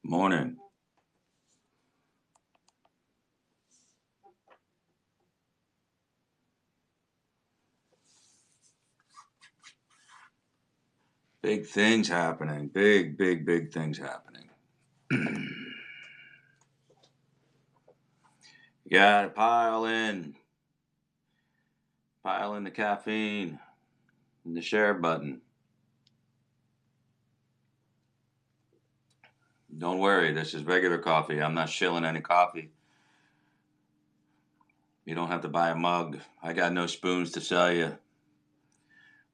Morning. Big things happening. Big things happening. You gotta pile in the caffeine and the share button. Don't worry, this is regular coffee. I'm not shilling any coffee. You don't have to buy a mug. I got no spoons to sell you.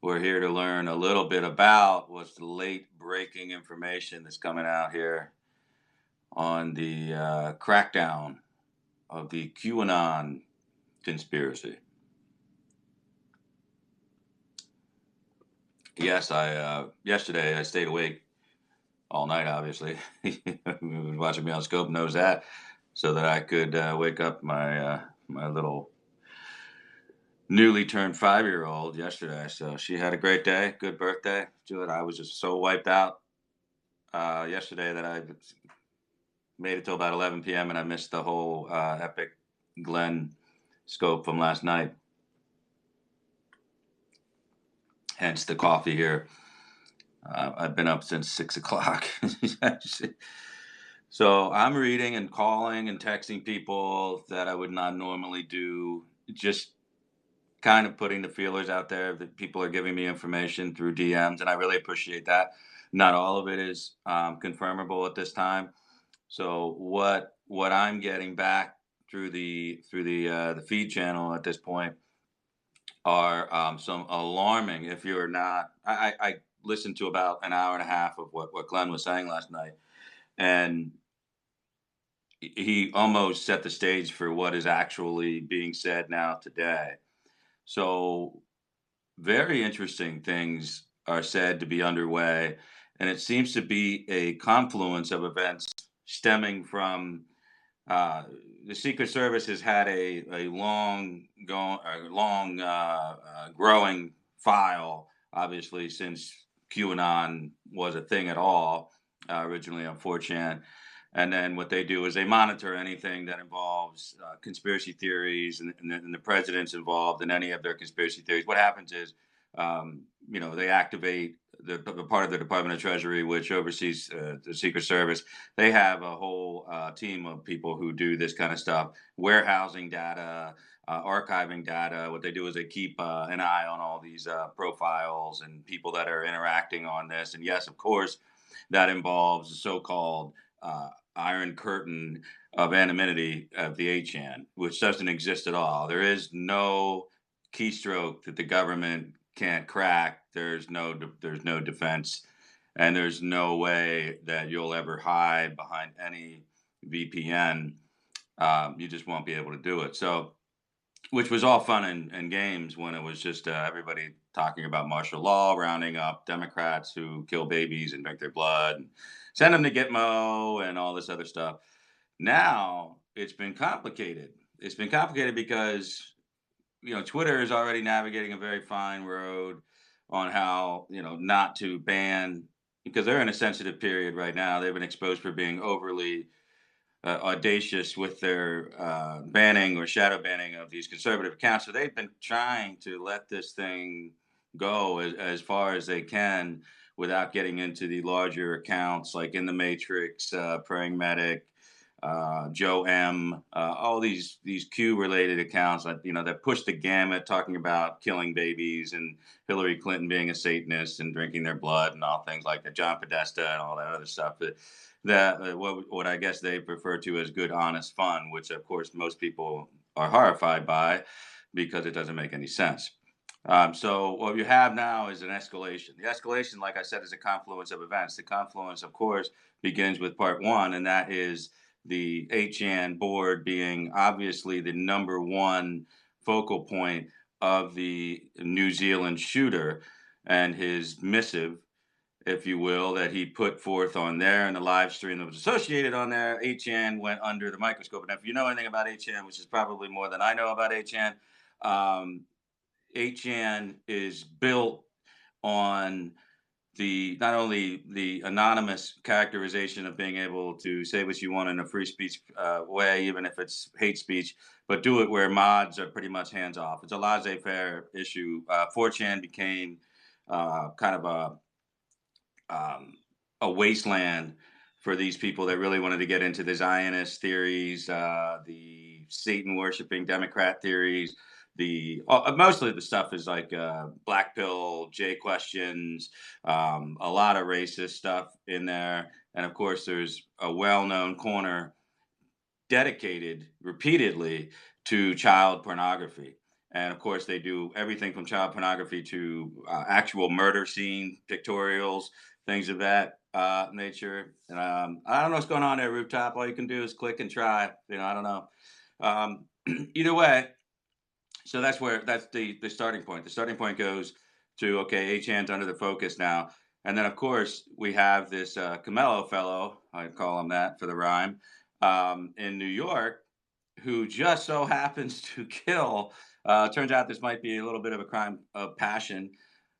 We're here to learn a little bit about what's the late breaking information that's coming out here on the crackdown of the Qanon conspiracy. Yes, I yesterday I stayed awake all night. Obviously, who's watching me on Scope knows that, so that I could wake up my little newly turned 5-year-old yesterday. So she had a great day, good birthday to it. I was just so wiped out yesterday that I made it till about 11 p.m. and I missed the whole epic Glenn Scope from last night. Hence the coffee here. I've been up since 6 o'clock. So I'm reading and calling and texting people that I would not normally do, just kind of putting the feelers out there that people are giving me information through DMs, and I really appreciate that. Not all of it is confirmable at this time. So what I'm getting back through the feed channel at this point are some alarming. If you're not, I listened to about an hour and a half of what Glenn was saying last night, and he almost set the stage for what is actually being said now today. So, very interesting things are said to be underway, and it seems to be a confluence of events stemming from uh, the Secret Service has had a long growing file, obviously since QAnon was a thing at all, originally on 4chan. And then what they do is they monitor anything that involves conspiracy theories, and the president's involved in any of their conspiracy theories. What happens is, they activate the part of the Department of Treasury, which oversees the Secret Service. They have a whole team of people who do this kind of stuff, warehousing data, archiving data. What they do is they keep an eye on all these profiles and people that are interacting on this. And yes, of course, that involves the so-called Iron Curtain of anonymity of the 8chan, which doesn't exist at all. There is no keystroke that the government can't crack. There's no defense, and there's no way that you'll ever hide behind any VPN. You just won't be able to do it. So, which was all fun and games when it was just everybody talking about martial law, rounding up Democrats who kill babies and drink their blood, and send them to Gitmo and all this other stuff. Now it's been complicated. It's been complicated because Twitter is already navigating a very fine road on how not to ban, because they're in a sensitive period right now. They've been exposed for being overly audacious with their banning or shadow banning of these conservative accounts. So they've been trying to let this thing go as far as they can without getting into the larger accounts like In the Matrix, Praying Medic, Joe M, all these Q related accounts that push the gamut, talking about killing babies and Hillary Clinton being a Satanist and drinking their blood and all things like that, John Podesta and all that other stuff. That what I guess they refer to as good, honest fun, which of course most people are horrified by because it doesn't make any sense. So what you have now is an escalation. The escalation, like I said, is a confluence of events. The confluence, of course, begins with part one, and that is the 8chan board being obviously the number one focal point of the New Zealand shooter and his missive, if you will, that he put forth on there, and the live stream that was associated on there. 8chan went under the microscope. And if you know anything about 8chan, which is probably more than I know about 8chan, um, 8chan is built on the not only the anonymous characterization of being able to say what you want in a free speech way, even if it's hate speech, but do it where mods are pretty much hands off. It's a laissez-faire issue. 4chan became kind of um, a wasteland for these people that really wanted to get into the Zionist theories, the Satan worshiping Democrat theories. The mostly the stuff is like black pill, J questions, a lot of racist stuff in there, and of course there's a well-known corner dedicated repeatedly to child pornography. And of course, they do everything from child pornography to actual murder scene pictorials, things of that nature. And I don't know what's going on there, Rooftop. All you can do is click and try. I don't know. Either way, so that's the starting point. The starting point goes to okay, H-Hand's under the focus now. And then, of course, we have this Camelo fellow, I call him that for the rhyme, in New York, who just so happens to kill. Turns out this might be a little bit of a crime of passion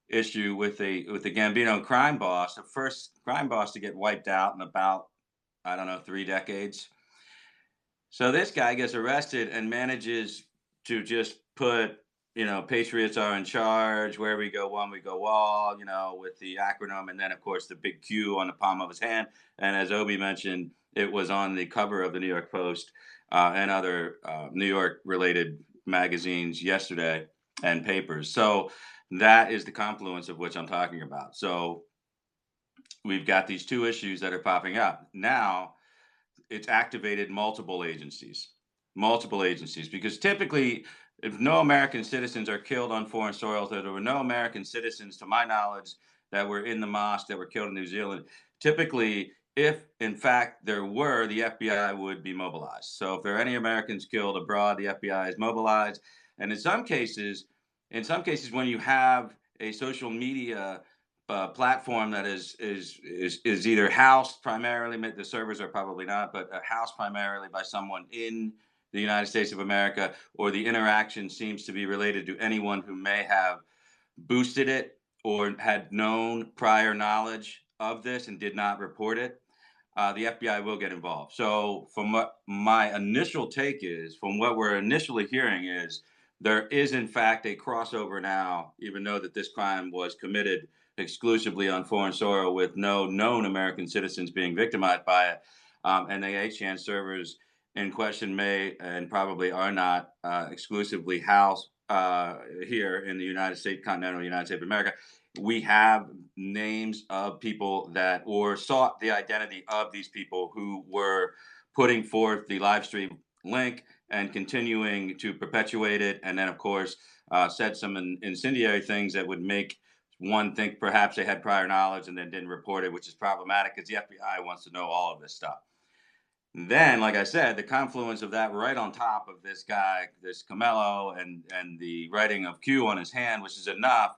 issue with the Gambino crime boss, the first crime boss to get wiped out in about, I don't know, 3 decades. So this guy gets arrested and manages to just put, patriots are in charge. Where we go one, we go all, with the acronym. And then, of course, the big Q on the palm of his hand. And as Obi mentioned, it was on the cover of the New York Post and other New York related magazines yesterday and papers. So that is the confluence of which I'm talking about. So we've got these two issues that are popping up. Now, it's activated multiple agencies, because typically, if no American citizens are killed on foreign soil, there were no American citizens, to my knowledge, that were in the mosque that were killed in New Zealand. Typically, if in fact there were, the FBI would be mobilized. So if there are any Americans killed abroad, the FBI is mobilized. And in some cases, when you have a social media platform that is either housed primarily, the servers are probably not, but housed primarily by someone in the United States of America, or the interaction seems to be related to anyone who may have boosted it or had known prior knowledge of this and did not report it, the FBI will get involved. So, from what my initial take is, from what we're initially hearing, is there is in fact a crossover now, even though that this crime was committed exclusively on foreign soil with no known American citizens being victimized by it. And the HN servers in question may and probably are not exclusively housed here in the United States, continental United States of America. We have names of people that, or sought the identity of these people who were putting forth the live stream link and continuing to perpetuate it. And then, of course, said some incendiary things that would make one think perhaps they had prior knowledge and then didn't report it, which is problematic because the FBI wants to know all of this stuff. And then, like I said, the confluence of that right on top of this guy, this Camelo, and the writing of Q on his hand, which is enough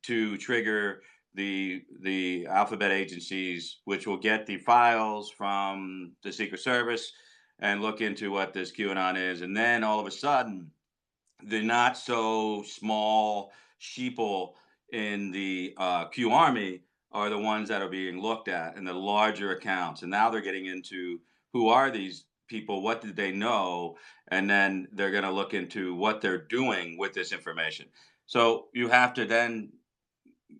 to trigger the alphabet agencies, which will get the files from the Secret Service and look into what this QAnon is. And then all of a sudden, the not so small sheeple in the Q Army are the ones that are being looked at, and the larger accounts. And now they're getting into who are these people, what did they know, and then they're going to look into what they're doing with this information. So you have to then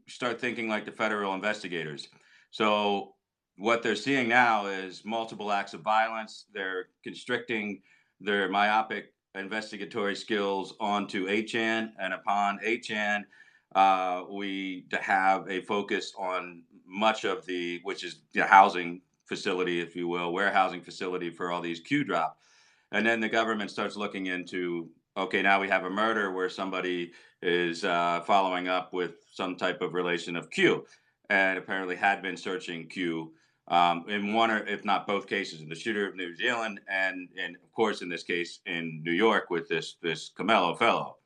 start thinking like the federal investigators. So what they're seeing now is multiple acts of violence. They're constricting their myopic investigatory skills onto HN, and upon HN, we have a focus on much of which is the housing facility, if you will, warehousing facility for all these Q drop. And then the government starts looking into, okay, now we have a murder where somebody is following up with some type of relation of Q, and apparently had been searching Q in one, or if not both cases, in the shooter of New Zealand, and of course in this case in New York with this Camelo fellow.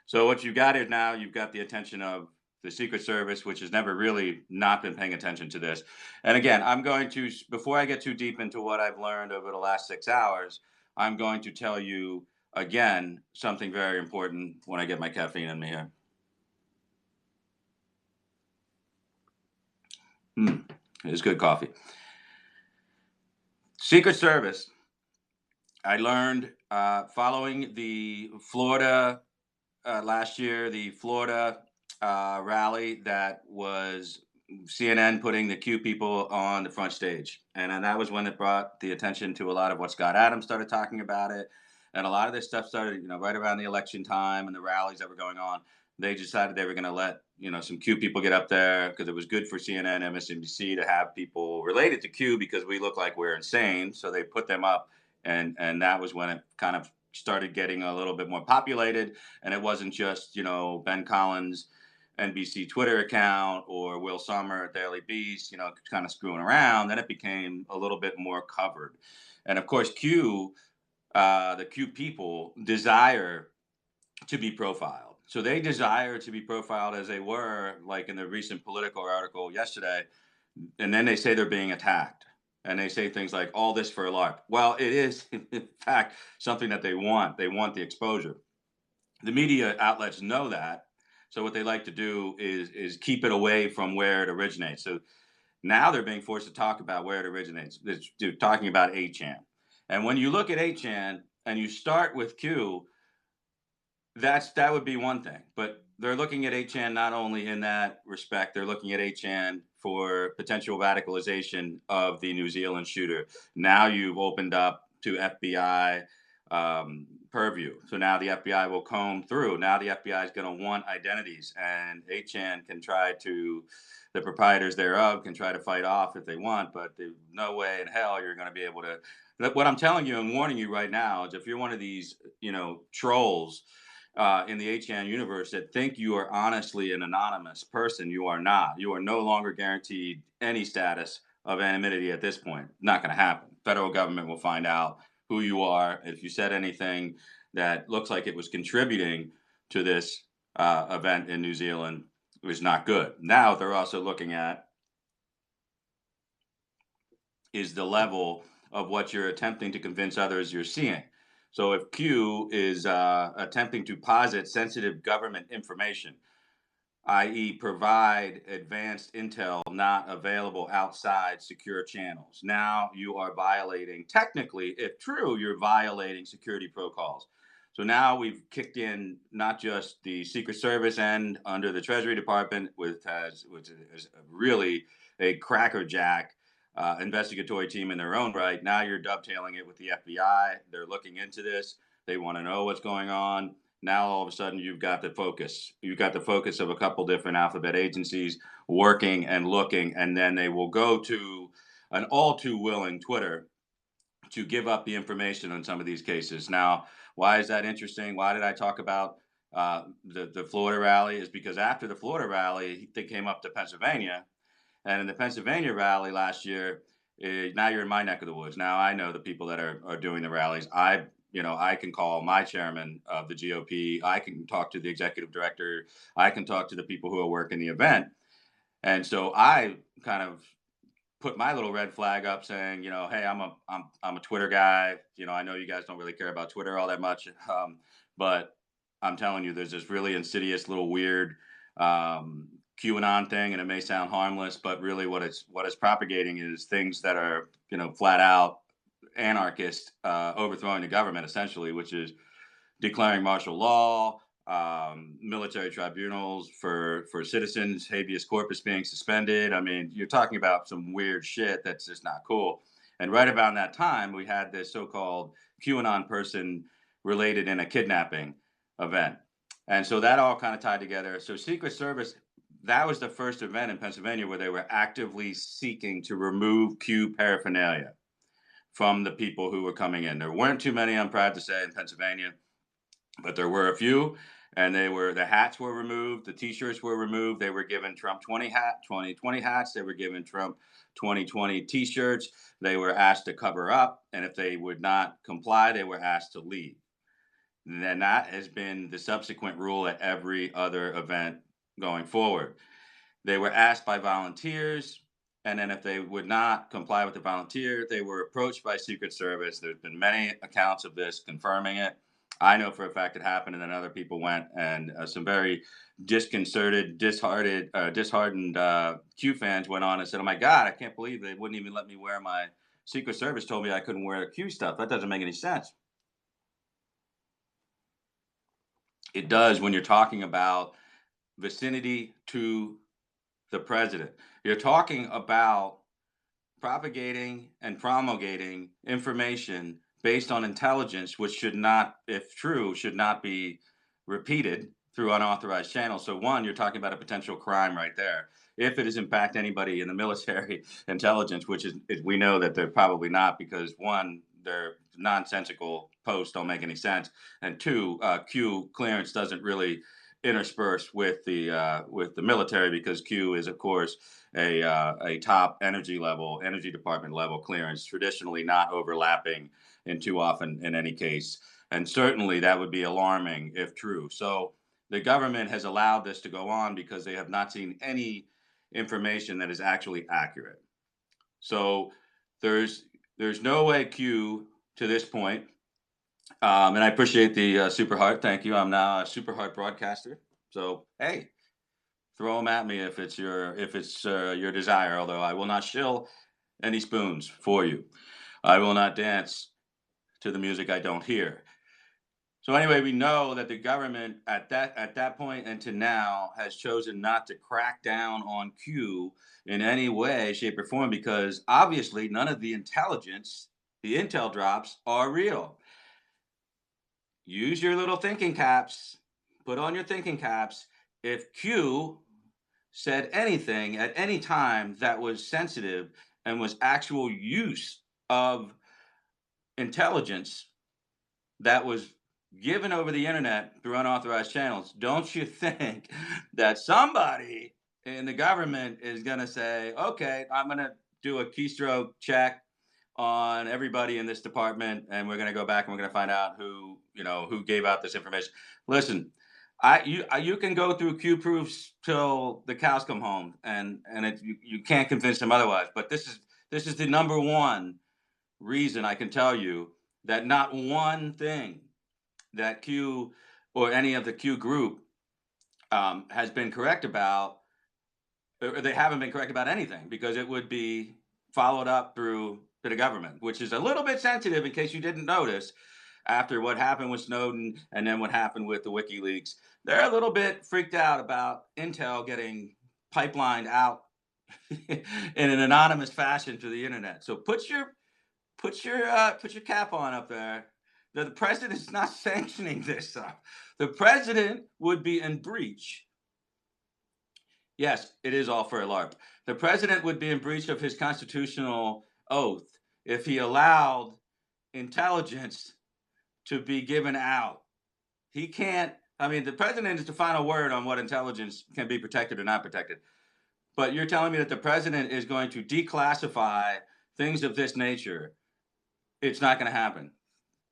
So what you've got is now you've got the attention of the Secret Service, which has never really not been paying attention to this. And again, I'm going to, before I get too deep into what I've learned over the last 6 hours, I'm going to tell you again something very important when I get my caffeine in me here. It's good coffee. Secret Service. I learned following the Florida last year, the Florida rally that was CNN putting the Q people on the front stage. And that was when it brought the attention to a lot of what Scott Adams started talking about it. And a lot of this stuff started, right around the election time and the rallies that were going on. They decided they were going to let, some Q people get up there because it was good for CNN, MSNBC to have people related to Q because we look like we're insane. So they put them up. And that was when it kind of started getting a little bit more populated. And it wasn't just, Ben Collins' NBC Twitter account or Will Sommer at Daily Beast, kind of screwing around. Then it became a little bit more covered. And of course, the Q people desire to be profiled. So they desire to be profiled as they were, like in the recent Politico article yesterday. And then they say they're being attacked. And they say things like, all this for a lark. Well, it is, in fact, something that they want. They want the exposure. The media outlets know that. So what they like to do is keep it away from where it originates. So now they're being forced to talk about where it originates. They're talking about 8chan. And when you look at 8chan and you start with Q, that would be one thing. But they're looking at 8chan not only in that respect, they're looking at 8chan for potential radicalization of the New Zealand shooter. Now you've opened up to FBI purview. So now the FBI will comb through. Now the FBI is going to want identities, and 8chan can try to, the proprietors thereof can try to fight off if they want, but there's no way in hell you're going to be able to. What I'm telling you and warning you right now is if you're one of these, trolls in the 8chan universe that think you are honestly an anonymous person, you are not. You are no longer guaranteed any status of anonymity at this point. Not going to happen. Federal government will find out who you are. If you said anything that looks like it was contributing to this event in New Zealand, it was not good. Now they're also looking at is the level of what you're attempting to convince others you're seeing. So if Q is attempting to posit sensitive government information, i.e. provide advanced intel not available outside secure channels, now you are violating, technically, if true, you're violating security protocols. So now we've kicked in not just the Secret Service end under the Treasury Department, which is really a crackerjack investigatory team in their own right. Now you're dovetailing it with the FBI. They're looking into this. They want to know what's going on. Now all of a sudden you've got the focus. You've got the focus of a couple different alphabet agencies working and looking, and then they will go to an all too willing Twitter to give up the information on some of these cases. Now, why is that interesting? Why did I talk about the Florida rally? Is because after the Florida rally, they came up to Pennsylvania, and in the Pennsylvania rally last year, now you're in my neck of the woods. Now I know the people that are doing the rallies. I can call my chairman of the GOP. I can talk to the executive director. I can talk to the people who are working the event. And so I kind of put my little red flag up saying, hey, I'm a Twitter guy. I know you guys don't really care about Twitter all that much, but I'm telling you, there's this really insidious little weird QAnon thing, and it may sound harmless, but really what it's propagating is things that are flat out anarchist, overthrowing the government essentially, which is declaring martial law, military tribunals for citizens, habeas corpus being suspended. I mean, you're talking about some weird shit that's just not cool. And right about that time, we had this so-called QAnon person related in a kidnapping event. And so that all kind of tied together. So Secret Service, that was the first event in Pennsylvania where they were actively seeking to remove Q paraphernalia from the people who were coming in. There weren't too many, I'm proud to say, in Pennsylvania, but there were a few, and the hats were removed, the t-shirts were removed. They were given Trump 2020 hats. They were given Trump 2020 t-shirts. They were asked to cover up, and if they would not comply, they were asked to leave. And then that has been the subsequent rule at every other event going forward. They were asked by volunteers, and then if they would not comply with the volunteer, they were approached by Secret Service. There's been many accounts of this confirming it. I know for a fact it happened, and then other people went, and some very disconcerted, disheartened Q fans went on and said, "Oh my God, I can't believe they wouldn't even let me wear my Secret Service told me I couldn't wear Q stuff. That doesn't make any sense." It does when you're talking about vicinity to the president. You're talking about propagating and promulgating information based on intelligence, which should not, if true, should not be repeated through unauthorized channels. So, one, you're talking about a potential crime right there. If it is in fact anybody in the military intelligence, which is we know that they're probably not, because one, their nonsensical posts don't make any sense, and two, Q clearance doesn't really intersperse with the military, because Q is, of course, a top energy department level clearance, traditionally not overlapping in too often in any case. And certainly that would be alarming if true. So the government has allowed this to go on because they have not seen any information that is actually accurate. So there's no way Q to this point. And I appreciate the Super Heart. Thank you. I'm now a Super Heart broadcaster. So hey, throw them at me if it's your desire. Although I will not shill any spoons for you. I will not dance to the music I don't hear. So anyway, we know that the government at that point and to now has chosen not to crack down on Q in any way, shape, or form, because obviously none of the intelligence, the intel drops, are real. Use your little thinking caps. Put on your thinking caps. If Q said anything at any time that was sensitive and was actual use of intelligence that was given over the internet through unauthorized channels, don't you think that somebody in the government is going to say, okay, I'm going to do a keystroke check on everybody in this department, and we're going to go back and we're going to find out who gave out this information. Listen, you can go through Q proofs till the cows come home, and you can't convince them otherwise. But this is the number one reason I can tell you that not one thing that Q or any of the Q group has been correct about, or they haven't been correct about anything, because it would be followed up through to the government, which is a little bit sensitive in case you didn't notice. After what happened with Snowden and then what happened with the WikiLeaks, they're a little bit freaked out about intel getting pipelined out in an anonymous fashion to the internet. So put your cap on up there. The president is not sanctioning this stuff. The president would be in breach. Yes, it is all for a LARP. The president would be in breach of his constitutional oath if he allowed intelligence to be given out. He can't. I mean, the president is the final word on what intelligence can be protected or not protected. But you're telling me that the president is going to declassify things of this nature? It's not going to happen.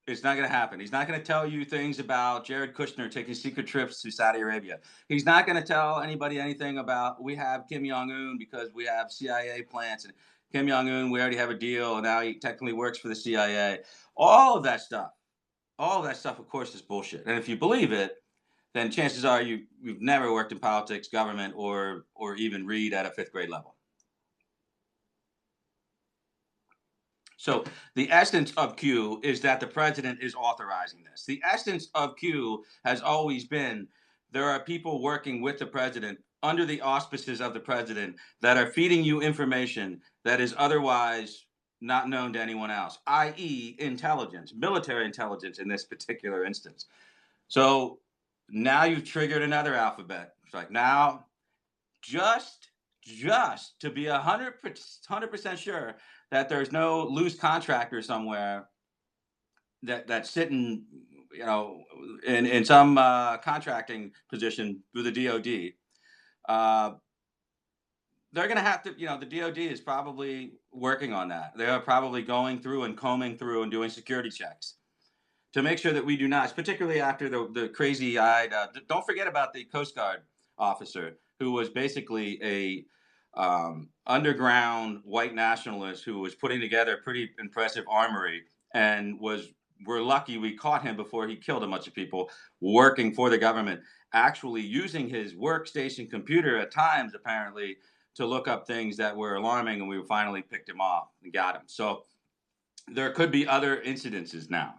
It's not going to happen. He's not going to tell you things about Jared Kushner taking secret trips to Saudi Arabia. He's not going to tell anybody anything about, we have Kim Jong-un because we have CIA plants, and Kim Jong-un, we already have a deal, and now he technically works for the CIA. All of that stuff, of course, is bullshit. And if you believe it, then chances are you've never worked in politics, government, or even read at a 5th grade level. So the essence of Q is that the president is authorizing this. The essence of Q has always been there are people working with the president under the auspices of the president that are feeding you information that is otherwise not known to anyone else, i.e. intelligence, military intelligence in this particular instance. So now you've triggered another alphabet. It's like, now just to be 100% sure that there's no loose contractor somewhere that's sitting, in some contracting position through the DOD. They're going to have to, the DOD is probably working on that. They are probably going through and combing through and doing security checks to make sure that we do not, particularly after the crazy-eyed, don't forget about the Coast Guard officer who was basically a underground white nationalist who was putting together a pretty impressive armory and was we're lucky we caught him before he killed a bunch of people working for the government, actually using his workstation computer at times, apparently, to look up things that were alarming, and we finally picked him off and got him. So there could be other incidences now.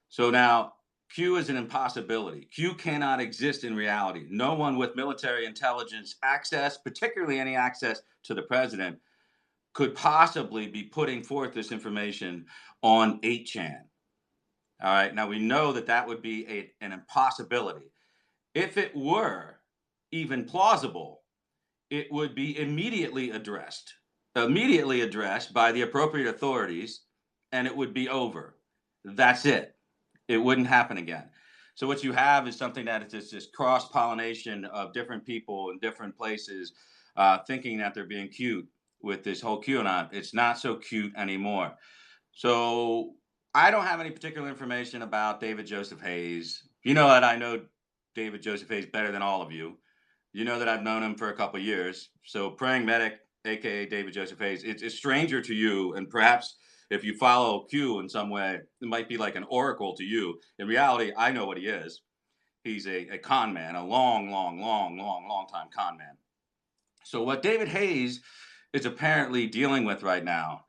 So now Q is an impossibility. Q cannot exist in reality. No one with military intelligence access, particularly any access to the president, could possibly be putting forth this information on 8chan. All right. Now we know that that would be an impossibility. If it were even plausible, it would be immediately addressed by the appropriate authorities, and it would be over. That's it. It wouldn't happen again. So what you have is something that is this cross-pollination of different people in different places, thinking that they're being cute with this whole QAnon. It's not so cute anymore. So I don't have any particular information about David Joseph Hayes. You know that I know David Joseph Hayes better than all of you. You know that I've known him for a couple of years. So Praying Medic, aka David Joseph Hayes, it's a stranger to you, and perhaps if you follow Q in some way, it might be like an oracle to you. In reality, I know what he is. He's a con man, a long time con man. So what David Hayes is apparently dealing with right now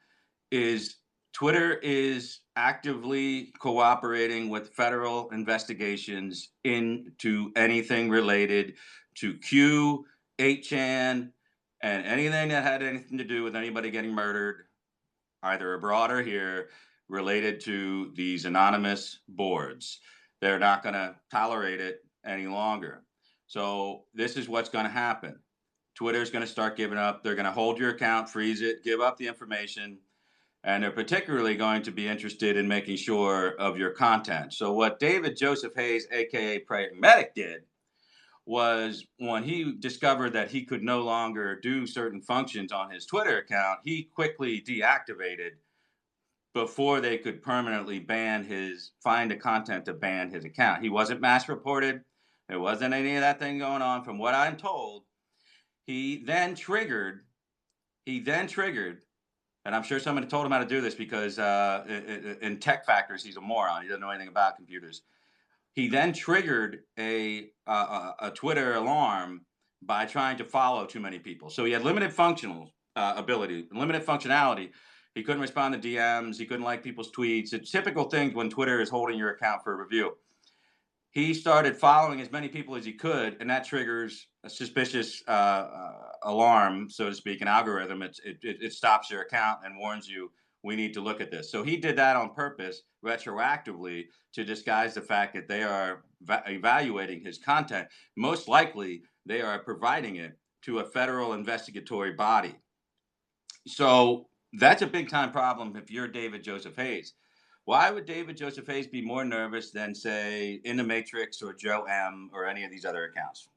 is Twitter is actively cooperating with federal investigations into anything related to Q, 8chan, and anything that had anything to do with anybody getting murdered, either abroad or here, related to these anonymous boards. They're not going to tolerate it any longer. So this is what's going to happen. Twitter's going to start giving up. They're going to hold your account, freeze it, give up the information, and they're particularly going to be interested in making sure of your content. So what David Joseph Hayes, aka Praying Medic, did was when he discovered that he could no longer do certain functions on his Twitter account, he quickly deactivated before they could permanently find the content to ban his account. He wasn't mass reported. There wasn't any of that thing going on. From what I'm told, he then triggered, and I'm sure somebody told him how to do this because in tech factors, he's a moron. He doesn't know anything about computers. He then triggered a Twitter alarm by trying to follow too many people. So he had limited functional ability, limited functionality. He couldn't respond to DMs. He couldn't like people's tweets. It's typical things when Twitter is holding your account for review. He started following as many people as he could, and that triggers a suspicious alarm, so to speak, an algorithm. It stops your account and warns you, we need to look at this. So he did that on purpose, retroactively, to disguise the fact that they are evaluating his content. Most likely, they are providing it to a federal investigatory body. So that's a big time problem if you're David Joseph Hayes. Why would David Joseph Hayes be more nervous than, say, In the Matrix or Joe M or any of these other accounts?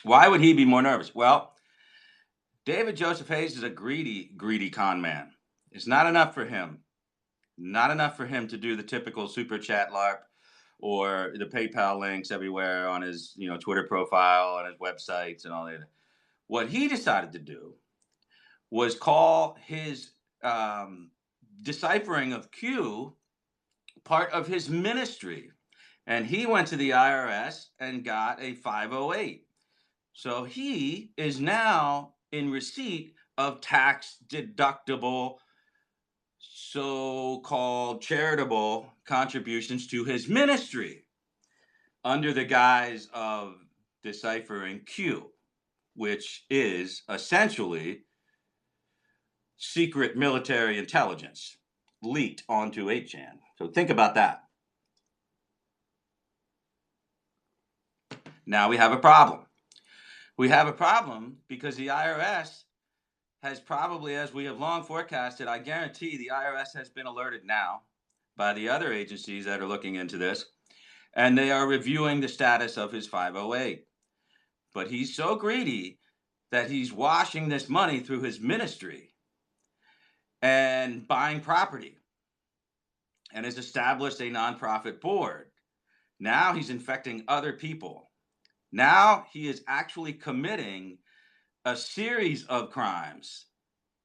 Why would he be more nervous? Well, David Joseph Hayes is a greedy con man. It's not enough for him. Not enough for him to do the typical super chat LARP or the PayPal links everywhere on his Twitter profile and his websites and all that. What he decided to do was call his deciphering of Q part of his ministry. And he went to the IRS and got a 508. So he is now in receipt of tax deductible, so-called charitable contributions to his ministry under the guise of deciphering Q, which is essentially secret military intelligence leaked onto 8chan. So think about that. Now we have a problem. We have a problem because the IRS has probably, as we have long forecasted, I guarantee the IRS has been alerted now by the other agencies that are looking into this, and they are reviewing the status of his 508. But he's so greedy that he's washing this money through his ministry and buying property and has established a nonprofit board. Now he's infecting other people. Now he is actually committing a series of crimes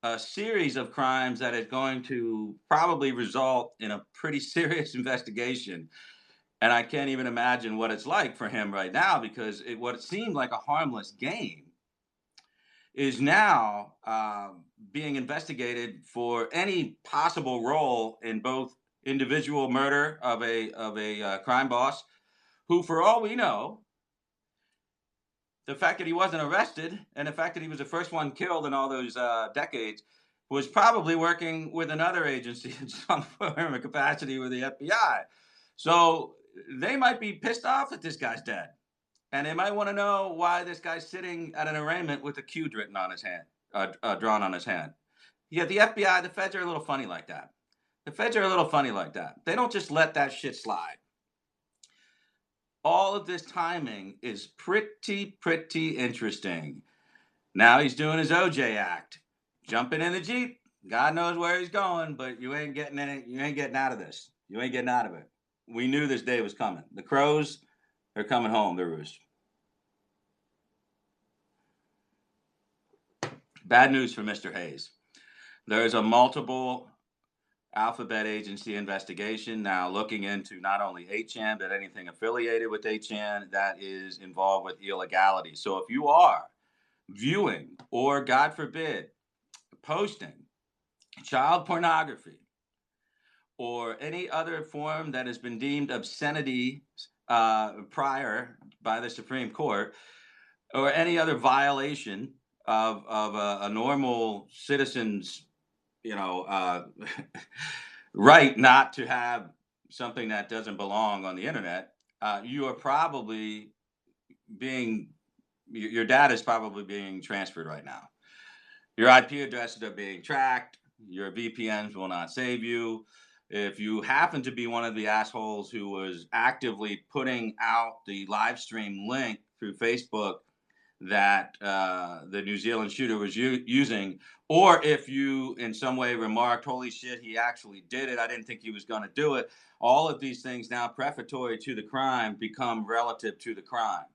a series of crimes that is going to probably result in a pretty serious investigation. And I can't even imagine what it's like for him right now, because what seemed like a harmless game is now being investigated for any possible role in both individual murder of a crime boss, who, for all we know, the fact that he wasn't arrested and the fact that he was the first one killed in all those decades, was probably working with another agency in some form of capacity with the FBI. So they might be pissed off that this guy's dead. And they might want to know why this guy's sitting at an arraignment with a Q written on his hand, drawn on his hand. Yeah, the FBI, the feds are a little funny like that. The feds are a little funny like that. They don't just let that shit slide. All of this timing is pretty interesting. Now he's doing his OJ act, jumping in the Jeep. God knows where he's going, but you ain't getting in it. You ain't getting out of this. You ain't getting out of it. We knew this day was coming. The crows, they're coming home to roost. Bad news for Mr. Hayes. There is a multiple alphabet agency investigation now looking into not only 8chan, but anything affiliated with 8chan that is involved with illegality. So if you are viewing or, God forbid, posting child pornography or any other form that has been deemed obscenity prior by the Supreme Court, or any other violation of a normal citizen's, right not to have something that doesn't belong on the internet, you are probably your data is probably being transferred right now. Your IP addresses are being tracked. Your VPNs will not save you. If you happen to be one of the assholes who was actively putting out the live stream link through Facebook that the New Zealand shooter was using, or if you in some way remarked, holy shit, he actually did it, I didn't think he was going to do it, all of these things now prefatory to the crime become relative to the crime.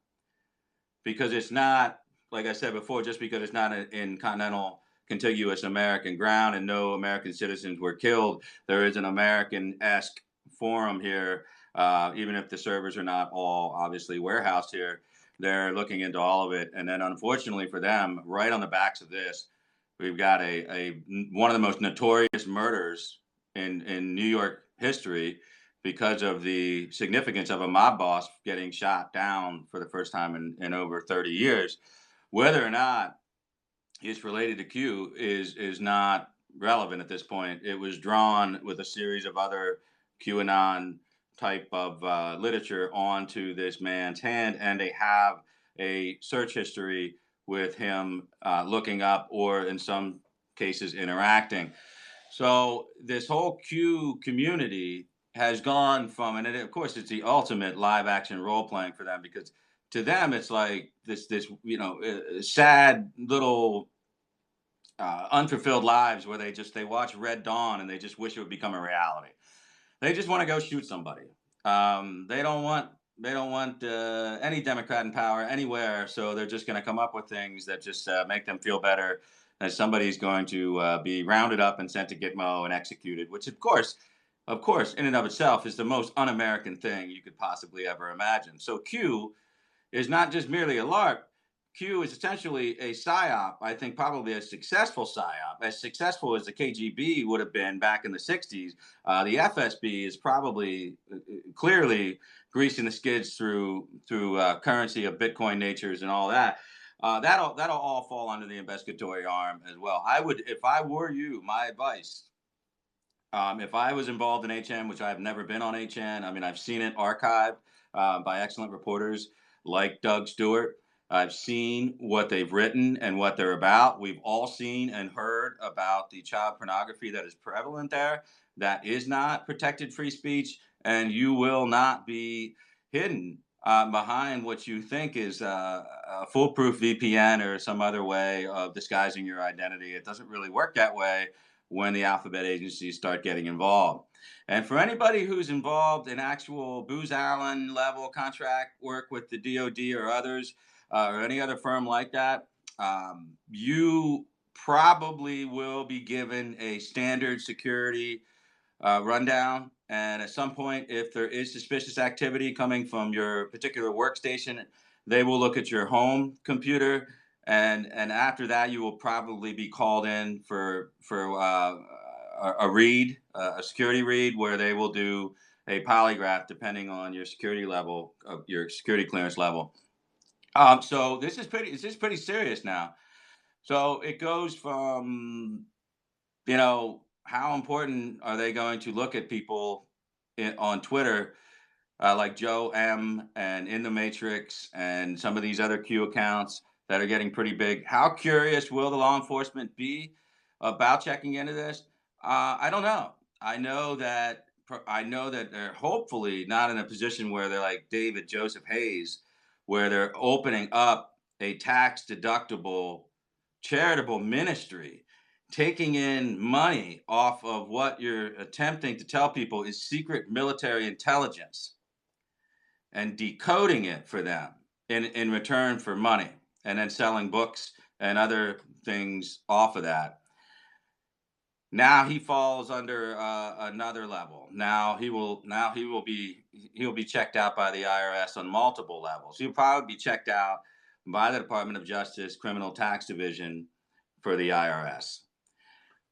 Because it's not, like I said before, just because it's not in continental contiguous American ground and no American citizens were killed, there is an American-esque forum here, even if the servers are not all obviously warehoused here. They're looking into all of it. And then unfortunately for them, right on the backs of this, we've got one of the most notorious murders in New York history, because of the significance of a mob boss getting shot down for the first time in over 30 years. Whether or not it's related to Q is not relevant at this point. It was drawn with a series of other QAnon type of literature onto this man's hand, and they have a search history with him looking up, or in some cases interacting. So this whole Q community has gone from, and of course it's the ultimate live action role playing for them, because to them it's like this sad little unfulfilled lives where they watch Red Dawn and they just wish it would become a reality. They just want to go shoot somebody. They don't want any Democrat in power anywhere, so they're just going to come up with things that just make them feel better, that somebody's going to be rounded up and sent to Gitmo and executed, which of course, in and of itself is the most un-American thing you could possibly ever imagine. So Q is not just merely a LARP. Q is essentially a PSYOP, I think probably a successful PSYOP, as successful as the KGB would have been back in the 60s. The FSB is probably clearly greasing the skids through currency of Bitcoin natures and all that. That'll all fall under the investigatory arm as well. I would, if I were you, my advice, if I was involved in 8chan, which I've never been on 8chan, I mean, I've seen it archived by excellent reporters like Doug Stewart. I've seen what they've written and what they're about. We've all seen and heard about the child pornography that is prevalent there. That is not protected free speech, and you will not be hidden behind what you think is a foolproof VPN or some other way of disguising your identity. It doesn't really work that way when the alphabet agencies start getting involved. And for anybody who's involved in actual Booz Allen level contract work with the DOD or others, or any other firm like that, you probably will be given a standard security rundown. And at some point, if there is suspicious activity coming from your particular workstation, they will look at your home computer, and after that, you will probably be called in for a read, a security read, where they will do a polygraph depending on your security level, your security clearance level. So this is pretty serious now. So it goes from, how important are they going to look at people on Twitter, like Joe M and In the Matrix and some of these other Q accounts that are getting pretty big? How curious will the law enforcement be about checking into this? I don't know. I know that they're hopefully not in a position where they're like David Joseph Hayes, where they're opening up a tax deductible charitable ministry, taking in money off of what you're attempting to tell people is secret military intelligence and decoding it for them in return for money, and then selling books and other things off of that. Now he falls under another level. He'll be checked out by the IRS on multiple levels. He'll probably be checked out by the Department of Justice Criminal Tax Division for the IRS.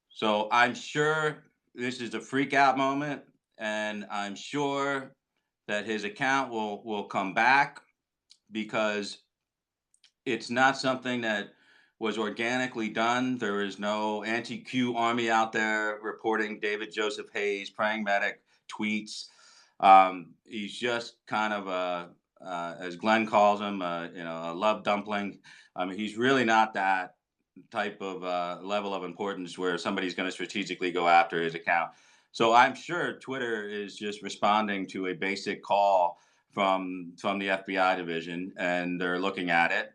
So I'm sure this is a freak out moment, and I'm sure that his account will come back, because it's not something that was organically done. There is no anti-Q army out there reporting David Joseph Hayes praying medic tweets. He's just kind of as Glenn calls him, a love dumpling. I mean, he's really not that type of level of importance where somebody's going to strategically go after his account. So I'm sure Twitter is just responding to a basic call from the FBI division, and they're looking at it.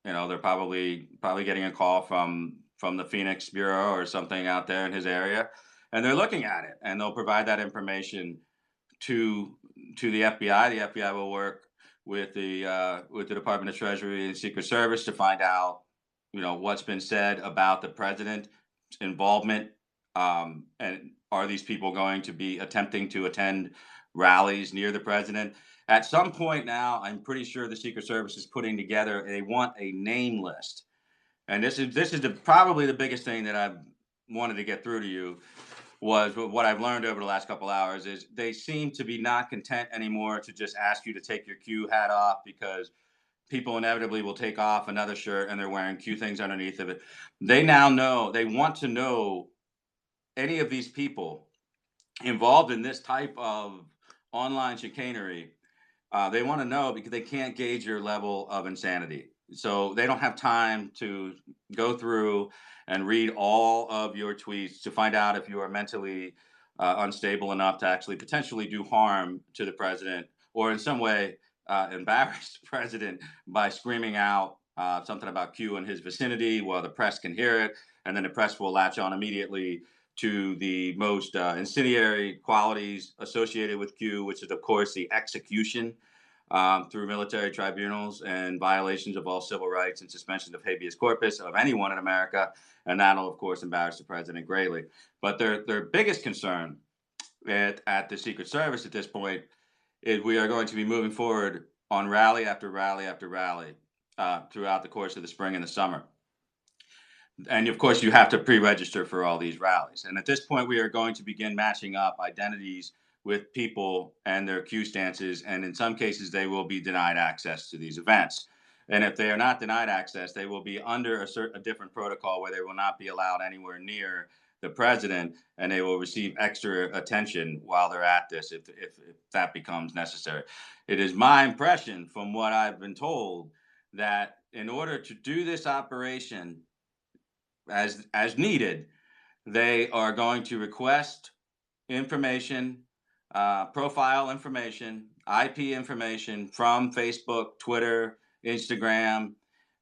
They're probably getting a call from the Phoenix Bureau or something out there in his area, and they're looking at it, and they'll provide that information to the FBI. The FBI will work with the Department of Treasury and Secret Service to find out, what's been said about the president's involvement, and are these people going to be attempting to attend rallies near the president? At some point now, I'm pretty sure the Secret Service is putting together. They want a name list, and this is probably the biggest thing that I've wanted to get through to you. Was what I've learned over the last couple hours is they seem to be not content anymore to just ask you to take your Q hat off, because people inevitably will take off another shirt and they're wearing Q things underneath of it. They now know, they want to know any of these people involved in this type of online chicanery. They want to know, because they can't gauge your level of insanity. So they don't have time to go through and read all of your tweets to find out if you are mentally unstable enough to actually potentially do harm to the president, or in some way embarrass the president by screaming out something about Q in his vicinity while the press can hear it. And then the press will latch on immediately to the most incendiary qualities associated with Q, which is, of course, the execution through military tribunals and violations of all civil rights and suspension of habeas corpus of anyone in America. And that'll, of course, embarrass the president greatly. But their biggest concern at the Secret Service at this point is we are going to be moving forward on rally after rally after rally throughout the course of the spring and the summer. And of course, you have to pre-register for all these rallies. And at this point, we are going to begin matching up identities with people and their Q stances. And in some cases, they will be denied access to these events. And if they are not denied access, they will be under a different protocol where they will not be allowed anywhere near the president, and they will receive extra attention while they're at this if that becomes necessary. It is my impression, from what I've been told, that in order to do this operation as needed, they are going to request information, profile information, IP information from Facebook, Twitter, Instagram,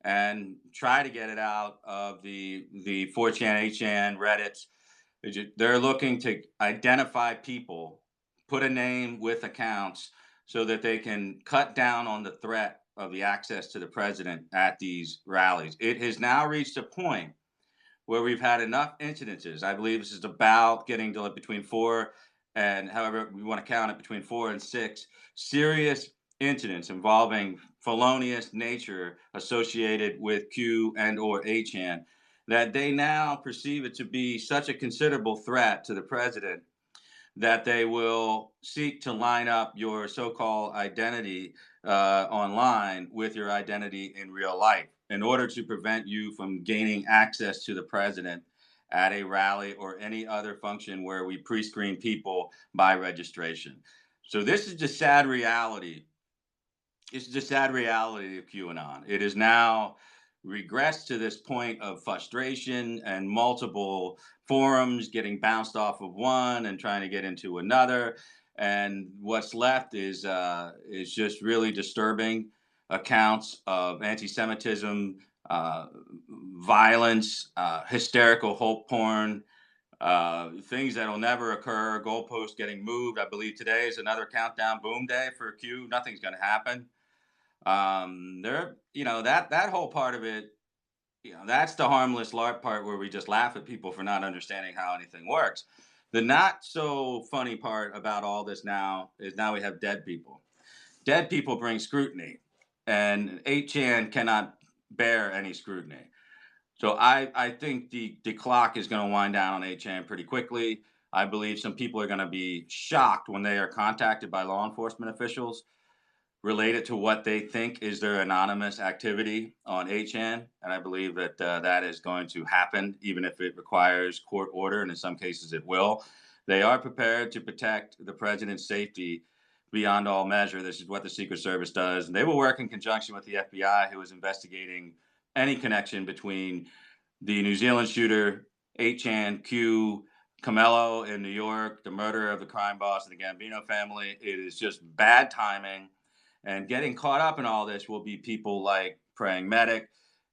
and try to get it out of the 4chan, 8chan, Reddit. They're looking to identify people, put a name with accounts, so that they can cut down on the threat of the access to the president at these rallies. It has now reached a point where we've had enough incidences. I believe this is about getting to between 4 and, however we want to count it, between 4 and 6 serious incidents involving felonious nature associated with Q and or HN, that they now perceive it to be such a considerable threat to the president that they will seek to line up your so-called identity online with your identity in real life in order to prevent you from gaining access to the president at a rally or any other function where we pre-screen people by registration. So this is the sad reality. It's the sad reality of QAnon. It is now regressed to this point of frustration and multiple forums getting bounced off of one and trying to get into another. And what's left is just really disturbing accounts of anti-Semitism, violence, hysterical hope porn, things that'll never occur, goalposts getting moved. I believe today is another countdown boom day for Q. Nothing's going to happen. There, that whole part of it, that's the harmless LARP part where we just laugh at people for not understanding how anything works. The not so funny part about all this now is now we have dead people. Dead people bring scrutiny, and 8chan cannot bear any scrutiny. So I think the clock is going to wind down on 8chan pretty quickly. I believe some people are going to be shocked when they are contacted by law enforcement officials related to what they think is their anonymous activity on 8chan. And I believe that that is going to happen, even if it requires court order, and in some cases it will. They are prepared to protect the president's safety beyond all measure. This is what the Secret Service does. And they will work in conjunction with the FBI, who is investigating any connection between the New Zealand shooter, 8chan, Q, Camelo in New York, the murder of the crime boss of the Gambino family. It is just bad timing. And getting caught up in all this will be people like Praying Medic,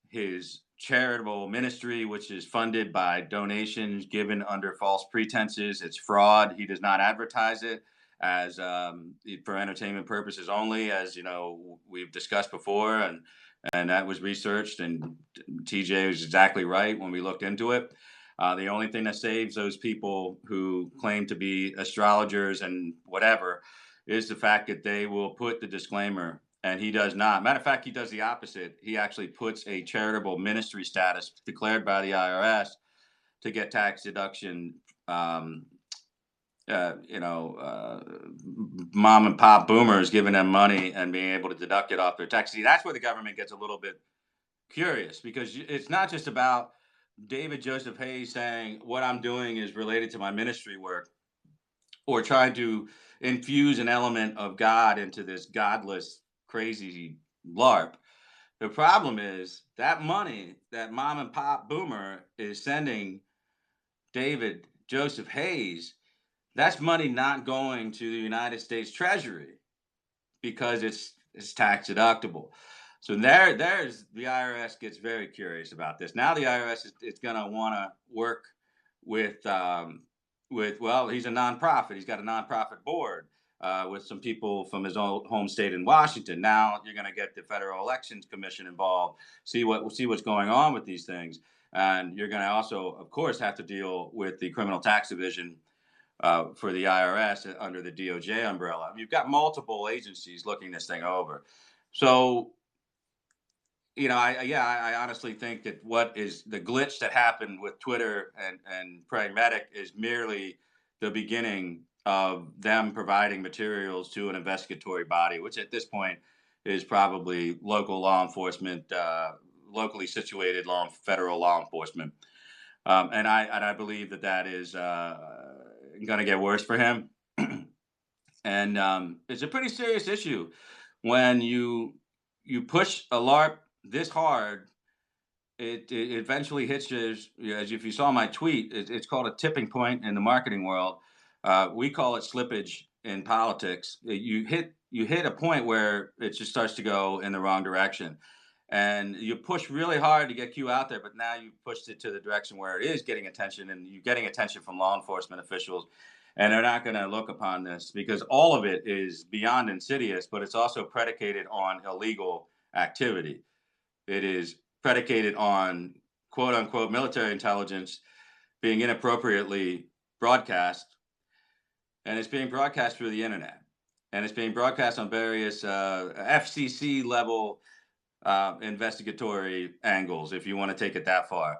his charitable ministry, which is funded by donations given under false pretenses. It's fraud. He does not advertise it as for entertainment purposes only, as we've discussed before, and that was researched. And TJ was exactly right when we looked into it. The only thing that saves those people who claim to be astrologers and whatever is the fact that they will put the disclaimer, and he does not. Matter of fact, he does the opposite. He actually puts a charitable ministry status declared by the IRS to get tax deduction. Mom and pop boomers giving them money and being able to deduct it off their tax. See, that's where the government gets a little bit curious, because it's not just about David Joseph Hayes saying what I'm doing is related to my ministry work, or trying to infuse an element of God into this godless, crazy LARP. The problem is that money that mom and pop boomer is sending David Joseph Hayes, that's money not going to the United States Treasury because it's tax deductible. So there's the IRS gets very curious about this. Now the IRS is going to want to work with well, he's a nonprofit. He's got a nonprofit board with some people from his own home state in Washington. Now you're going to get the Federal Elections Commission involved, see what's going on with these things, and you're going to also, of course, have to deal with the Criminal Tax Division for the IRS under the DOJ umbrella. You've got multiple agencies looking this thing over. So, I honestly think that what is the glitch that happened with Twitter and Pragmatic is merely the beginning of them providing materials to an investigatory body, which at this point is probably local law enforcement, locally situated federal law enforcement. And I believe that is going to get worse for him. And it's a pretty serious issue when you push a LARP this hard. It eventually hits you, as if you saw my tweet, it's called a tipping point in the marketing world. We call it slippage in politics. You hit a point where it just starts to go in the wrong direction. And you push really hard to get Q out there, but now you've pushed it to the direction where it is getting attention, and you're getting attention from law enforcement officials. And they're not going to look upon this because all of it is beyond insidious, but it's also predicated on illegal activity. It is predicated on quote unquote military intelligence being inappropriately broadcast, and it's being broadcast through the internet, and it's being broadcast on various FCC level investigatory angles, if you want to take it that far.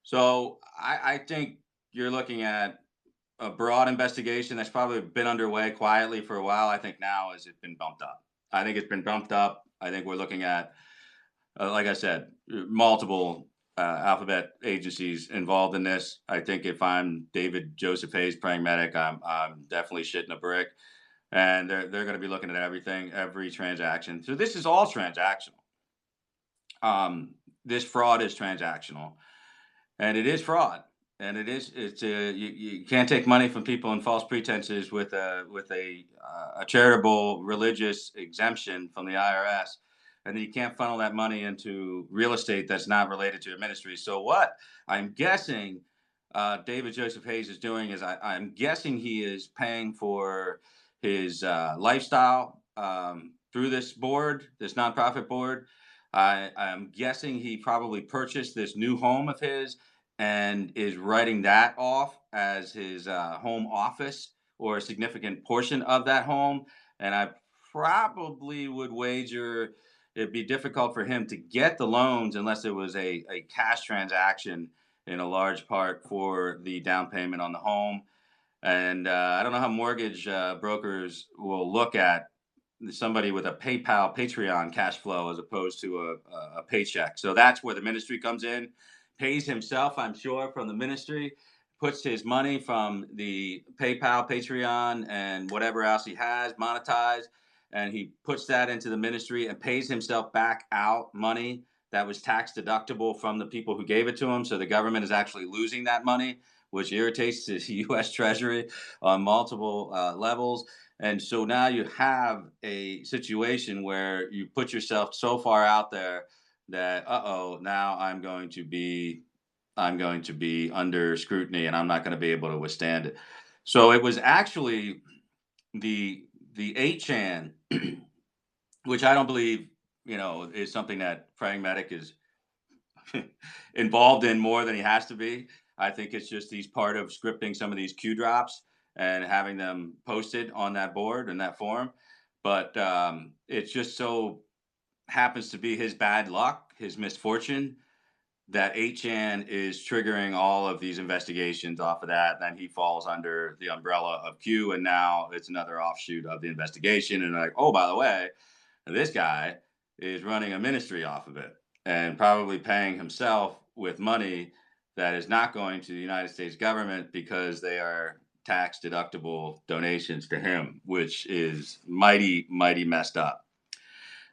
So I think you're looking at a broad investigation that's probably been underway quietly for a while. I think now has it been bumped up. I think it's been bumped up. I think we're looking at, like I said, multiple alphabet agencies involved in this. I think if I'm David Joseph Hayes, praying medic, I'm definitely shitting a brick, and they're going to be looking at everything, every transaction. So this is all transactional. This fraud is transactional, and it is fraud, and you can't take money from people on false pretenses with a charitable religious exemption from the IRS, and then you can't funnel that money into real estate that's not related to your ministry. So what I'm guessing David Joseph Hayes is doing is I'm guessing he is paying for his lifestyle through this board, this nonprofit board. I'm guessing he probably purchased this new home of his and is writing that off as his home office or a significant portion of that home. And I probably would wager it'd be difficult for him to get the loans unless it was a cash transaction in a large part for the down payment on the home. And I don't know how mortgage brokers will look at somebody with a PayPal, Patreon cash flow as opposed to a paycheck. So that's where the ministry comes in, pays himself, I'm sure, from the ministry, puts his money from the PayPal, Patreon, and whatever else he has monetized, and he puts that into the ministry and pays himself back out money that was tax deductible from the people who gave it to him. So the government is actually losing that money, which irritates the U.S. Treasury on multiple levels. And so now you have a situation where you put yourself so far out there that, now I'm going to be under scrutiny, and I'm not going to be able to withstand it. So it was actually the 8chan, which I don't believe, is something that praying medic is involved in more than he has to be. I think it's just he's part of scripting some of these Q drops and having them posted on that board and that forum. But it just so happens to be his bad luck, his misfortune, that 8chan is triggering all of these investigations off of that. Then he falls under the umbrella of Q, and now it's another offshoot of the investigation. And like, oh, by the way, this guy is running a ministry off of it and probably paying himself with money that is not going to the United States government because they are tax deductible donations to him, which is mighty, mighty messed up.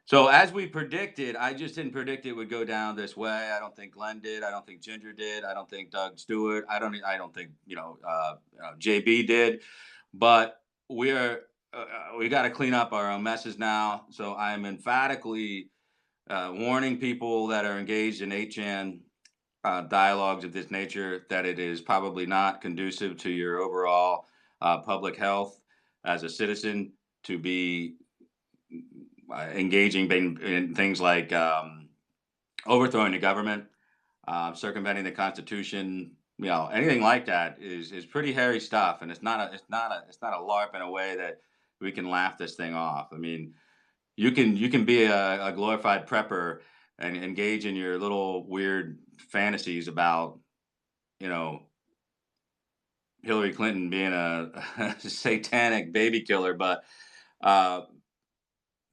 So as we predicted, I just didn't predict it would go down this way. I don't think Glenn did. I don't think Ginger did. I don't think Doug Stewart. I don't think JB did. But we got to clean up our own messes now. So I'm emphatically warning people that are engaged in 8chan dialogues of this nature that it is probably not conducive to your overall public health as a citizen to be engaging in things like overthrowing the government, circumventing the Constitution. Anything like that is pretty hairy stuff, and it's not a LARP in a way that we can laugh this thing off. I mean, you can be a glorified prepper and engage in your little weird fantasies about, Hillary Clinton being a satanic baby killer, but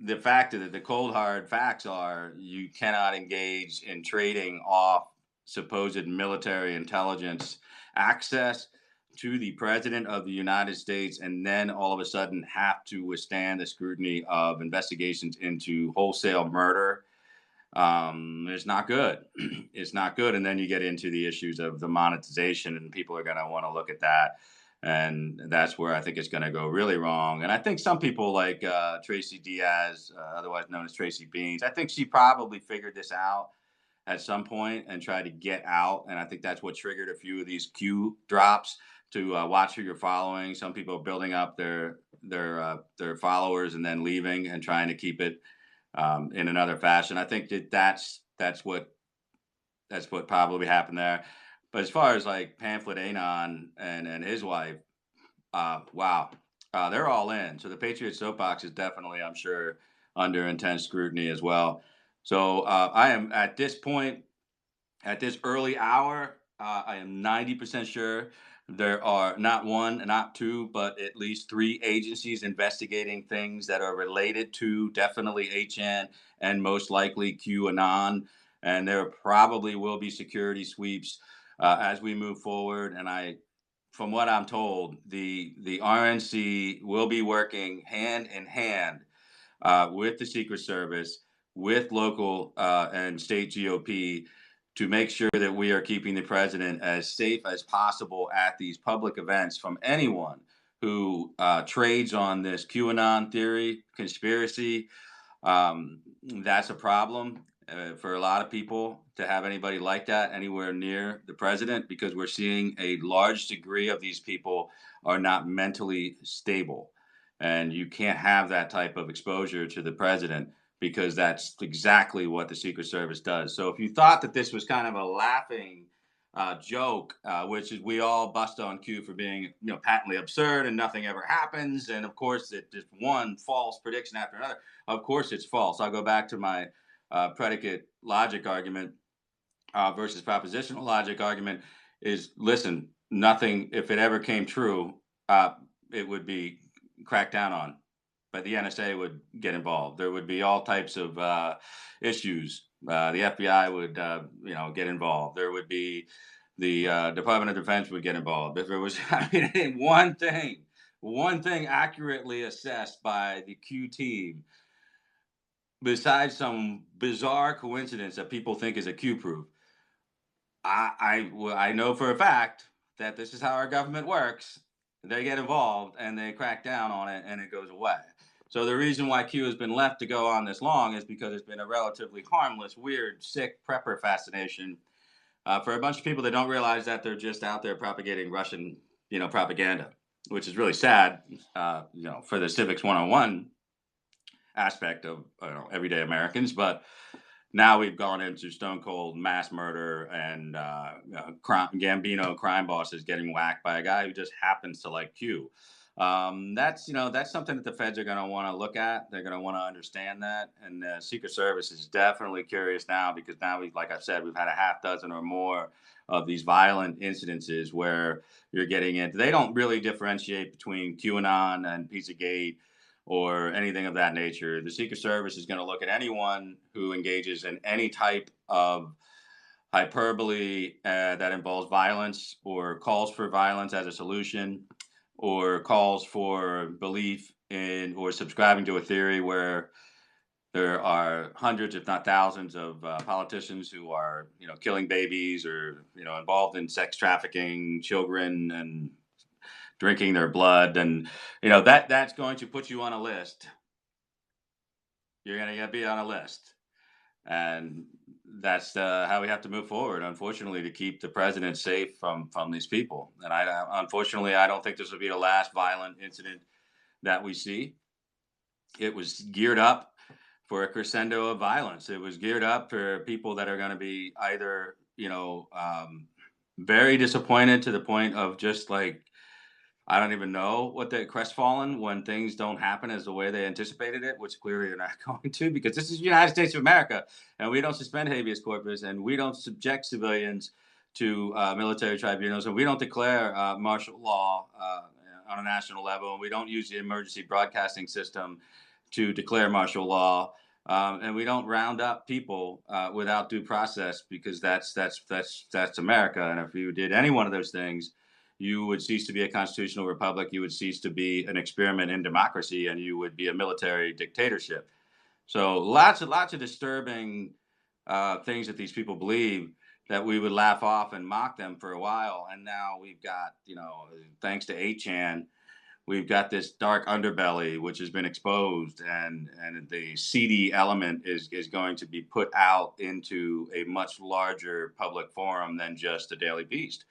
the fact that the cold hard facts are you cannot engage in trading off supposed military intelligence access to the president of the United States, and then all of a sudden have to withstand the scrutiny of investigations into wholesale murder. It's not good. It's not good. And then you get into the issues of the monetization, and people are going to want to look at that. And that's where I think it's going to go really wrong. And I think some people like Tracy Diaz, otherwise known as Tracy Beans, I think she probably figured this out at some point and tried to get out. And I think that's what triggered a few of these Q drops to watch who you're following. Some people are building up their followers and then leaving and trying to keep it in another fashion. I think that's what That's what probably happened there. But as far as like pamphlet Anon and his wife, wow, they're all in. So the Patriot soapbox is definitely, I'm sure, under intense scrutiny as well. So I am at this point, at this early hour, I am 90% sure there are not one, not two, but at least three agencies investigating things that are related to definitely HN and most likely QAnon. And there probably will be security sweeps as we move forward. And from what I'm told, the RNC will be working hand in hand with the Secret Service, with local and state GOP to make sure that we are keeping the president as safe as possible at these public events from anyone who trades on this QAnon theory, conspiracy. That's a problem for a lot of people to have anybody like that anywhere near the president, because we're seeing a large degree of these people are not mentally stable. And you can't have that type of exposure to the president because that's exactly what the Secret Service does. So if you thought that this was kind of a laughing joke, which is we all bust on Q for being patently absurd and nothing ever happens, and of course it just one false prediction after another. Of course it's false. I'll go back to my predicate logic argument versus propositional logic argument. Is listen, nothing, if it ever came true, it would be cracked down on, but the NSA would get involved. There would be all types of issues. The FBI would, get involved. There would be the Department of Defense would get involved. If there was, one thing accurately assessed by the Q team, besides some bizarre coincidence that people think is a Q proof, I know for a fact that this is how our government works. They get involved and they crack down on it and it goes away. So the reason why Q has been left to go on this long is because it's been a relatively harmless, weird, sick prepper fascination for a bunch of people that don't realize that they're just out there propagating Russian, propaganda, which is really sad, for the civics 101 aspect of everyday Americans. But now we've gone into stone cold mass murder and Gambino crime bosses getting whacked by a guy who just happens to like Q. That's something that the feds are going to want to look at. They're going to want to understand that, and the Secret Service is definitely curious now, because now like I said, we've had a half dozen or more of these violent incidences where you're getting into. They don't really differentiate between QAnon and Pizzagate or anything of that nature. The Secret Service is going to look at anyone who engages in any type of hyperbole that involves violence or calls for violence as a solution, or calls for belief in or subscribing to a theory where there are hundreds, if not thousands, of politicians who are, killing babies or, involved in sex trafficking children and drinking their blood, and that's going to put you on a list. You're going to be on a list, and that's how we have to move forward, unfortunately, to keep the president safe from these people. And unfortunately, I don't think this will be the last violent incident that we see. It was geared up for a crescendo of violence. It was geared up for people that are going to be either, very disappointed to the point of just like, I don't even know what the crestfallen when things don't happen as the way they anticipated it, which clearly they're not going to, because this is the United States of America, and we don't suspend habeas corpus, and we don't subject civilians to military tribunals, and we don't declare martial law on a national level, and we don't use the emergency broadcasting system to declare martial law, and we don't round up people without due process, because that's America. And if you did any one of those things, you would cease to be a constitutional republic. You would cease to be an experiment in democracy, and you would be a military dictatorship. So lots of disturbing things that these people believe that we would laugh off and mock them for a while. And now we've got, thanks to 8chan, we've got this dark underbelly which has been exposed, and the seedy element is going to be put out into a much larger public forum than just the Daily Beast,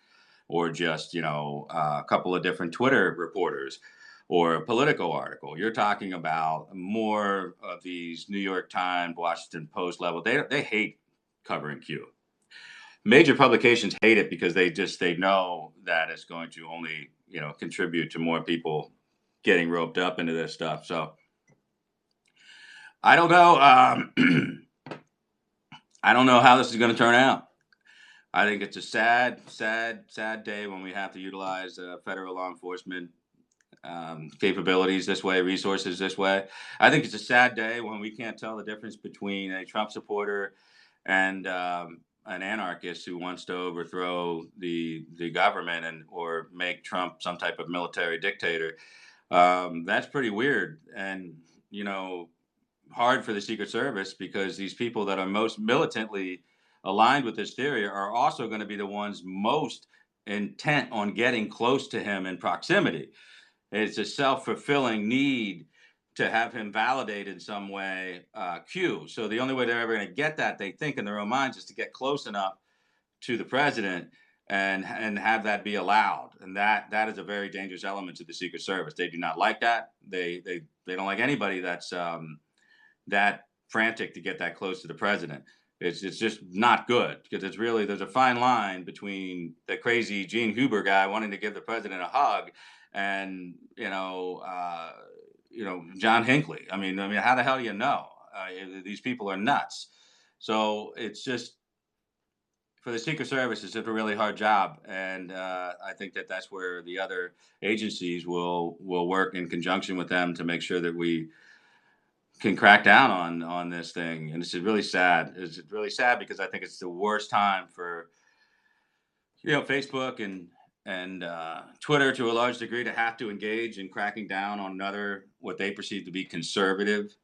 or just, a couple of different Twitter reporters or a Politico article. You're talking about more of these New York Times, Washington Post level. They hate covering Q. major publications hate it because they know that it's going to only, contribute to more people getting roped up into this stuff. So I don't know. I don't know how this is going to turn out. I think it's a sad, sad, sad day when we have to utilize federal law enforcement capabilities this way, resources this way. I think it's a sad day when we can't tell the difference between a Trump supporter and an anarchist who wants to overthrow the government or make Trump some type of military dictator. That's pretty weird, and hard for the Secret Service, because these people that are most militantly aligned with this theory are also going to be the ones most intent on getting close to him in proximity. It's a self-fulfilling need to have him validate in some way, Q. So the only way they're ever going to get that, they think in their own minds, is to get close enough to the president and have that be allowed. And that is a very dangerous element to the Secret Service. They do not like that. They don't like anybody that's that frantic to get that close to the president. It's just not good, because there's a fine line between the crazy Gene Huber guy wanting to give the president a hug and John Hinckley. I mean, how the hell do you know? These people are nuts. So it's just, for the Secret Service, it's a really hard job, and I think that's where the other agencies will work in conjunction with them to make sure that we can crack down on this thing. And this is really sad. It's really sad because I think it's the worst time for Facebook and Twitter, to a large degree, to have to engage in cracking down on another, what they perceive to be conservative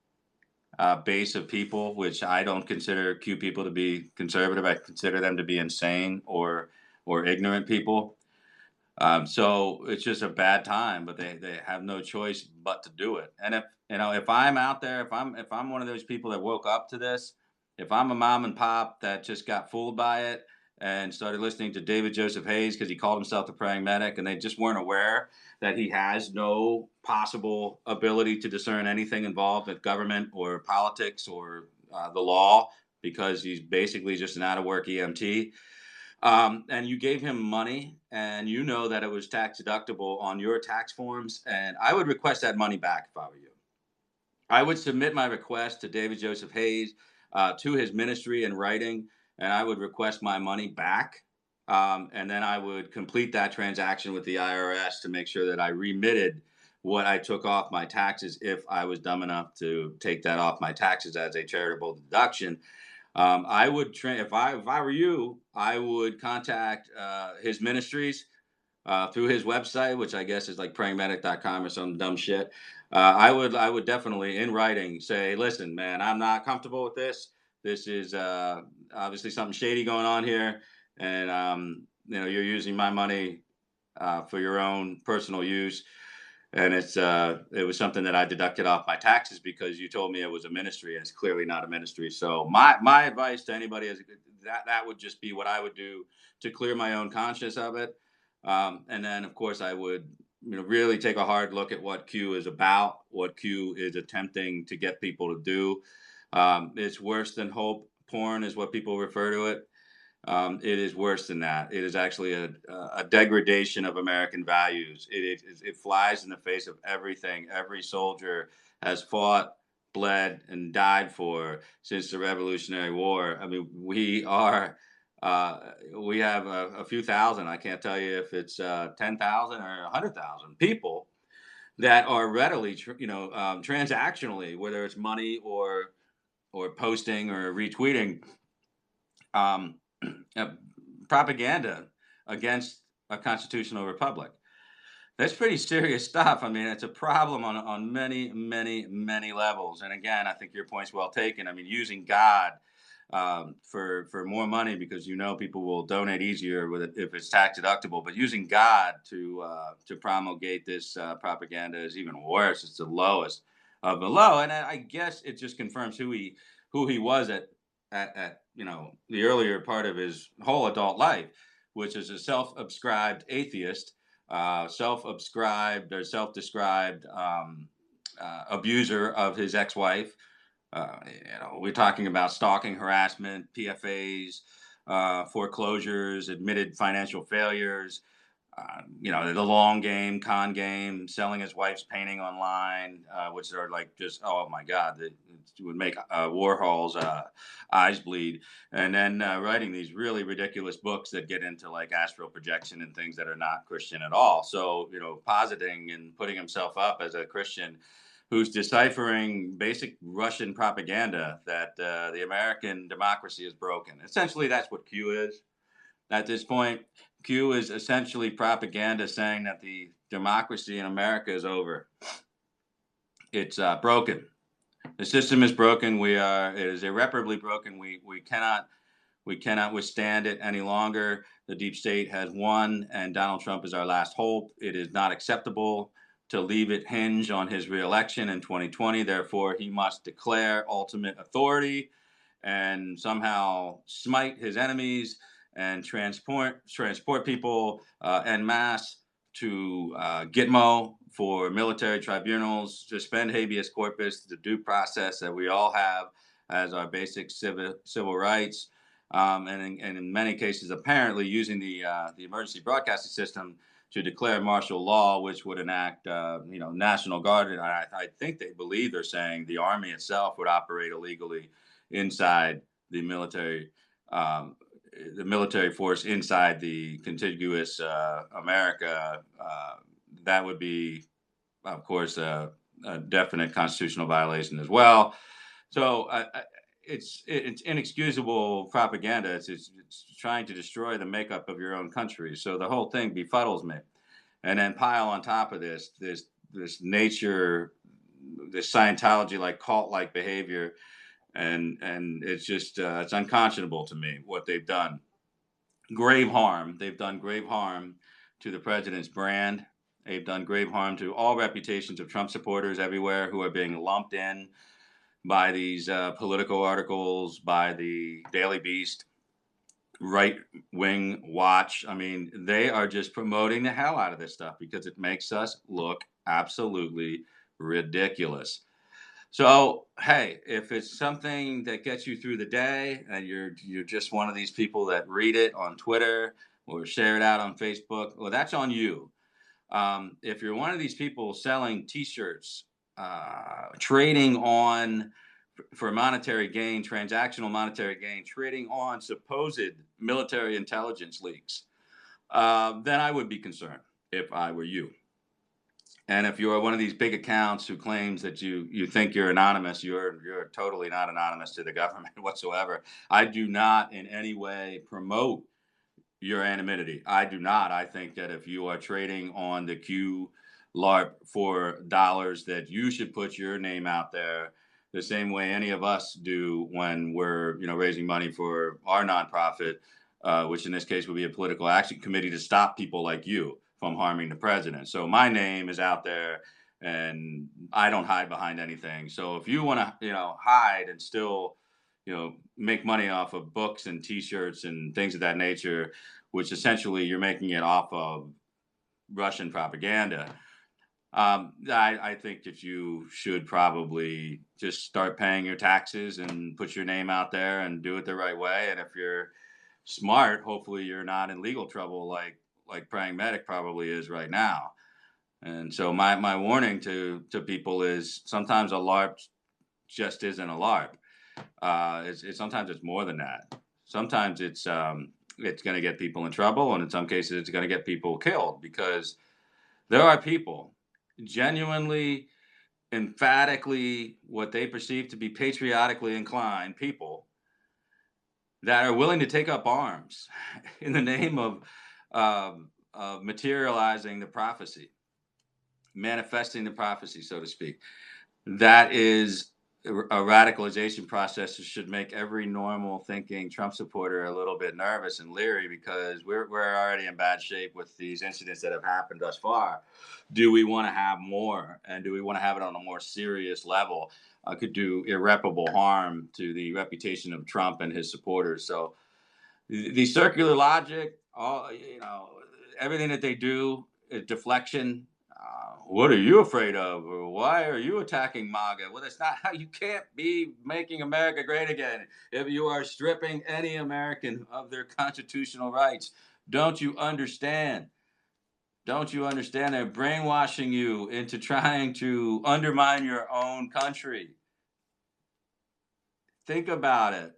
base of people, which I don't consider Q people to be conservative. I consider them to be insane or ignorant people. So it's just a bad time, but they have no choice but to do it. And if I'm out there, if I'm one of those people that woke up to this, if I'm a mom and pop that just got fooled by it and started listening to David Joseph Hayes because he called himself the praying medic, and they just weren't aware that he has no possible ability to discern anything involved with government or politics or the law, because he's basically just an out of work EMT. And you gave him money, and that it was tax deductible on your tax forms, and I would request that money back if I were you. I would submit my request to David Joseph Hayes, to his ministry in writing, and I would request my money back. And then I would complete that transaction with the IRS to make sure that I remitted what I took off my taxes, if I was dumb enough to take that off my taxes as a charitable deduction. I would if I were you, I would contact his ministries through his website, which I guess is like prayingmedic.com or some dumb shit. I would definitely, in writing, say, listen, man, I'm not comfortable with this. This is obviously something shady going on here, and you're using my money for your own personal use. And it was something that I deducted off my taxes because you told me it was a ministry, and it's clearly not a ministry. So my advice to anybody is that would just be what I would do to clear my own conscience of it. And then, of course, I would really take a hard look at what Q is about, what Q is attempting to get people to do. It's worse than hope porn, is what people refer to it. It is worse than that. It is actually a degradation of American values. It flies in the face of everything every soldier has fought, bled, and died for since the Revolutionary War. I mean, we have a few thousand. I can't tell you if it's 10,000 or 100,000 people that are readily, transactionally, whether it's money or posting or retweeting. Um, Propaganda against a constitutional republic. That's pretty serious stuff. I mean, it's a problem on many, many, many levels. And again, I think your point's well taken. I mean, using God for more money, because people will donate easier with it if it's tax deductible. But using God to promulgate this propaganda is even worse. It's the lowest of the low, and I guess it just confirms who he was at the earlier part of his whole adult life, which is a self-abscribed atheist, self-abscribed or self-described abuser of his ex-wife. We're talking about stalking, harassment, PFAs, foreclosures, admitted financial failures, the long game, con game, selling his wife's painting online, which are like just, oh my God, it would make Warhol's eyes bleed. And then writing these really ridiculous books that get into like astral projection and things that are not Christian at all. So, positing and putting himself up as a Christian who's deciphering basic Russian propaganda that the American democracy is broken. Essentially, that's what Q is. At this point, Q is essentially propaganda saying that the democracy in America is over. It's broken. The system is broken. It is irreparably broken. We cannot withstand it any longer. The deep state has won, and Donald Trump is our last hope. It is not acceptable to leave it hinge on his reelection in 2020. Therefore, he must declare ultimate authority and somehow smite his enemies and transport people en masse to Gitmo for military tribunals, suspend habeas corpus, the due process that we all have as our basic civil rights, and in many cases, apparently using the emergency broadcasting system to declare martial law, which would enact, National Guard. And I think they're saying the Army itself would operate illegally inside the military force inside the contiguous America. That would be, of course, a definite constitutional violation as well. So it's inexcusable propaganda. It's trying to destroy the makeup of your own country. So the whole thing befuddles me. And then pile on top of this nature, this Scientology-like cult-like behavior. And it's just it's unconscionable to me what they've done. Grave harm. They've done grave harm to the president's brand. They've done grave harm to all reputations of Trump supporters everywhere who are being lumped in by these political articles, by the Daily Beast, Right Wing Watch. I mean, they are just promoting the hell out of this stuff because it makes us look absolutely ridiculous. So, hey, if it's something that gets you through the day and you're just one of these people that read it on Twitter or share it out on Facebook, well, that's on you. If you're one of these people selling T-shirts, trading on for monetary gain, transactional monetary gain, trading on supposed military intelligence leaks, then I would be concerned if I were you. And if you're one of these big accounts who claims that you think you're anonymous, you're totally not anonymous to the government whatsoever. I do not in any way promote your anonymity. I do not. I think that if you are trading on the Q LARP for dollars, that you should put your name out there the same way any of us do when we're raising money for our nonprofit, which in this case would be a political action committee to stop people like you from harming the president. So my name is out there and I don't hide behind anything. So if you want to, hide and still, make money off of books and T-shirts and things of that nature, which essentially you're making it off of Russian propaganda, I think that you should probably just start paying your taxes and put your name out there and do it the right way. And if you're smart, hopefully you're not in legal trouble like Praying Medic probably is right now. And so my warning to people is sometimes a LARP just isn't a LARP. Sometimes it's more than that. Sometimes it's going to get people in trouble, and in some cases it's going to get people killed, because there are people genuinely, emphatically, what they perceive to be patriotically inclined people that are willing to take up arms in the name of materializing the prophecy, manifesting the prophecy, so to speak. That is a radicalization process that should make every normal thinking Trump supporter a little bit nervous and leery, because we're already in bad shape with these incidents that have happened thus far. Do we want to have more? And do we want to have it on a more serious level? Could do irreparable harm to the reputation of Trump and his supporters. So the circular logic, everything that they do is deflection. what are you afraid of? Or why are you attacking MAGA? Well, that's not how. You can't be making America great again if you are stripping any American of their constitutional rights. Don't you understand? Don't you understand? They're brainwashing you into trying to undermine your own country. Think about it.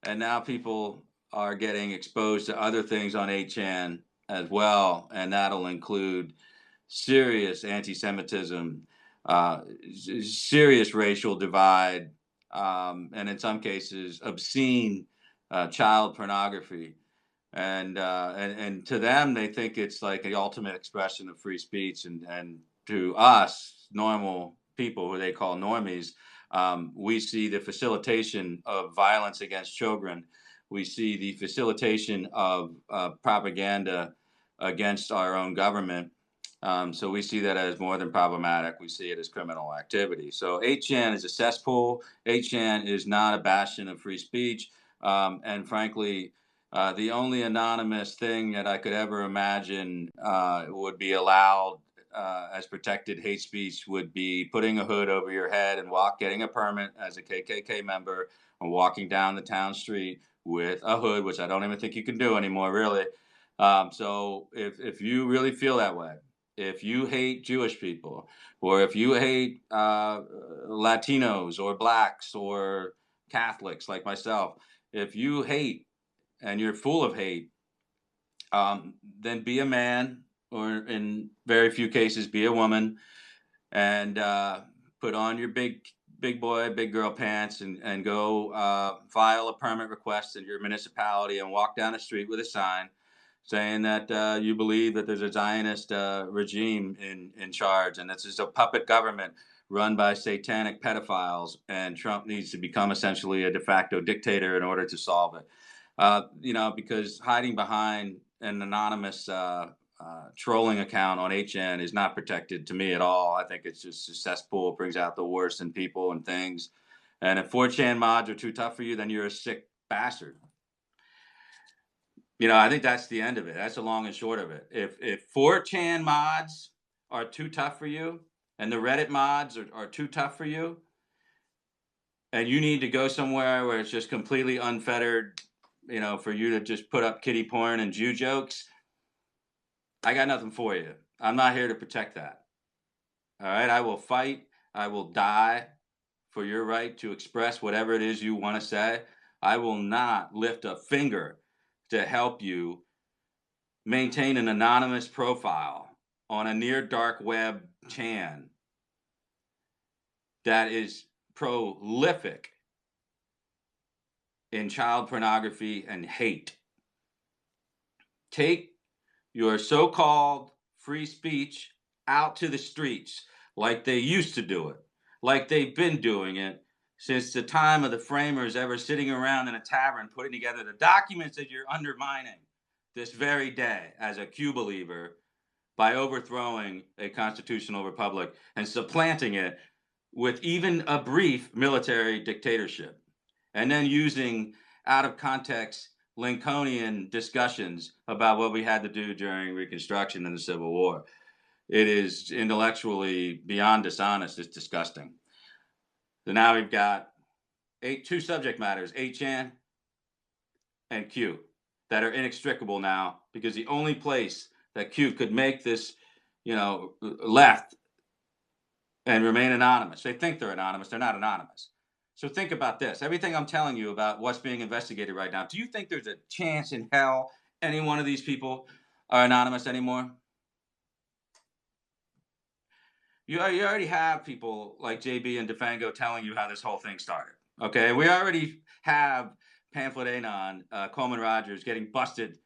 And now people are getting exposed to other things on 8chan as well, and that'll include serious anti-Semitism, serious racial divide, and in some cases, obscene child pornography. And to them, they think it's like the ultimate expression of free speech, and to us, normal people who they call normies, we see the facilitation of violence against children. We see the facilitation of propaganda against our own government. So we see that as more than problematic. We see it as criminal activity. So 8chan is a cesspool. 8chan is not a bastion of free speech. And frankly, the only anonymous thing that I could ever imagine would be allowed as protected hate speech would be putting a hood over your head and getting a permit as a KKK member and walking down the town street with a hood, which I don't even think you can do anymore, really. So if you really feel that way, if you hate Jewish people, or if you hate Latinos or blacks or Catholics like myself, if you hate and you're full of hate, then be a man, or in very few cases, be a woman, and put on your big boy, big girl pants, and go file a permit request in your municipality and walk down the street with a sign saying that you believe that there's a Zionist regime in charge, and this is a puppet government run by satanic pedophiles, and Trump needs to become essentially a de facto dictator in order to solve it. Because hiding behind an anonymous trolling account on 8chan is not protected to me at all. I think it's just a cesspool. It brings out the worst in people and things. And if 4chan mods are too tough for you, then you're a sick bastard. I think that's the end of it. That's the long and short of it. If 4chan mods are too tough for you, and the Reddit mods are too tough for you, and you need to go somewhere where it's just completely unfettered, for you to just put up kiddie porn and Jew jokes, I got nothing for you. I'm not here to protect that. All right? I will fight. I will die for your right to express whatever it is you want to say. I will not lift a finger to help you maintain an anonymous profile on a near dark web chan that is prolific in child pornography and hate. Take your so-called free speech out to the streets like they used to do it, like they've been doing it since the time of the framers, ever sitting around in a tavern putting together the documents that you're undermining this very day as a Q believer by overthrowing a constitutional republic and supplanting it with even a brief military dictatorship, and then using out of context Lincolnian discussions about what we had to do during Reconstruction and the Civil War. It is intellectually beyond dishonest. It's disgusting. So now we've got two subject matters, 8chan and Q, that are inextricable now, because the only place that Q could make this, left and remain anonymous. They think they're anonymous. They're not anonymous. So think about this. Everything I'm telling you about what's being investigated right now, do you think there's a chance in hell any one of these people are anonymous anymore? You already have people like JB and DeFango telling you how this whole thing started. Okay, we already have Pamphlet Anon, Coleman Rogers, getting busted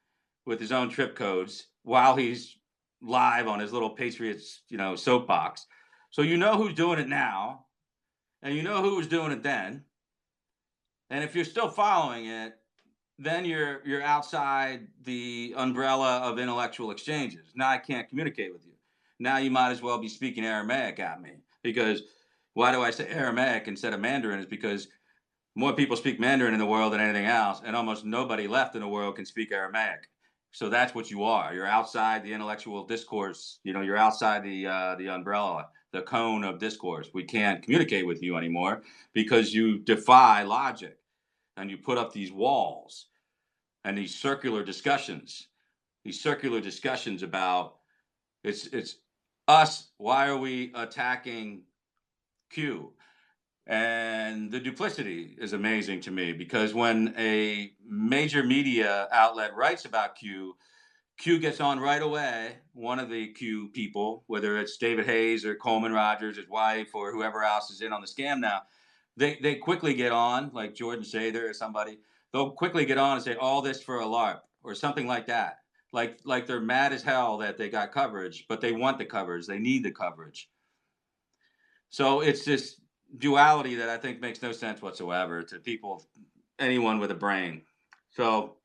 with his own trip codes while he's live on his little Patriots, soapbox. So you know who's doing it now, and you know who was doing it then. And if you're still following it, then you're outside the umbrella of intellectual exchanges. Now I can't communicate with you. Now you might as well be speaking Aramaic at me, because why do I say Aramaic instead of Mandarin? Is because more people speak Mandarin in the world than anything else, and almost nobody left in the world can speak Aramaic. So that's what you are. You're outside the intellectual discourse. You know, you're outside the umbrella, the cone of discourse. We can't communicate with you anymore because you defy logic, and you put up these walls and these circular discussions. These circular discussions about it's us. Why are we attacking Q? And the duplicity is amazing to me because when a major media outlet writes about Q gets on right away. One of the Q people, whether it's David Hayes or Coleman Rogers, his wife, or whoever else is in on the scam now, they quickly get on, like Jordan Sather or somebody. They'll quickly get on and say all this for a LARP or something like that. Like they're mad as hell that they got coverage, but they want the coverage. They need the coverage. So it's this duality that I think makes no sense whatsoever to people, anyone with a brain. So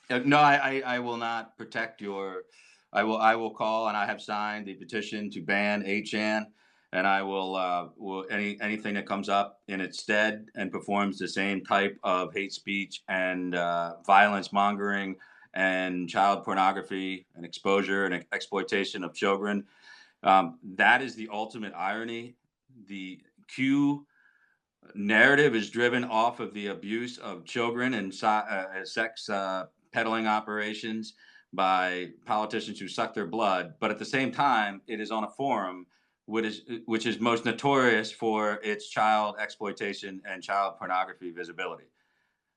no, I will not protect your. I will call, and I have signed the petition to ban 8chan, and I will anything that comes up in its stead and performs the same type of hate speech and violence mongering and child pornography and exposure and exploitation of children. That is the ultimate irony. The Q narrative is driven off of the abuse of children and sex peddling operations by politicians who suck their blood. But at the same time, it is on a forum which is most notorious for its child exploitation and child pornography visibility.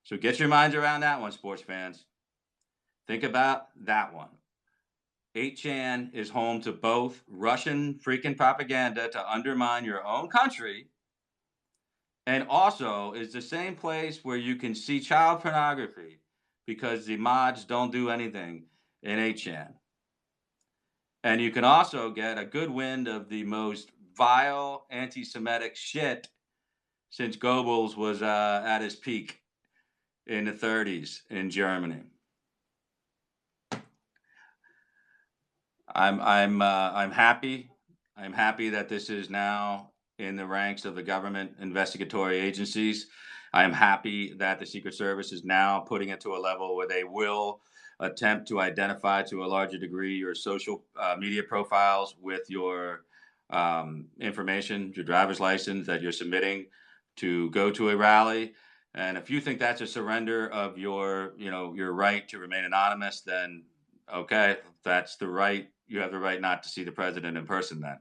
So get your minds around that one, sports fans. Think about that one. 8chan is home to both Russian freaking propaganda to undermine your own country, and also is the same place where you can see child pornography because the mods don't do anything in 8chan. And you can also get a good wind of the most vile anti-Semitic shit since Goebbels was at his peak in the 30s in Germany. I'm happy. I'm happy that this is now in the ranks of the government investigatory agencies. I am happy that the Secret Service is now putting it to a level where they will attempt to identify to a larger degree your social media profiles with your information, your driver's license that you're submitting to go to a rally. And if you think that's a surrender of your right to remain anonymous, then okay, that's the right. You have the right not to see the president in person then.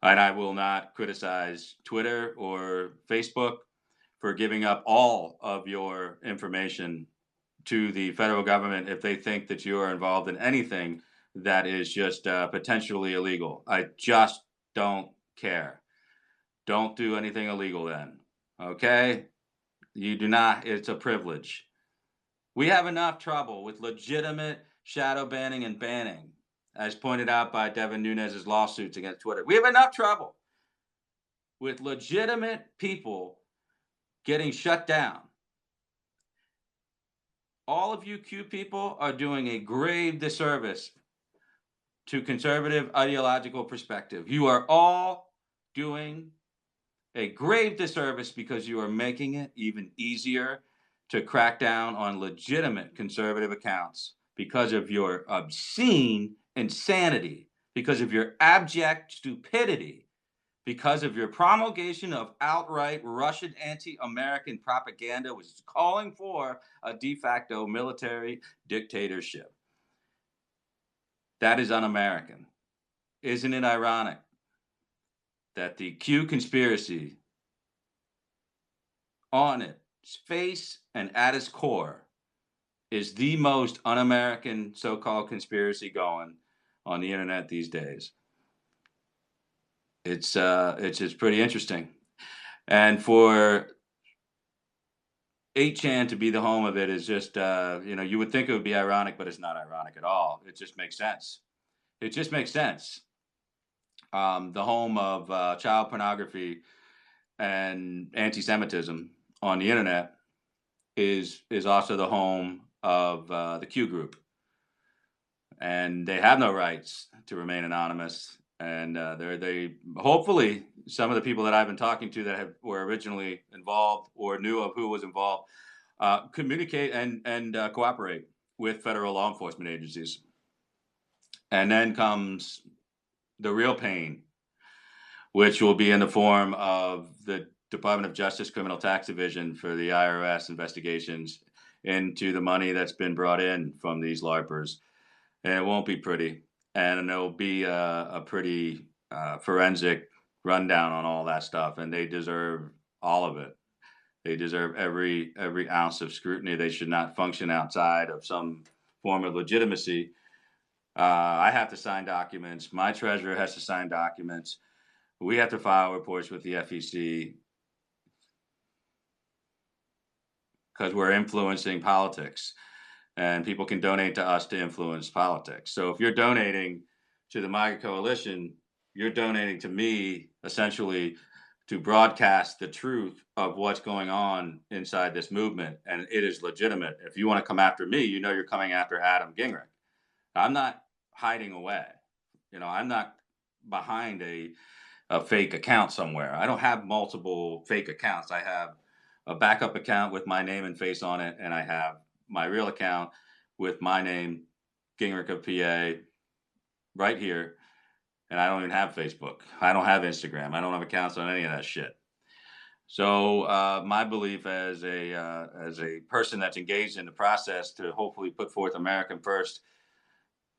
And I will not criticize Twitter or Facebook for giving up all of your information to the federal government if they think that you are involved in anything that is just potentially illegal. I just don't care. Don't do anything illegal then. Okay? You do not. It's a privilege. We have enough trouble with legitimate shadow banning and banning, as pointed out by Devin Nunes's lawsuits against Twitter. We have enough trouble with legitimate people getting shut down. All of you Q people are doing a grave disservice to conservative ideological perspective. You are all doing a grave disservice because you are making it even easier to crack down on legitimate conservative accounts because of your obscene insanity, because of your abject stupidity, because of your promulgation of outright Russian anti-American propaganda, which is calling for a de facto military dictatorship. That is un-American. Isn't it ironic that the Q conspiracy on its face and at its core is the most un-American so-called conspiracy going on the internet these days? It's just pretty interesting. And for 8chan to be the home of it is just, you would think it would be ironic, but it's not ironic at all. It just makes sense. It just makes sense. The home of child pornography and anti-Semitism on the internet is also the home of the Q group. And they have no rights to remain anonymous. And they hopefully some of the people that I've been talking to that were originally involved or knew of who was involved communicate and cooperate with federal law enforcement agencies. And then comes the real pain, which will be in the form of the Department of Justice Criminal Tax Division for the IRS investigations into the money that's been brought in from these LARPers. And it won't be pretty. And it'll be a pretty forensic rundown on all that stuff. And they deserve all of it. They deserve every ounce of scrutiny. They should not function outside of some form of legitimacy. I have to sign documents. My treasurer has to sign documents. We have to file reports with the FEC because we're influencing politics, and people can donate to us to influence politics. So if you're donating to the MAGA coalition, you're donating to me essentially to broadcast the truth of what's going on inside this movement, and it is legitimate. If you want to come after me, you know you're coming after Adam Gingrich. I'm not hiding away. I'm not behind a fake account somewhere. I don't have multiple fake accounts. I have a backup account with my name and face on it, and I have my real account with my name, Gingrich of PA, right here. And I don't even have Facebook. I don't have Instagram. I don't have accounts on any of that shit. So my belief as a person that's engaged in the process to hopefully put forth American first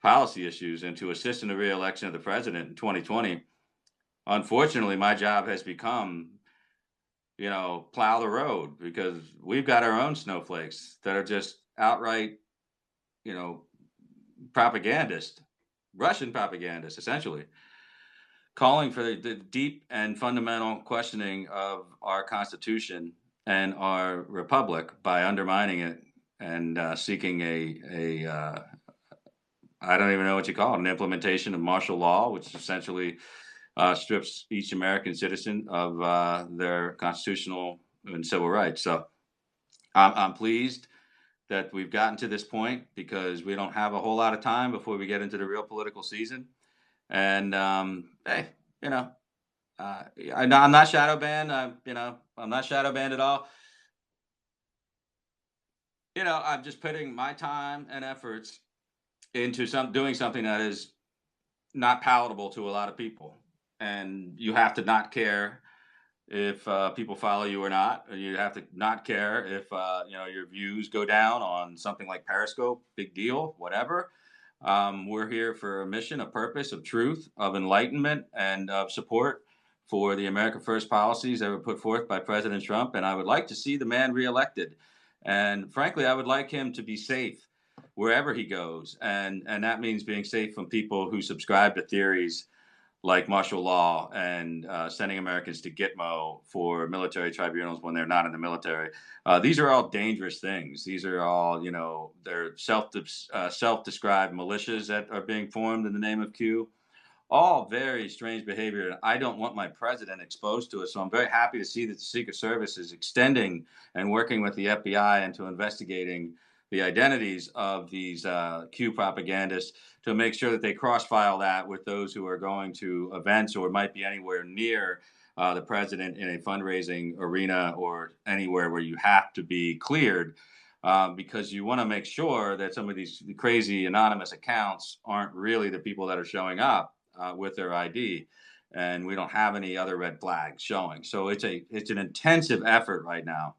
policy issues and to assist in the reelection of the president in 2020, unfortunately, my job has become, plow the road, because we've got our own snowflakes that are just outright, propagandists, Russian propagandists, essentially, calling for the deep and fundamental questioning of our Constitution and our republic by undermining it and seeking I don't even know what you call it, an implementation of martial law, which essentially strips each American citizen of their constitutional and civil rights. So I'm pleased that we've gotten to this point, because we don't have a whole lot of time before we get into the real political season. And hey, I'm not shadow banned. I'm not shadow banned at all. I'm just putting my time and efforts into doing something that is not palatable to a lot of people. And you have to not care if people follow you or not. You have to not care if your views go down on something like Periscope. Big deal, whatever. We're here for a mission, a purpose, of truth, of enlightenment, and of support for the America First policies that were put forth by President Trump. And I would like to see the man reelected. And frankly, I would like him to be safe wherever he goes. And that means being safe from people who subscribe to theories like martial law and sending Americans to Gitmo for military tribunals when they're not in the military. These are all dangerous things. These are all, they're self-described militias that are being formed in the name of Q. All very strange behavior. And I don't want my president exposed to it. So I'm very happy to see that the Secret Service is extending and working with the FBI into investigating the identities of these Q propagandists to make sure that they cross-file that with those who are going to events or might be anywhere near the president in a fundraising arena or anywhere where you have to be cleared, because you want to make sure that some of these crazy anonymous accounts aren't really the people that are showing up with their ID, and we don't have any other red flags showing. So it's an intensive effort right now.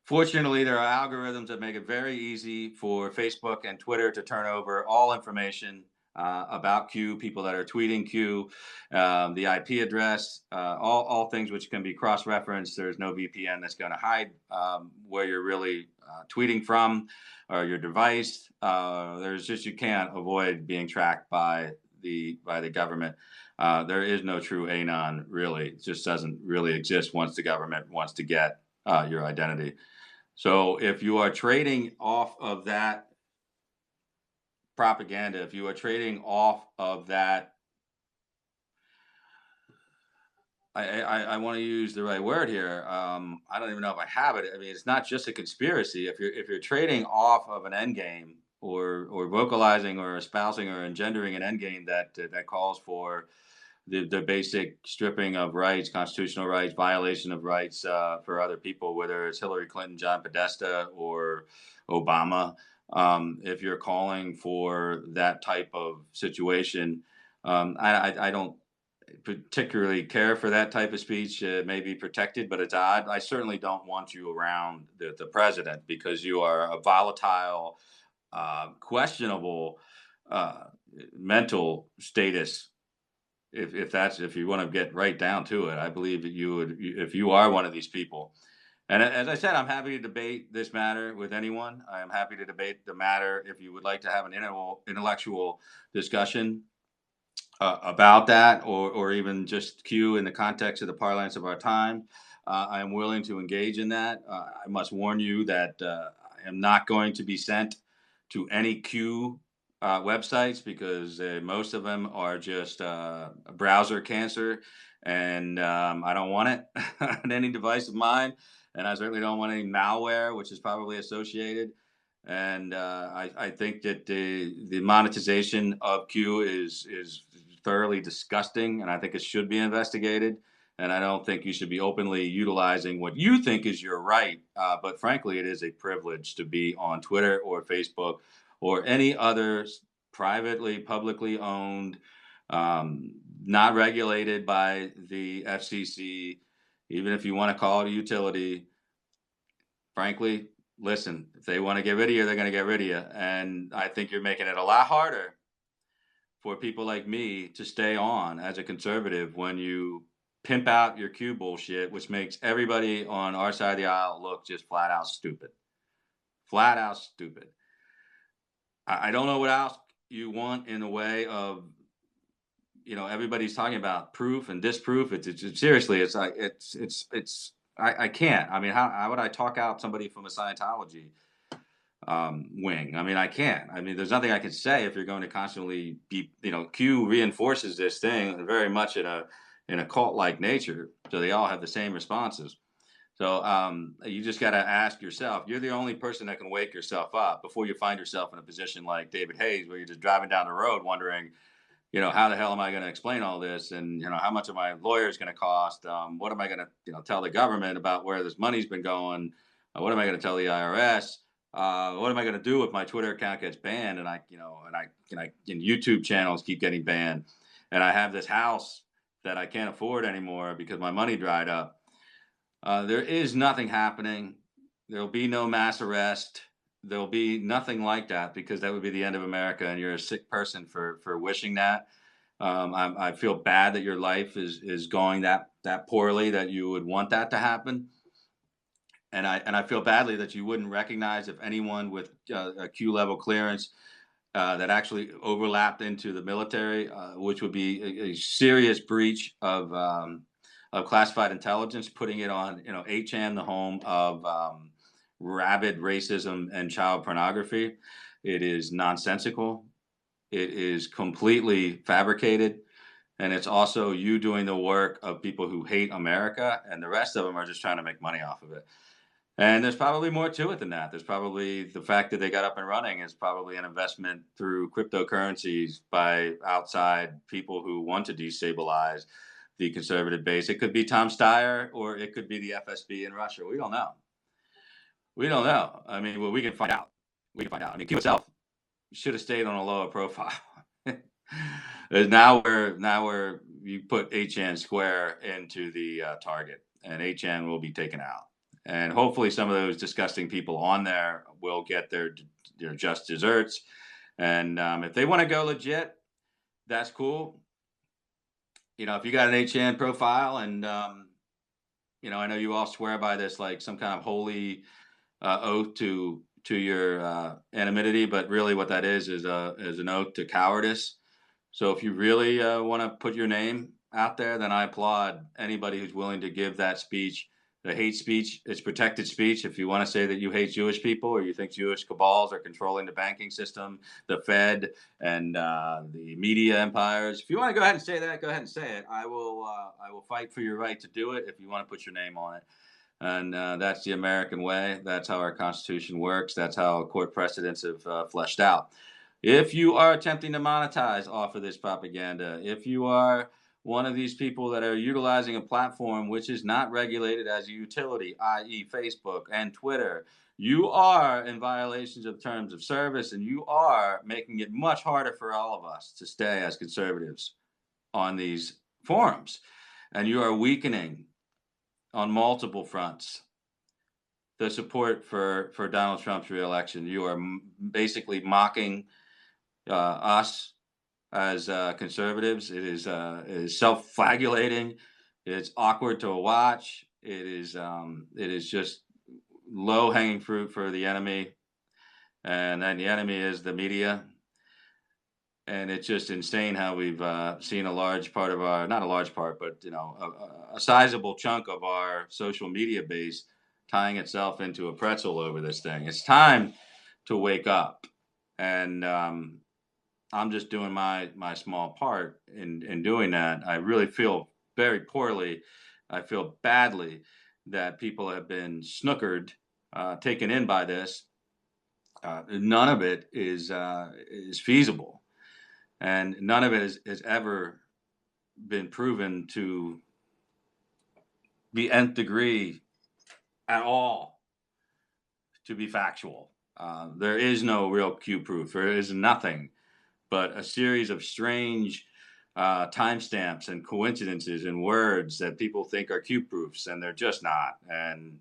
Fortunately, there are algorithms that make it very easy for Facebook and Twitter to turn over all information about Q, people that are tweeting Q, the IP address, all things which can be cross-referenced. There's no VPN that's going to hide where you're really tweeting from or your device. You can't avoid being tracked by the government. There is no true Anon, really. It just doesn't really exist once the government wants to get your identity. So if you are trading off of that propaganda, if you are trading off of that, I want to use the right word here. I don't even know if I have it. I mean, it's not just a conspiracy. If you're trading off of an end game or vocalizing or espousing or engendering an end game that calls for the basic stripping of rights, constitutional rights, violation of rights for other people, whether it's Hillary Clinton, John Podesta, or Obama. If you're calling for that type of situation, I don't particularly care for that type of speech. It may be protected, but it's odd. I certainly don't want you around the president because you are a volatile, questionable uh, mental status. If you want to get right down to it, I believe that you would, if you are one of these people. And as I said, I'm happy to debate this matter with anyone. I am happy to debate the matter if you would like to have an intellectual discussion about that, or even just Q in the context of the parlance of our time. I am willing to engage in that. I must warn you that I am not going to be sent to any Q websites because most of them are just browser cancer, and I don't want it on any device of mine. And I certainly don't want any malware, which is probably associated. And I think that the monetization of Q is thoroughly disgusting, and I think it should be investigated. And I don't think you should be openly utilizing what you think is your right. But frankly, it is a privilege to be on Twitter or Facebook or any other privately, publicly owned, not regulated by the FCC, even if you want to call it a utility. Frankly, listen, if they want to get rid of you, they're going to get rid of you. And I think you're making it a lot harder for people like me to stay on as a conservative when you pimp out your Q bullshit, which makes everybody on our side of the aisle look just flat out stupid. Flat out stupid. I don't know what else you want in the way of, everybody's talking about proof and disproof. It's seriously, it's like, I can't. I mean, how would I talk out somebody from a Scientology wing? I mean, I can't. I mean, there's nothing I can say if you're going to constantly be, Q reinforces this thing very much in a cult like nature, so they all have the same responses. So you just got to ask yourself. You're the only person that can wake yourself up before you find yourself in a position like David Hayes, where you're just driving down the road wondering, how the hell am I going to explain all this? And, how much of my lawyer is going to cost? What am I going to, tell the government about where this money's been going? What am I going to tell the IRS? What am I going to do if my Twitter account gets banned and and YouTube channels keep getting banned, and I have this house that I can't afford anymore because my money dried up? There is nothing happening. There'll be no mass arrest. There'll be nothing like that, because that would be the end of America, and you're a sick person for wishing that. I feel bad that your life is going that poorly, that you would want that to happen. And I feel badly that you wouldn't recognize if anyone with a Q level clearance that actually overlapped into the military, which would be a serious breach of classified intelligence, putting it on 8chan, the home of rabid racism and child pornography. It is nonsensical. It is completely fabricated. And it's also you doing the work of people who hate America, and the rest of them are just trying to make money off of it. And there's probably more to it than that. There's probably the fact that they got up and running is probably an investment through cryptocurrencies by outside people who want to destabilize the conservative base. It could be Tom Steyer, or it could be the FSB in Russia. We don't know. We don't know. I mean, well, we can find out. I mean, Q itself should have stayed on a lower profile. now we're you put 8chan Square into the target, and 8chan will be taken out. And hopefully some of those disgusting people on there will get their just desserts. And if they want to go legit, that's cool. If you got an 8chan profile, and I know you all swear by this like some kind of holy oath to your anonymity, but really what that is an oath to cowardice. So if you really want to put your name out there, then I applaud anybody who's willing to give that speech. The hate speech, it's protected speech. If you want to say that you hate Jewish people, or you think Jewish cabals are controlling the banking system, the Fed, and the media empires, if you want to go ahead and say that, go ahead and say it. I will fight for your right to do it if you want to put your name on it. And that's the American way. That's how our Constitution works. That's how court precedents have fleshed out. If you are attempting to monetize off of this propaganda, if you are one of these people that are utilizing a platform which is not regulated as a utility, i.e. Facebook and Twitter, you are in violations of terms of service, and you are making it much harder for all of us to stay as conservatives on these forums. And you are weakening on multiple fronts the support for Donald Trump's reelection. You are basically mocking us as conservatives. It is self-flagellating. It's awkward to watch. It is just low-hanging fruit for the enemy, and then the enemy is the media. And it's just insane how we've seen a large part of our, not a large part, but a sizable chunk of our social media base tying itself into a pretzel over this thing. It's time to wake up, and I'm just doing my small part in doing that. I really feel very poorly. I feel badly that people have been snookered, taken in by this. None of it is feasible, and none of it has ever been proven to be nth degree at all to be factual. There is no real Q proof. There is nothing but a series of strange timestamps and coincidences and words that people think are Q proofs, and they're just not. And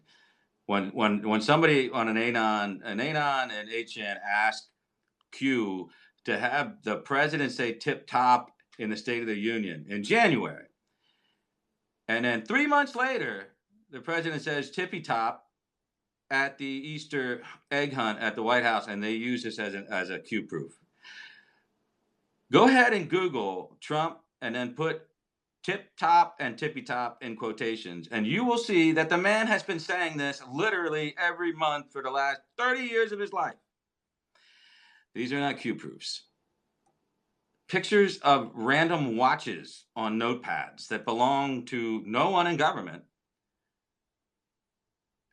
when somebody on an Anon and HN ask Q to have the president say tip top in the State of the Union in January, and then 3 months later, the president says tippy top at the Easter egg hunt at the White House, and they use this as a Q proof. Go ahead and Google Trump and then put tip top and tippy top in quotations, and you will see that the man has been saying this literally every month for the last 30 years of his life. These are not Q proofs. Pictures of random watches on notepads that belong to no one in government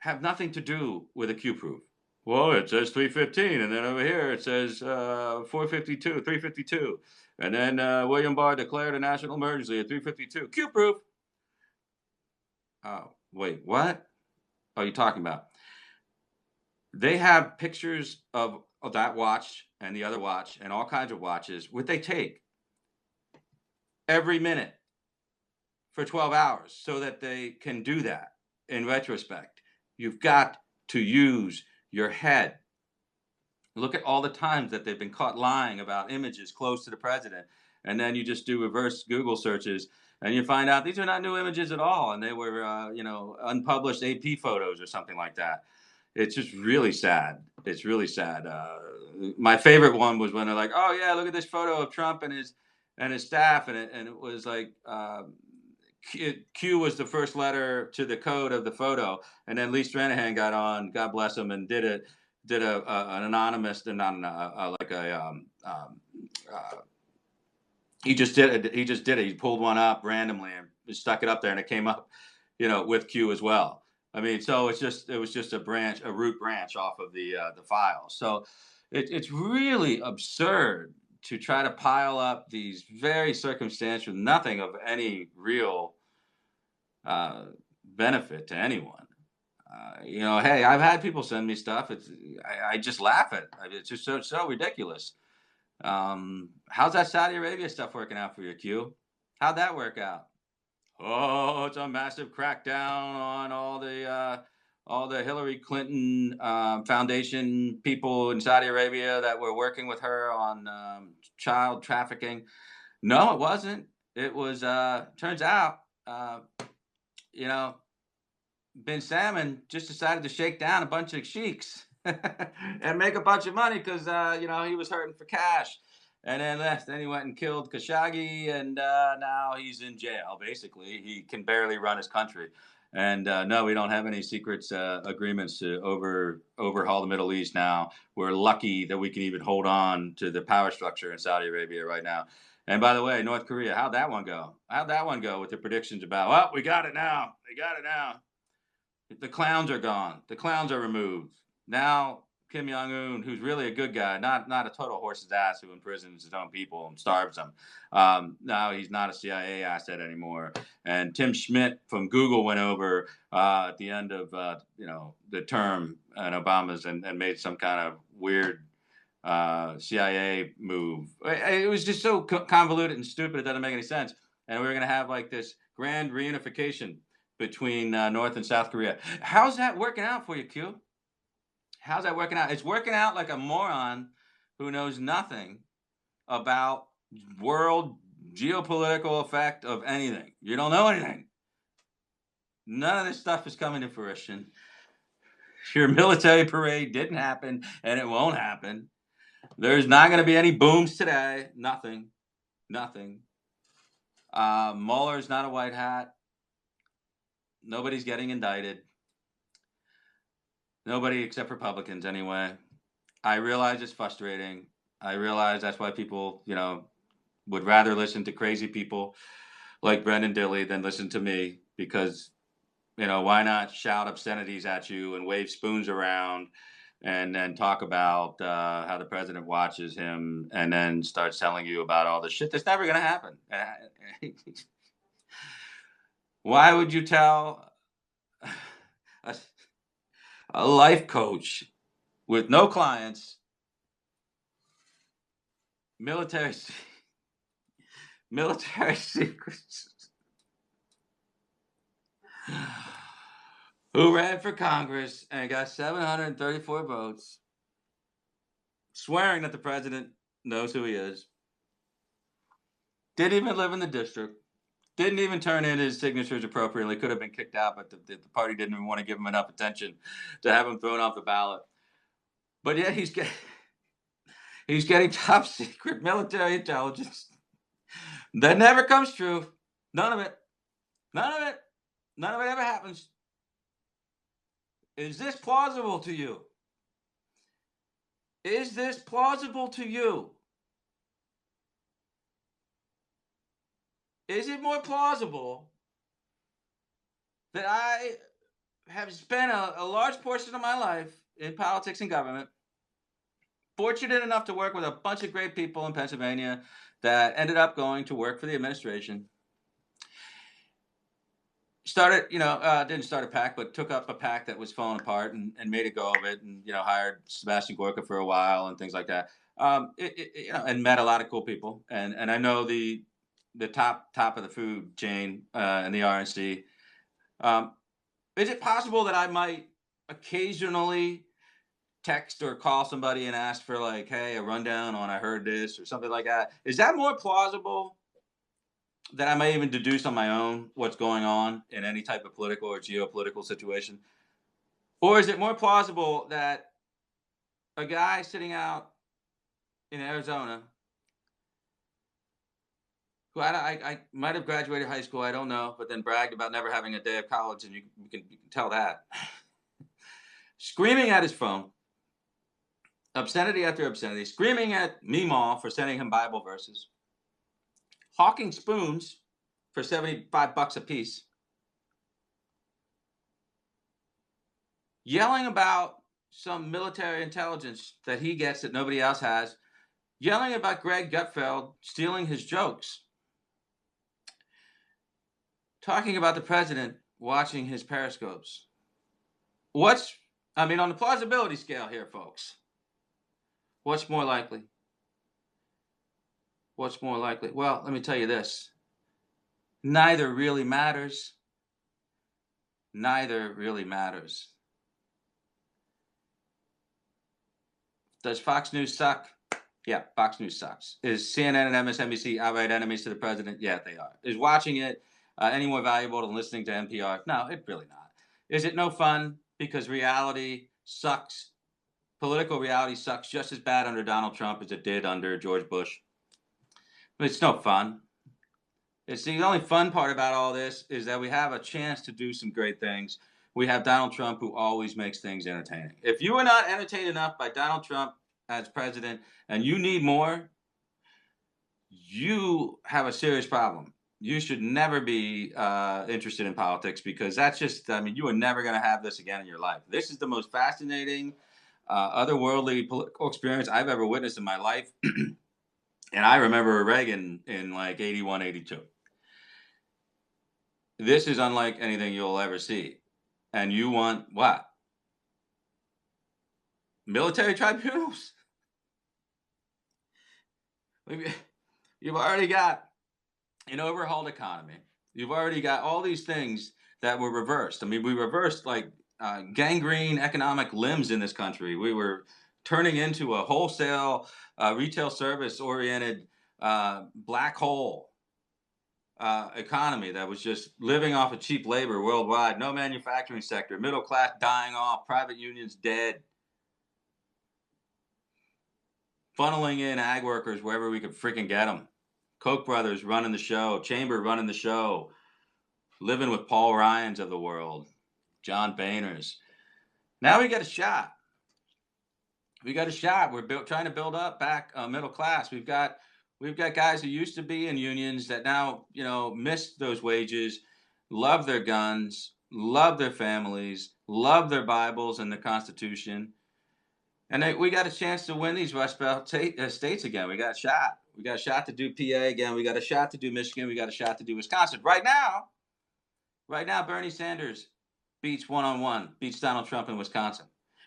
have nothing to do with a Q proof. Well, it says 315, and then over here it says 452, 352. And then William Barr declared a national emergency at 352. Q proof. Oh, wait, what are you talking about? They have pictures of that watch and the other watch and all kinds of watches, what they take every minute for 12 hours so that they can do that in retrospect. You've got to use your head. Look at all the times that they've been caught lying about images close to the president, and then you just do reverse Google searches, and you find out these are not new images at all, and they were, unpublished AP photos or something like that. It's just really sad. It's really sad. My favorite one was when they're like, "Oh yeah, look at this photo of Trump and his staff," and it was like Q was the first letter to the code of the photo, and then Lee Stranahan got on, God bless him, and did an anonymous and not he just did it. He pulled one up randomly and stuck it up there, and it came up, with Q as well. I mean, so it was just a root branch off of the file. So it's really absurd to try to pile up these very circumstantial, nothing of any real benefit to anyone. Hey, I've had people send me stuff. I just laugh at it. It's just so ridiculous. How's that Saudi Arabia stuff working out for you, Q? How'd that work out? Oh, it's a massive crackdown on all the Hillary Clinton Foundation people in Saudi Arabia that were working with her on child trafficking. No, it wasn't. It was turns out, Bin Salman just decided to shake down a bunch of sheiks and make a bunch of money because he was hurting for cash. And then left. Then he went and killed Khashoggi, and now he's in jail. Basically, he can barely run his country. And no, we don't have any secret agreements to overhaul the Middle East now. We're lucky that we can even hold on to the power structure in Saudi Arabia right now. And by the way, North Korea, how'd that one go? How'd that one go with the predictions about, well, we got it now. They got it now. The clowns are gone. The clowns are removed. Now Kim Jong-un, who's really a good guy, not a total horse's ass who imprisons his own people and starves them. Now he's not a CIA asset anymore. And Tim Schmidt from Google went over at the end of the term in Obama's and made some kind of weird CIA move. It was just so convoluted and stupid. It doesn't make any sense. And we were going to have like this grand reunification between North and South Korea. How's that working out for you, Q? How's that working out? It's working out like a moron who knows nothing about world geopolitical effect of anything. You don't know anything. None of this stuff is coming to fruition. Your military parade didn't happen, and it won't happen. There's not going to be any booms today. Nothing. Nothing. Mueller's not a white hat. Nobody's getting indicted. Nobody except Republicans, anyway. I realize it's frustrating. I realize that's why people, would rather listen to crazy people like Brendan Dilley than listen to me, because, why not shout obscenities at you and wave spoons around and then talk about how the president watches him and then starts telling you about all the shit that's never going to happen. Why would you tell a life coach with no clients, military secrets, who ran for Congress and got 734 votes, swearing that the president knows who he is, didn't even live in the district, didn't even turn in his signatures appropriately, could have been kicked out, but the party didn't even want to give him enough attention to have him thrown off the ballot. But yet he's getting top secret military intelligence that never comes true. None of it. None of it. None of it ever happens. Is this plausible to you? Is this plausible to you? Is it more plausible that I have spent a large portion of my life in politics and government, fortunate enough to work with a bunch of great people in Pennsylvania that ended up going to work for the administration, didn't start a PAC, but took up a PAC that was falling apart and made a go of it, and hired Sebastian Gorka for a while and things like that. And met a lot of cool people, and I know the top of the food chain in the RNC. Is it possible that I might occasionally text or call somebody and ask for like, hey, a rundown on I heard this or something like that? Is that more plausible that I may even deduce on my own what's going on in any type of political or geopolitical situation? Or is it more plausible that a guy sitting out in Arizona, who I might have graduated high school, I don't know, but then bragged about never having a day of college, and you can tell that, screaming at his phone, obscenity after obscenity, screaming at Meemaw for sending him Bible verses, hawking spoons for $75 a piece, yelling about some military intelligence that he gets that nobody else has, yelling about Greg Gutfeld stealing his jokes, talking about the president watching his periscopes. On the plausibility scale here, folks, what's more likely? What's more likely? Well, let me tell you this. Neither really matters. Neither really matters. Does Fox News suck? Yeah, Fox News sucks. Is CNN and MSNBC outright enemies to the president? Yeah, they are. Is watching it any more valuable than listening to NPR? No, it's really not. Is it no fun because reality sucks? Political reality sucks just as bad under Donald Trump as it did under George Bush. But it's no fun. It's the only fun part about all this is that we have a chance to do some great things. We have Donald Trump, who always makes things entertaining. If you are not entertained enough by Donald Trump as president and you need more, you have a serious problem. You should never be interested in politics, because that's just, you are never going to have this again in your life. This is the most fascinating otherworldly political experience I've ever witnessed in my life. And I remember Reagan in like 81, 82. This is unlike anything you'll ever see. And you want what? Military tribunals? You've already got an overhauled economy. You've already got all these things that were reversed. I mean, we reversed like gangrene economic limbs in this country. We were turning into a wholesale retail service oriented black hole economy that was just living off of cheap labor worldwide. No manufacturing sector, middle class dying off, private unions dead, funneling in ag workers wherever we could freaking get them. Koch brothers running the show, Chamber running the show, living with Paul Ryans of the world, John Boehners. Now we get a shot. We got a shot. We're trying to build up back middle class. We've got guys who used to be in unions that now, miss those wages, love their guns, love their families, love their Bibles and the Constitution. And we got a chance to win these Rust Belt states again. We got a shot. We got a shot to do PA again. We got a shot to do Michigan. We got a shot to do Wisconsin. Right now, Bernie Sanders beats one-on-one, beats Donald Trump in Wisconsin.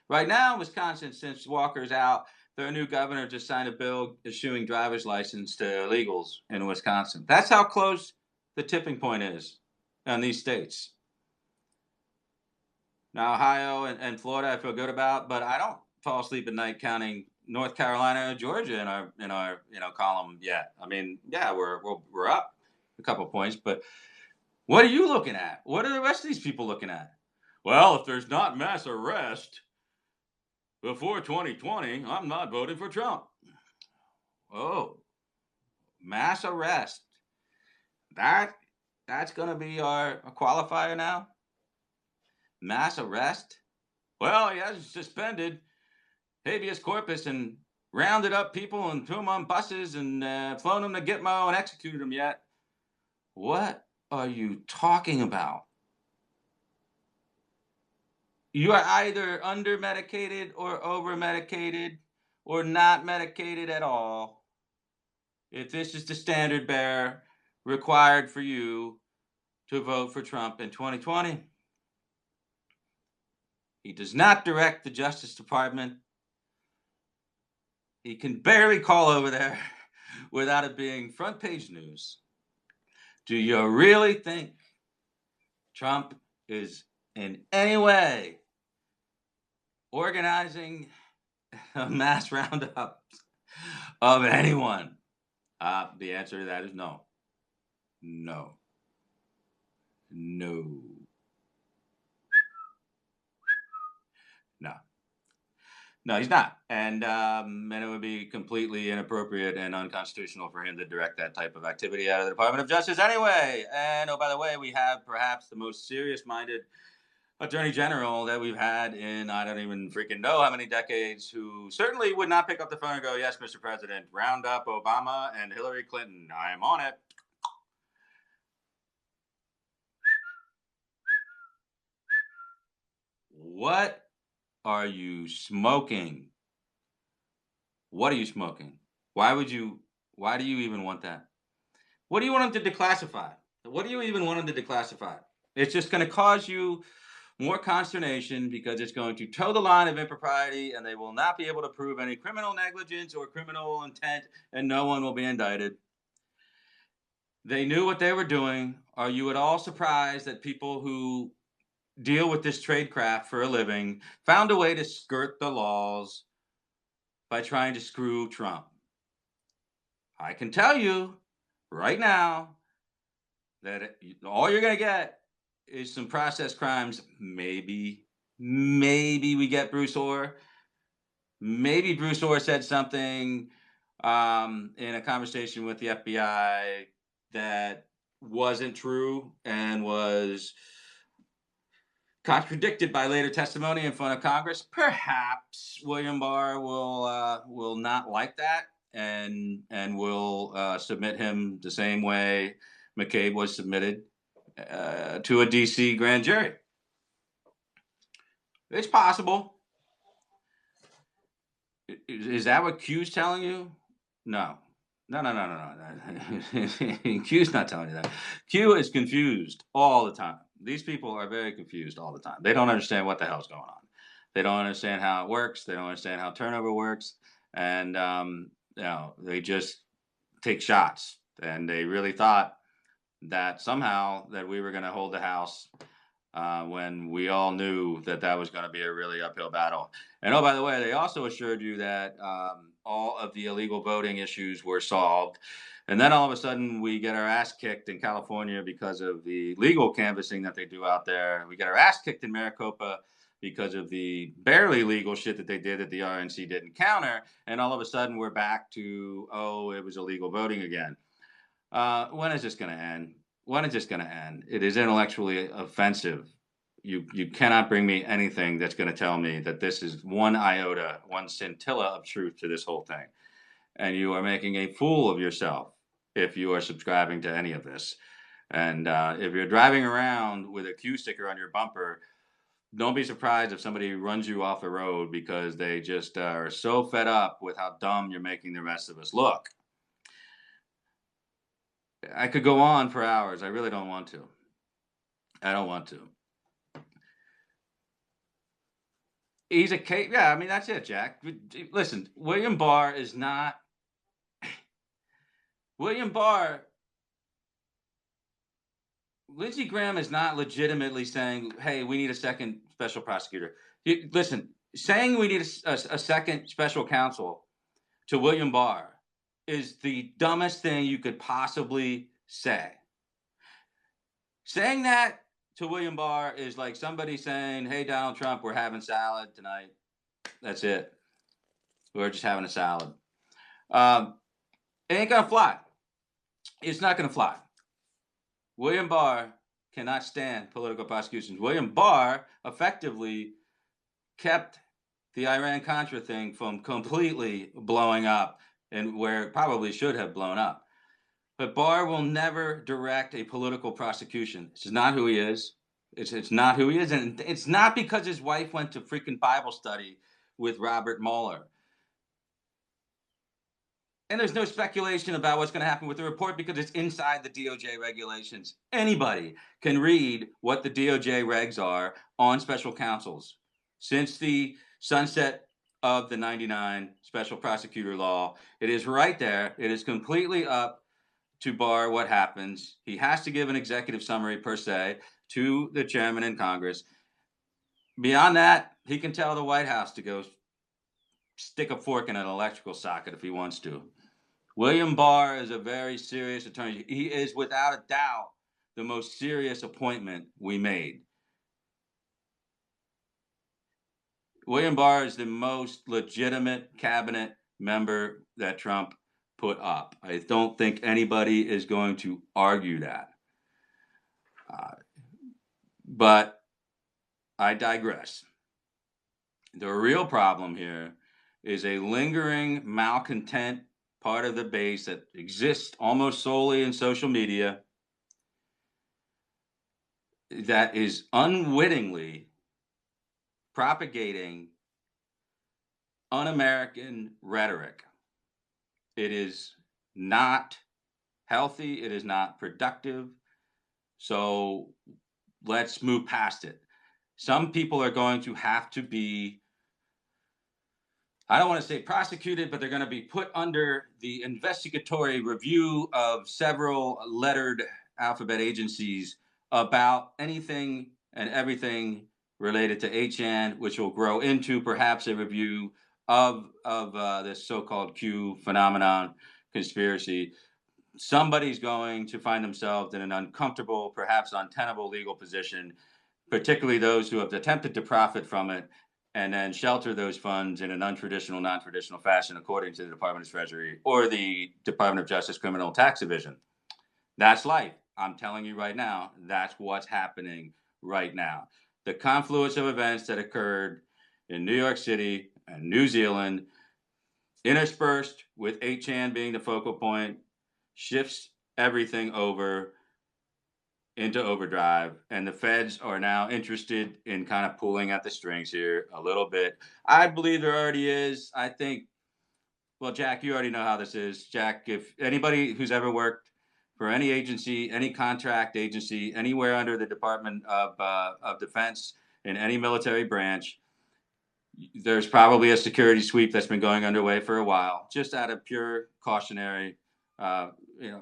Right now, Wisconsin, since Walker's out, their new governor just signed a bill issuing driver's license to illegals in Wisconsin. That's how close the tipping point is on these states. Now, Ohio and Florida, I feel good about, but I don't fall asleep at night counting North Carolina or Georgia in our column yet. I mean, yeah, we're up a couple points, but what are you looking at? What are the rest of these people looking at? Well, if there's not mass arrest before 2020, I'm not voting for Trump. Oh, mass arrest. That's going to be our qualifier now? Mass arrest? Well, he hasn't suspended habeas corpus and rounded up people and threw them on buses and flown them to Gitmo and executed them yet. What are you talking about? You are either under-medicated or over-medicated or not medicated at all. If this is the standard bearer required for you to vote for Trump in 2020. He does not direct the Justice Department. He can barely call over there without it being front page news. Do you really think Trump is in any way organizing a mass roundup of anyone? The answer to that is no. No. No. No. No, he's not. And it would be completely inappropriate and unconstitutional for him to direct that type of activity out of the Department of Justice anyway. And, oh, by the way, we have perhaps the most serious-minded attorney general that we've had in, I don't even freaking know how many decades, who certainly would not pick up the phone and go, yes, Mr. President, round up Obama and Hillary Clinton. I am on it. What are you smoking? What are you smoking? Why do you even want that? What do you want them to declassify? What do you even want them to declassify? It's just going to cause you more consternation because it's going to toe the line of impropriety and they will not be able to prove any criminal negligence or criminal intent and no one will be indicted. They knew what they were doing. Are you at all surprised that people who deal with this tradecraft for a living found a way to skirt the laws by trying to screw Trump? I can tell you right now that all you're going to get is some process crimes. Maybe we get Bruce Orr. Maybe Bruce Orr said something in a conversation with the FBI that wasn't true and was contradicted by later testimony in front of Congress. Perhaps William Barr will not like that and will submit him the same way McCabe was submitted to a DC grand jury. It's possible. Is that what Q's telling you? No. No, no, no, no, no. Q's not telling you that. Q is confused all the time. These people are very confused all the time. They don't understand what the hell's going on. They don't understand how it works. They don't understand how turnover works. And, they just take shots. And they really thought that somehow that we were going to hold the House when we all knew that that was going to be a really uphill battle. And oh, by the way, they also assured you that all of the illegal voting issues were solved. And then all of a sudden, we get our ass kicked in California because of the legal canvassing that they do out there. We get our ass kicked in Maricopa because of the barely legal shit that they did that the RNC didn't counter. And all of a sudden, we're back to, oh, it was illegal voting again. When is this going to end? When is this going to end? It is intellectually offensive. You cannot bring me anything that's going to tell me that this is one iota, one scintilla of truth to this whole thing. And you are making a fool of yourself if you are subscribing to any of this. And if you're driving around with a Q sticker on your bumper, don't be surprised if somebody runs you off the road because they just are so fed up with how dumb you're making the rest of us look. I could go on for hours. I really don't want to. I don't want to. He's a case. Yeah, I mean, that's it, Jack. Listen, William Barr is not. William Barr. Lindsey Graham is not legitimately saying, hey, we need a second special prosecutor. Listen, saying we need a second special counsel to William Barr is the dumbest thing you could possibly say. Saying that to William Barr is like somebody saying, hey, Donald Trump, we're having salad tonight. That's it. We're just having a salad. It ain't going to fly. It's not going to fly. William Barr cannot stand political prosecutions. William Barr effectively kept the Iran-Contra thing from completely blowing up and where it probably should have blown up. But Barr will never direct a political prosecution. This is not who he is. It's not who he is. And it's not because his wife went to freaking Bible study with Robert Mueller. And there's no speculation about what's going to happen with the report because it's inside the DOJ regulations. Anybody can read what the DOJ regs are on special counsels. Since the sunset of the 99 special prosecutor law, it is right there. It is completely up to Barr what happens. He has to give an executive summary per se to the chairman in Congress. Beyond that, he can tell the White House to go stick a fork in an electrical socket if he wants to. William Barr is a very serious attorney. He is, without a doubt, the most serious appointment we made. William Barr is the most legitimate cabinet member that Trump put up. I don't think anybody is going to argue that. But I digress. The real problem here is a lingering malcontent part of the base that exists almost solely in social media that is unwittingly propagating un-American rhetoric. It is not healthy. It is not productive. So let's move past it. Some people are going to have to be, I don't want to say prosecuted, but they're going to be put under the investigatory review of several lettered alphabet agencies about anything and everything related to HN, which will grow into perhaps a review of this so-called Q phenomenon conspiracy. Somebody's going to find themselves in an uncomfortable, perhaps untenable legal position, particularly those who have attempted to profit from it and then shelter those funds in an untraditional, non-traditional fashion, according to the Department of Treasury or the Department of Justice Criminal Tax Division. That's life. I'm telling you right now, that's what's happening right now. The confluence of events that occurred in New York City and New Zealand, interspersed with 8chan being the focal point, shifts everything over into overdrive, and the feds are now interested in kind of pulling at the strings here a little bit. I believe there already is. I think, well, Jack, you already know how this is. Jack, if anybody who's ever worked for any agency, any contract agency, anywhere under the Department of Defense in any military branch, there's probably a security sweep that's been going underway for a while, just out of pure cautionary,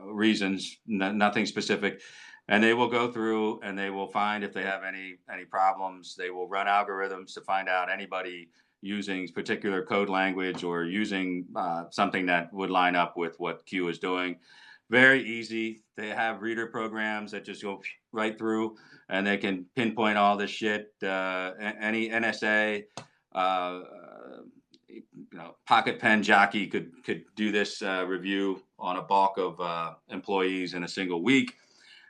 reasons, nothing specific. And they will go through and they will find if they have any problems. They will run algorithms to find out anybody using particular code language or using something that would line up with what Q is doing. Very easy. They have reader programs that just go right through, and they can pinpoint all this shit. Any NSA, pocket pen jockey could do this review on a bulk of employees in a single week.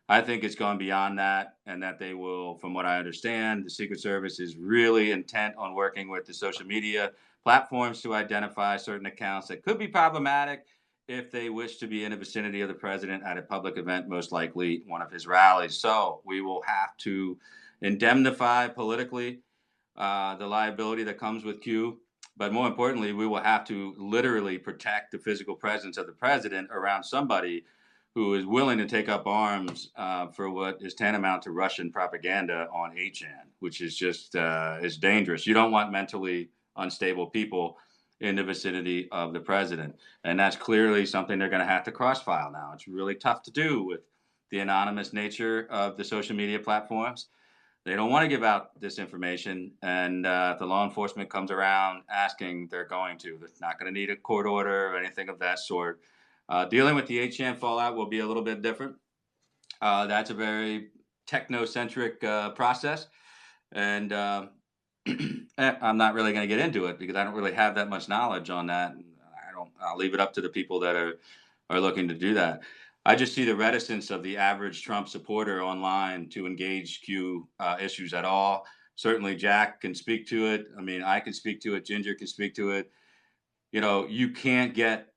I think it's gone beyond that, and that they will, from what I understand, the Secret Service is really intent on working with the social media platforms to identify certain accounts that could be problematic if they wish to be in the vicinity of the president at a public event, most likely one of his rallies. So we will have to indemnify politically the liability that comes with Q. But more importantly, we will have to literally protect the physical presence of the president around somebody who is willing to take up arms for what is tantamount to Russian propaganda on 8chan, which is just is dangerous. You don't want mentally unstable people in the vicinity of the president. And that's clearly something they're going to have to cross-file now. It's really tough to do with the anonymous nature of the social media platforms. They don't want to give out this information, and if the law enforcement comes around asking, they're going to. They're not going to need a court order or anything of that sort. Dealing with the 8chan fallout will be a little bit different. That's a very technocentric process, and I'm not really going to get into it because I don't really have that much knowledge on that. I'll leave it up to the people that are looking to do that. I just see the reticence of the average Trump supporter online to engage Q issues at all. Certainly, Jack can speak to it. I mean, I can speak to it. Ginger can speak to it. You can't get.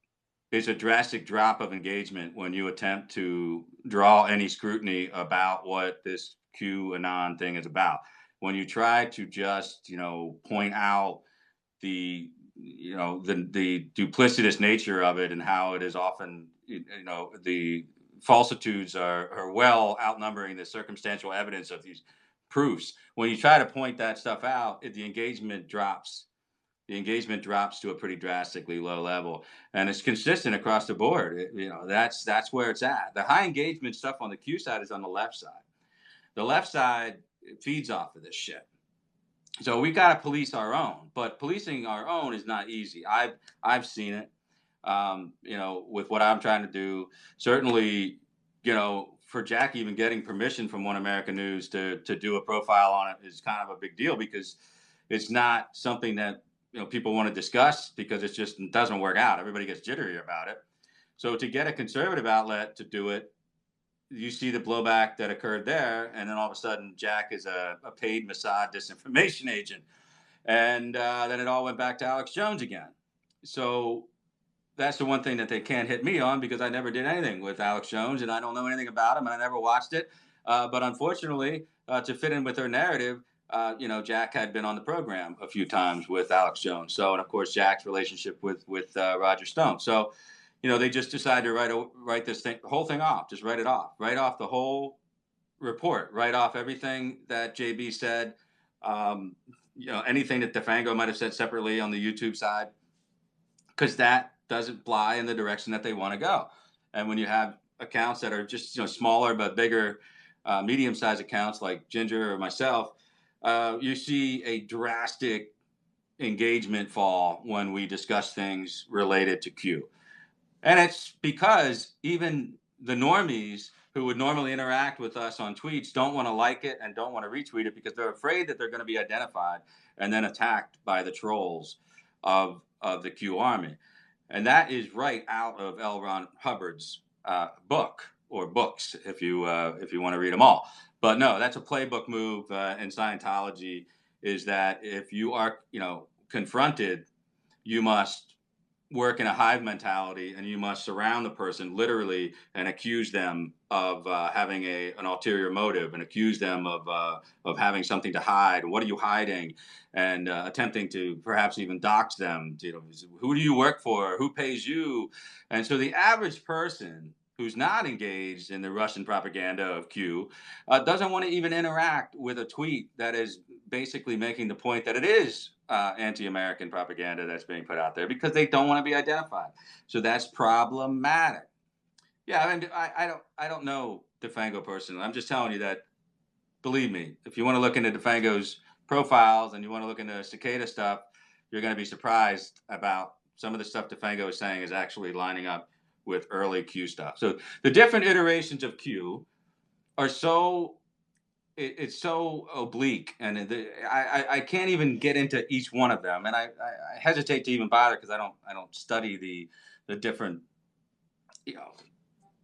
It's a drastic drop of engagement when you attempt to draw any scrutiny about what this QAnon thing is about. When you try to just, point out the duplicitous nature of it and how it is often, the falsitudes are well outnumbering the circumstantial evidence of these proofs. When you try to point that stuff out, the engagement drops. The engagement drops to a pretty drastically low level, and it's consistent across the board. That's where it's at. The high engagement stuff on the Q side is on the left side. The left side feeds off of this shit. So we got to police our own, but policing our own is not easy. I've seen it, with what I'm trying to do. Certainly, for Jack even getting permission from One American News to do a profile on it is kind of a big deal because it's not something that people want to discuss because it just doesn't work out. Everybody gets jittery about it. So to get a conservative outlet to do it, you see the blowback that occurred there, and then all of a sudden Jack is a paid Mossad disinformation agent, and then it all went back to Alex Jones again. So that's the one thing that they can't hit me on because I never did anything with Alex Jones, and I don't know anything about him, and I never watched it. But unfortunately, to fit in with their narrative, Jack had been on the program a few times with Alex Jones. So, and of course, Jack's relationship with Roger Stone. So, they just decided to write this whole thing off, just write it off, write off the whole report, write off everything that JB said, anything that DeFango might have said separately on the YouTube side, because that doesn't fly in the direction that they want to go. And when you have accounts that are just, smaller but bigger, medium-sized accounts like Ginger or myself, you see a drastic engagement fall when we discuss things related to Q. And it's because even the normies who would normally interact with us on tweets don't want to like it and don't want to retweet it because they're afraid that they're going to be identified and then attacked by the trolls of the Q army. And that is right out of L. Ron Hubbard's book, or books, if you want to read them all. But no, that's a playbook move in Scientology, is that if you are, confronted, you must work in a hive mentality, and you must surround the person literally and accuse them of having an ulterior motive, and accuse them of having something to hide. What are you hiding? And attempting to perhaps even dox them. You know, who do you work for? Who pays you? And so the average person who's not engaged in the Russian propaganda of Q doesn't want to even interact with a tweet that is basically making the point that it is anti-American propaganda that's being put out there, because they don't want to be identified. So that's problematic. Yeah, I mean, I don't know DeFango personally. I'm just telling you that, believe me, if you want to look into DeFango's profiles and you want to look into cicada stuff, you're going to be surprised about some of the stuff DeFango is saying is actually lining up with early Q stuff. So the different iterations of Q are so it's so oblique, and I can't even get into each one of them, and I hesitate to even bother, because I don't study the different, you know,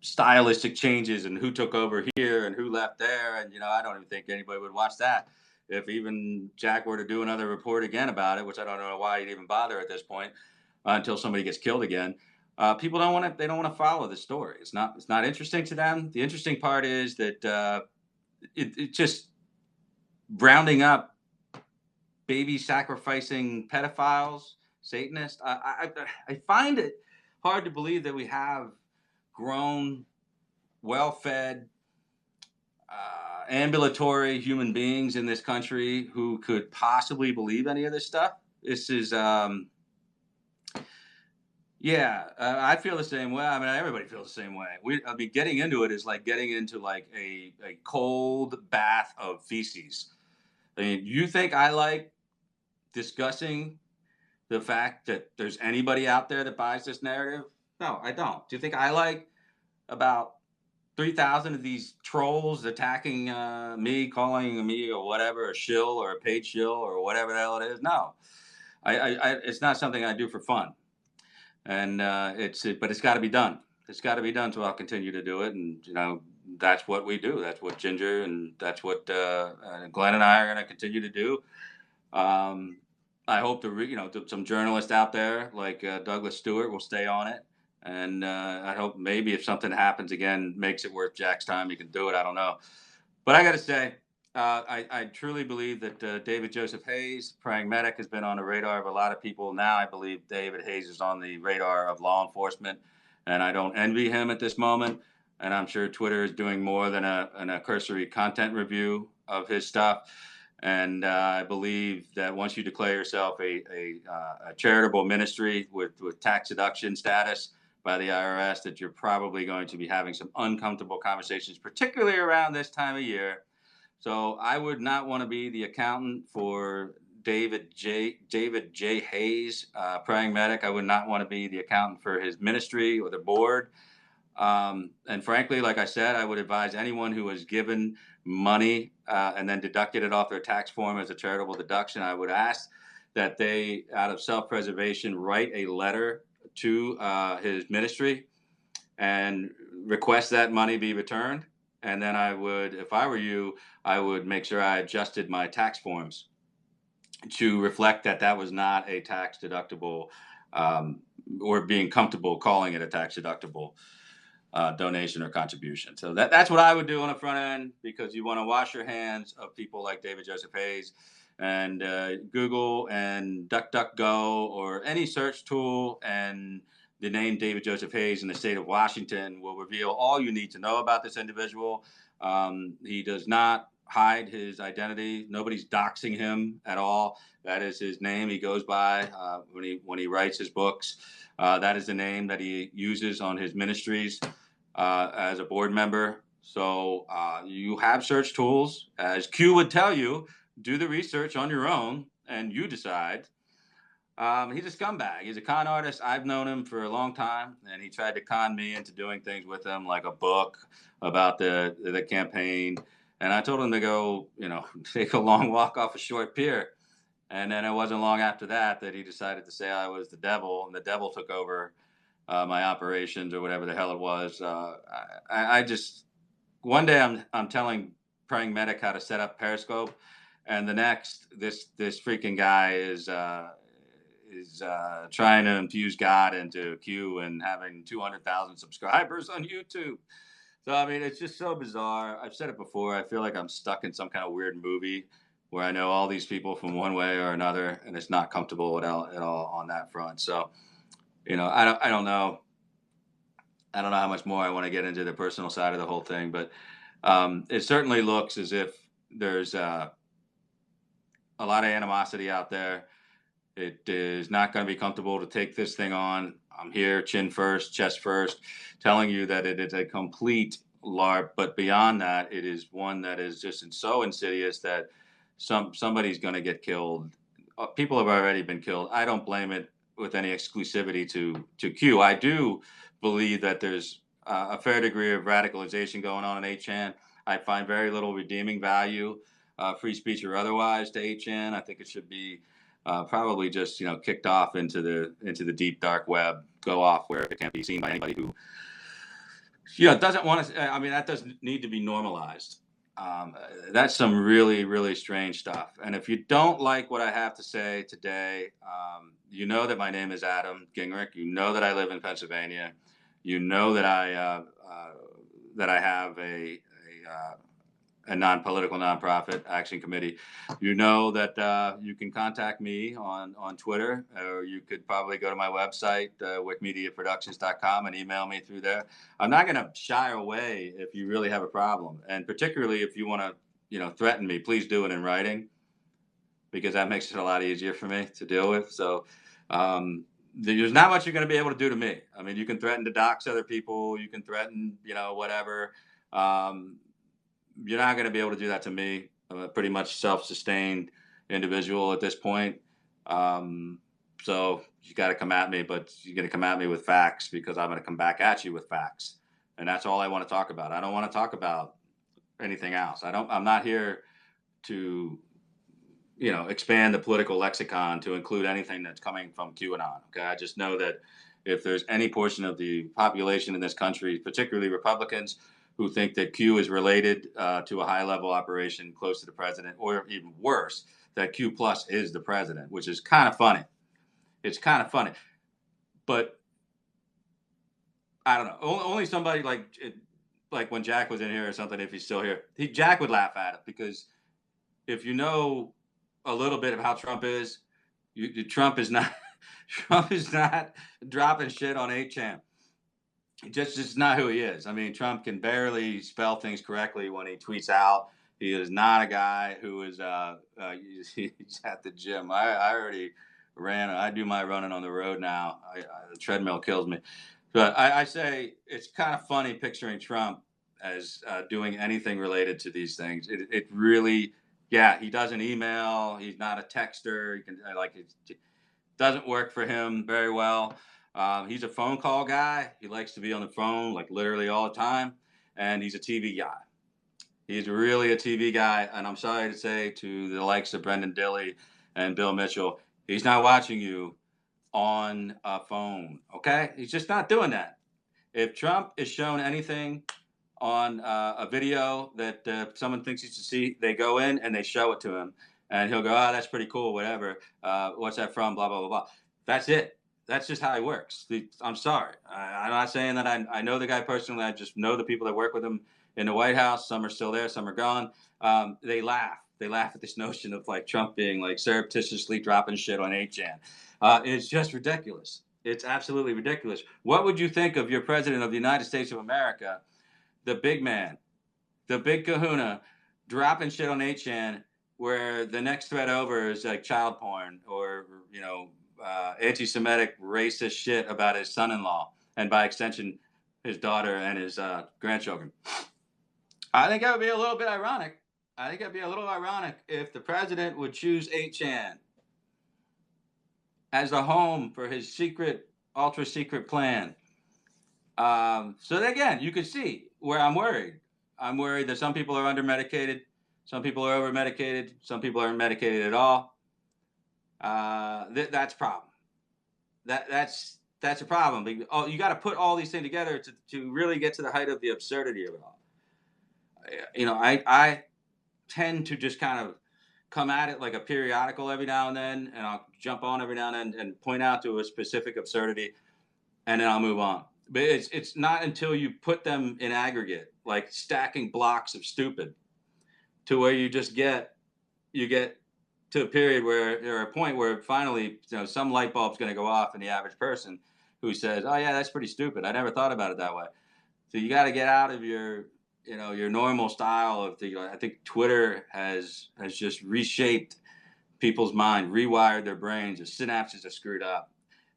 stylistic changes and who took over here and who left there, and I don't even think anybody would watch that if even Jack were to do another report again about it, which I don't know why he'd even bother at this point, until somebody gets killed again. People don't want to. They don't want to follow the story. It's not interesting to them. The interesting part is that it just rounding up baby sacrificing pedophiles, Satanists. I find it hard to believe that we have grown, well-fed, ambulatory human beings in this country who could possibly believe any of this stuff. This is, I feel the same way. I mean, everybody feels the same way. I mean, getting into it is like getting into like a cold bath of feces. I mean, you think I like discussing the fact that there's anybody out there that buys this narrative? No, I don't. Do you think I like about 3,000 of these trolls attacking me, calling me or whatever a shill or a paid shill or whatever the hell it is? No, it's not something I do for fun, and but it's got to be done. It's got to be done, so I'll continue to do it, and that's what we do. That's what Ginger and that's what Glenn and I are going to continue to do. I hope some journalists out there like Douglas Stewart will stay on it. And I hope maybe if something happens again, makes it worth Jack's time, he can do it. I don't know. But I got to say, I truly believe that David Joseph Hayes, praying medic, has been on the radar of a lot of people. Now I believe David Hayes is on the radar of law enforcement. And I don't envy him at this moment. And I'm sure Twitter is doing more than a cursory content review of his stuff. And I believe that once you declare yourself a charitable ministry with tax deduction status by the IRS, that you're probably going to be having some uncomfortable conversations, particularly around this time of year. So I would not want to be the accountant for David J. Hayes, praying medic. I would not want to be the accountant for his ministry or the board. And frankly, like I said, I would advise anyone who has given money and then deducted it off their tax form as a charitable deduction, I would ask that they, out of self-preservation, write a letter to his ministry and request that money be returned. And then I would, if I were you, I would make sure I adjusted my tax forms to reflect that that was not a tax deductible, or being comfortable calling it a tax deductible donation or contribution. So that's what I would do on the front end, because you want to wash your hands of people like David Joseph Hayes. And Google and DuckDuckGo or any search tool, and the name David Joseph Hayes in the state of Washington will reveal all you need to know about this individual. He does not hide his identity. Nobody's doxing him at all. That is his name he goes by when he writes his books. That is the name that he uses on his ministries as a board member. So you have search tools. As Q would tell you, do the research on your own and you decide. He's a scumbag. He's a con artist. I've known him for a long time, and he tried to con me into doing things with him, like a book about the campaign. And I told him to go, take a long walk off a short pier. And then it wasn't long after that he decided to say I was the devil, and the devil took over my operations or whatever the hell it was. I just, one day I'm telling praying medic how to set up Periscope, and the next this freaking guy is is trying to infuse God into Q and having 200,000 subscribers on YouTube. So, I mean, it's just so bizarre. I've said it before. I feel like I'm stuck in some kind of weird movie where I know all these people from one way or another, and it's not comfortable at all on that front. So, I don't know. I don't know how much more I want to get into the personal side of the whole thing, but it certainly looks as if there's a lot of animosity out there. It is not going to be comfortable to take this thing on. I'm here, chin first, chest first, telling you that it is a complete LARP. But beyond that, it is one that is just so insidious that somebody's going to get killed. People have already been killed. I don't blame it with any exclusivity to Q. I do believe that there's a fair degree of radicalization going on in 8chan. I find very little redeeming value, free speech or otherwise, to 8chan. I think it should be probably just kicked off into the deep dark web, go off where it can't be seen by anybody who doesn't want to. I mean, that doesn't need to be normalized. That's some really, really strange stuff. And if you don't like what I have to say today, you know that my name is Adam Gingrich. You know that I live in Pennsylvania. You know that I have a non-political nonprofit action committee. You know that you can contact me on Twitter, or you could probably go to my website, wickmediaproductions.com, and email me through there. I'm not going to shy away if you really have a problem, and particularly if you want to, threaten me, please do it in writing, because that makes it a lot easier for me to deal with. So there's not much you're going to be able to do to me. I mean, you can threaten to dox other people. You can threaten, whatever. You're not going to be able to do that to me. I'm a pretty much self-sustained individual at this point. So you got to come at me, but you're going to come at me with facts, because I'm going to come back at you with facts. And that's all I want to talk about. I don't want to talk about anything else. I'm not here to, expand the political lexicon to include anything that's coming from QAnon. Okay. I just know that if there's any portion of the population in this country, particularly Republicans, who think that Q is related to a high-level operation close to the president, or even worse, that Q plus is the president, which is kind of funny. It's kind of funny. But I don't know. Only somebody like when Jack was in here or something, if he's still here, Jack would laugh at it, because if you know a little bit of how Trump is, Trump is not dropping shit on 8chan. Just not who he is. I mean, Trump can barely spell things correctly when he tweets out. He is not a guy who is he's at the gym. I already ran. I do my running on the road now. The treadmill kills me. But I say it's kind of funny picturing Trump as doing anything related to these things. It really, he doesn't email. He's not a texter. He can it doesn't work for him very well. He's a phone call guy. He likes to be on the phone literally all the time, and he's a TV guy. He's really a TV guy, and I'm sorry to say to the likes of Brendan Dilley and Bill Mitchell, he's not watching you on a phone, okay? He's just not doing that. If Trump is shown anything on a video that someone thinks he should see, they go in and they show it to him, and he'll go, oh, that's pretty cool, whatever. What's that from, blah, blah, blah, blah. That's it. That's just how he works. I'm sorry. I'm not saying that I know the guy personally. I just know the people that work with him in the White House. Some are still there. Some are gone. They laugh. They laugh at this notion of Trump being surreptitiously dropping shit on 8chan. It's just ridiculous. It's absolutely ridiculous. What would you think of your president of the United States of America, the big man, the big kahuna, dropping shit on 8chan, where the next threat over is child porn or, anti-Semitic racist shit about his son-in-law, and by extension, his daughter and his grandchildren? I think that would be a little bit ironic. I think it'd be a little ironic if the president would choose 8chan as a home for his secret, ultra-secret plan. So again, you can see where I'm worried. I'm worried that some people are under-medicated, some people are over-medicated, some people aren't medicated at all. That's a problem. That's a problem. You got to put all these things together to really get to the height of the absurdity of it all. I tend to just kind of come at it like a periodical every now and then, and I'll jump on every now and then and point out to a specific absurdity, and then I'll move on. But it's not until you put them in aggregate, like stacking blocks of stupid, to where you get to a period where there are a point where finally, some light bulb's going to go off in the average person who says, "Oh yeah, that's pretty stupid. I never thought about it that way." So you got to get out of your normal style of I think Twitter has just reshaped people's mind, rewired their brains. The synapses are screwed up,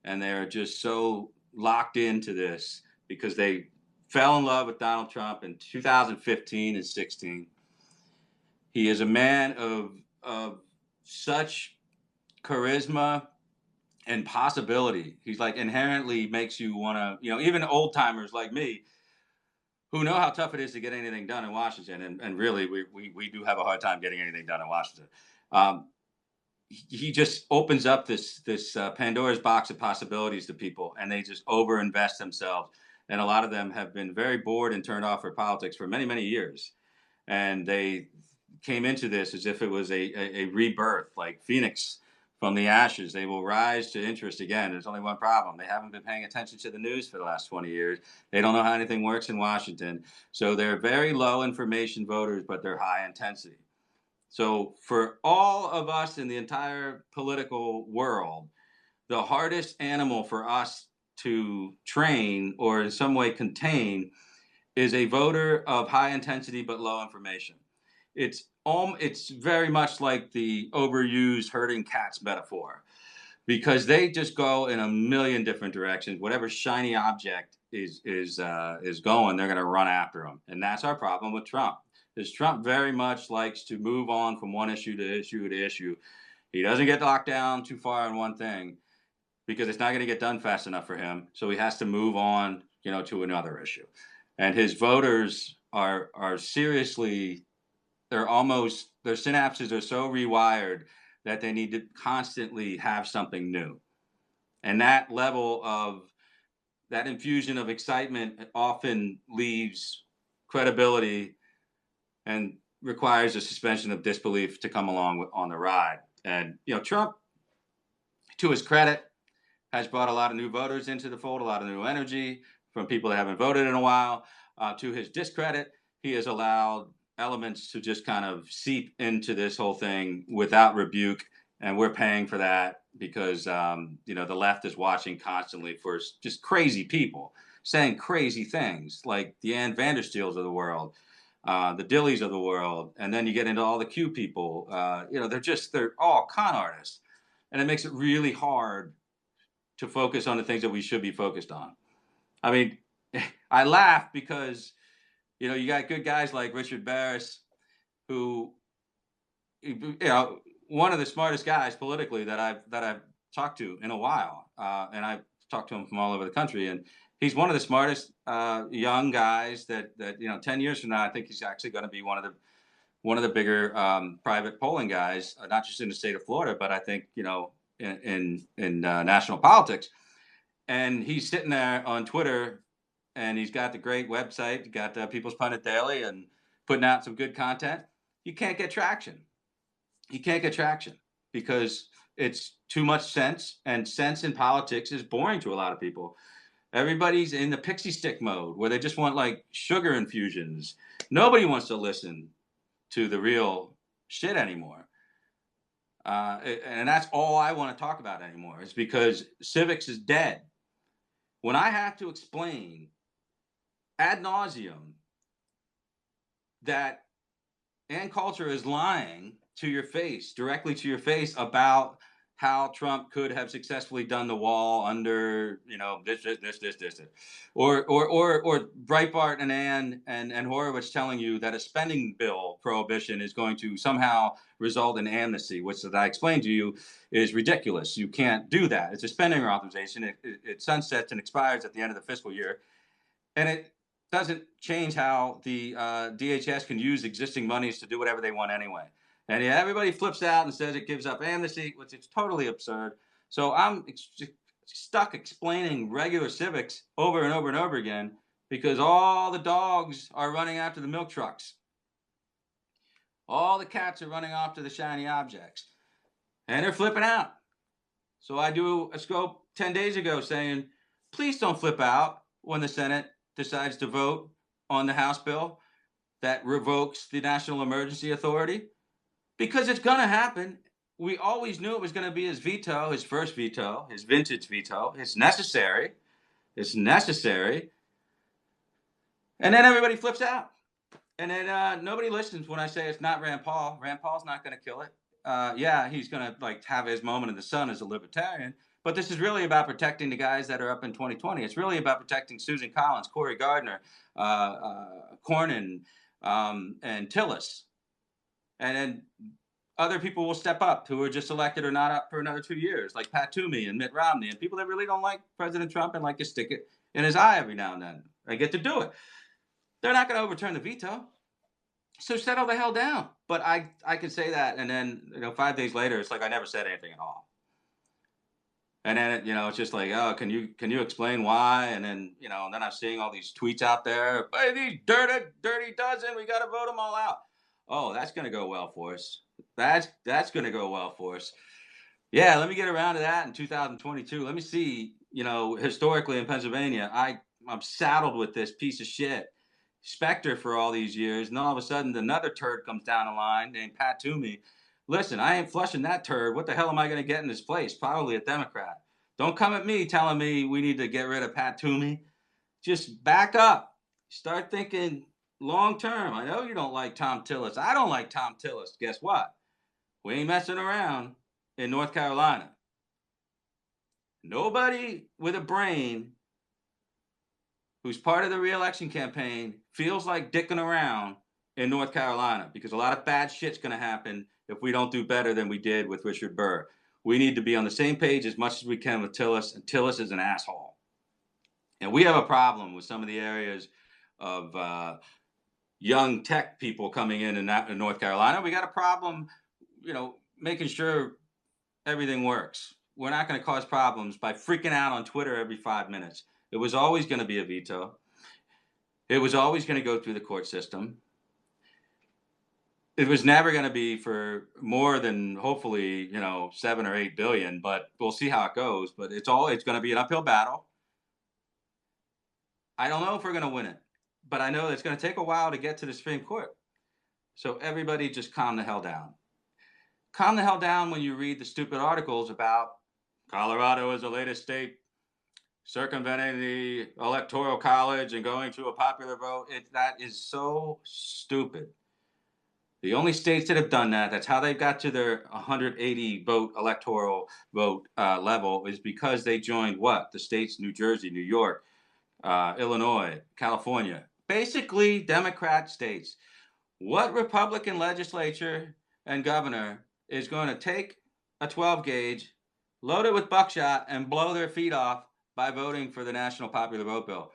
and they're just so locked into this because they fell in love with Donald Trump in 2015 and 16. He is a man of such charisma and possibility. He's like inherently makes you want to, even old timers like me who know how tough it is to get anything done in Washington. And really, we do have a hard time getting anything done in Washington. He just opens up this Pandora's box of possibilities to people, and they just overinvest themselves. And a lot of them have been very bored and turned off for politics for many, many years. And they came into this as if it was a rebirth, like Phoenix from the ashes. They will rise to interest again. There's only one problem. They haven't been paying attention to the news for the last 20 years. They don't know how anything works in Washington. So they're very low information voters, but they're high intensity. So for all of us in the entire political world, the hardest animal for us to train or in some way contain is a voter of high intensity but low information. It's very much like the overused herding cats metaphor, because they just go in a million different directions. Whatever shiny object is going, they're going to run after them, and that's our problem with Trump. Is Trump very much likes to move on from one issue to issue to issue. He doesn't get locked down too far on one thing because it's not going to get done fast enough for him. So he has to move on, to another issue. And his voters are seriously, their synapses are so rewired that they need to constantly have something new. And that infusion of excitement often leaves credibility and requires a suspension of disbelief to come along on the ride. And, Trump, to his credit, has brought a lot of new voters into the fold, a lot of new energy from people that haven't voted in a while. To his discredit, he has allowed elements to just kind of seep into this whole thing without rebuke. And we're paying for that because, the left is watching constantly for just crazy people saying crazy things like the Ann Vandersteels of the world, the Dillies of the world. And then you get into all the Q people. They're all con artists. And it makes it really hard to focus on the things that we should be focused on. I mean, I laugh because, you got good guys like Richard Barris, who, one of the smartest guys politically that I've talked to in a while, and I've talked to him from all over the country, and he's one of the smartest young guys that 10 years from now, I think he's actually going to be one of the bigger private polling guys, not just in the state of Florida, but I think in national politics. And he's sitting there on Twitter, and he's got the great website, you got People's Pundit Daily, and putting out some good content. You can't get traction. You can't get traction because it's too much sense, and sense in politics is boring to a lot of people. Everybody's in the pixie stick mode where they just want like sugar infusions. Nobody wants to listen to the real shit anymore. And that's all I want to talk about anymore, is because civics is dead. When I have to explain ad nauseum that Ann Coulter is lying to your face, directly to your face, about how Trump could have successfully done the wall under, this, or Breitbart and Ann and Horowitz telling you that a spending bill prohibition is going to somehow result in amnesty, which, that I explained to you, is ridiculous. You can't do that. It's a spending authorization. It sunsets and expires at the end of the fiscal year, and it doesn't change how the DHS can use existing monies to do whatever they want anyway. And everybody flips out and says it gives up amnesty, which is totally absurd. So I'm stuck explaining regular civics over and over and over again because all the dogs are running after the milk trucks. All the cats are running off to the shiny objects. And they're flipping out. So I do a scope 10 days ago saying, please don't flip out when the Senate decides to vote on the House bill that revokes the National Emergency Authority, because it's going to happen. We always knew it was going to be his veto, his first veto, his vintage veto. It's necessary. It's necessary. And then everybody flips out. And then nobody listens when I say it's not Rand Paul. Rand Paul's not going to kill it. Yeah, he's going to like have his moment in the sun as a libertarian. But this is really about protecting the guys that are up in 2020. It's really about protecting Susan Collins, Cory Gardner, Cornyn, and Tillis. And then other people will step up who are just elected or not up for another 2 years, like Pat Toomey and Mitt Romney, and people that really don't like President Trump and like to stick it in his eye every now and then. They get to do it. They're not going to overturn the veto. So settle the hell down. But I can say that, and then 5 days later, it's like I never said anything at all. And then it's just like, oh, can you explain why? And then and then I'm seeing all these tweets out there. Hey, these dirty dozen, we got to vote them all out. Oh, that's going to go well for us. That's going to go well for us. Yeah, let me get around to that in 2022. Let me see. Historically in Pennsylvania, I'm saddled with this piece of shit specter for all these years, and all of a sudden another turd comes down the line named Pat Toomey. Listen, I ain't flushing that turd. What the hell am I going to get in his place? Probably a Democrat. Don't come at me telling me we need to get rid of Pat Toomey. Just back up. Start thinking long term. I know you don't like Tom Tillis. I don't like Tom Tillis. Guess what? We ain't messing around in North Carolina. Nobody with a brain who's part of the reelection campaign feels like dicking around in North Carolina, because a lot of bad shit's going to happen if we don't do better than we did with Richard Burr. We need to be on the same page as much as we can with Tillis, and Tillis is an asshole. And we have a problem with some of the areas of young tech people coming in North Carolina. We got a problem, making sure everything works. We're not going to cause problems by freaking out on Twitter every 5 minutes. It was always going to be a veto. It was always going to go through the court system. It was never going to be for more than hopefully, 7 or 8 billion, but we'll see how it goes. But it's going to be an uphill battle. I don't know if we're going to win it, but I know it's going to take a while to get to the Supreme Court. So everybody just calm the hell down. Calm the hell down when you read the stupid articles about Colorado as the latest state circumventing the Electoral College and going to a popular vote. That is so stupid. The only states that have done that, that's how they got to their 180 vote electoral vote level, is because they joined what? The states, New Jersey, New York, Illinois, California. Basically, Democrat states. What Republican legislature and governor is going to take a 12 gauge, load it with buckshot, and blow their feet off by voting for the National Popular Vote Bill?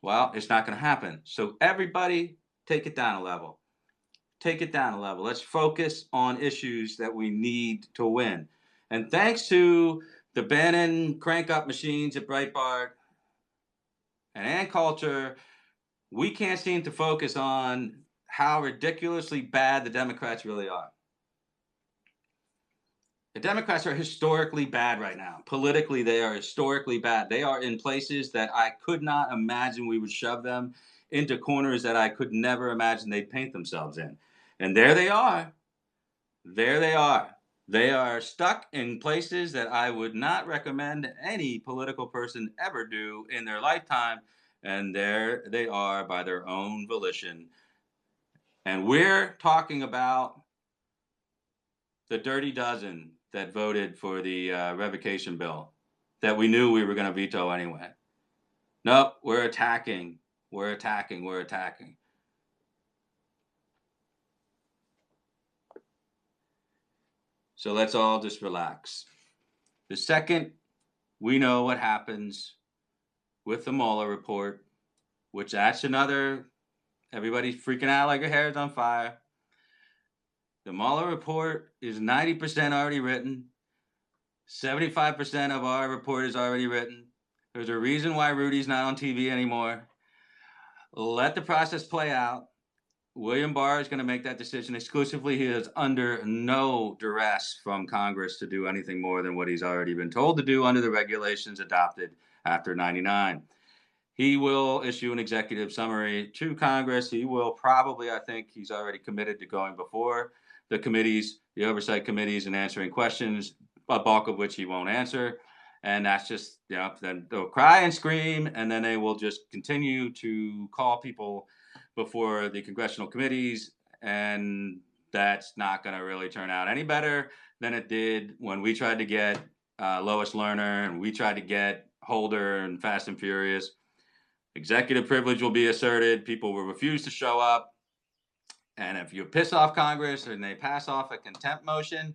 Well, it's not going to happen. So everybody take it down a level. Take it down a level. Let's focus on issues that we need to win. And thanks to the Bannon crank-up machines at Breitbart and Ann Coulter, we can't seem to focus on how ridiculously bad the Democrats really are. The Democrats are historically bad right now. Politically, they are historically bad. They are in places that I could not imagine we would shove them, into corners that I could never imagine they'd paint themselves in. And there they are. There they are. They are stuck in places that I would not recommend any political person ever do in their lifetime. And there they are by their own volition. And we're talking about the dirty dozen that voted for the revocation bill that we knew we were going to veto anyway. Nope, we're attacking. We're attacking. We're attacking. So let's all just relax. The second we know what happens with the Mueller report, which that's another, everybody's freaking out like their hair is on fire. The Mueller report is 90% already written. 75% of our report is already written. There's a reason why Rudy's not on TV anymore. Let the process play out. William Barr is going to make that decision exclusively. He is under no duress from Congress to do anything more than what he's already been told to do under the regulations adopted after '99. He will issue an executive summary to Congress. He will probably, I think he's already committed to going before the committees, the oversight committees, and answering questions, a bulk of which he won't answer. And that's just, then they'll cry and scream, and then they will just continue to call people before the congressional committees. And that's not going to really turn out any better than it did when we tried to get Lois Lerner and we tried to get Holder and Fast and Furious. Executive privilege will be asserted. People will refuse to show up. And if you piss off Congress and they pass off a contempt motion,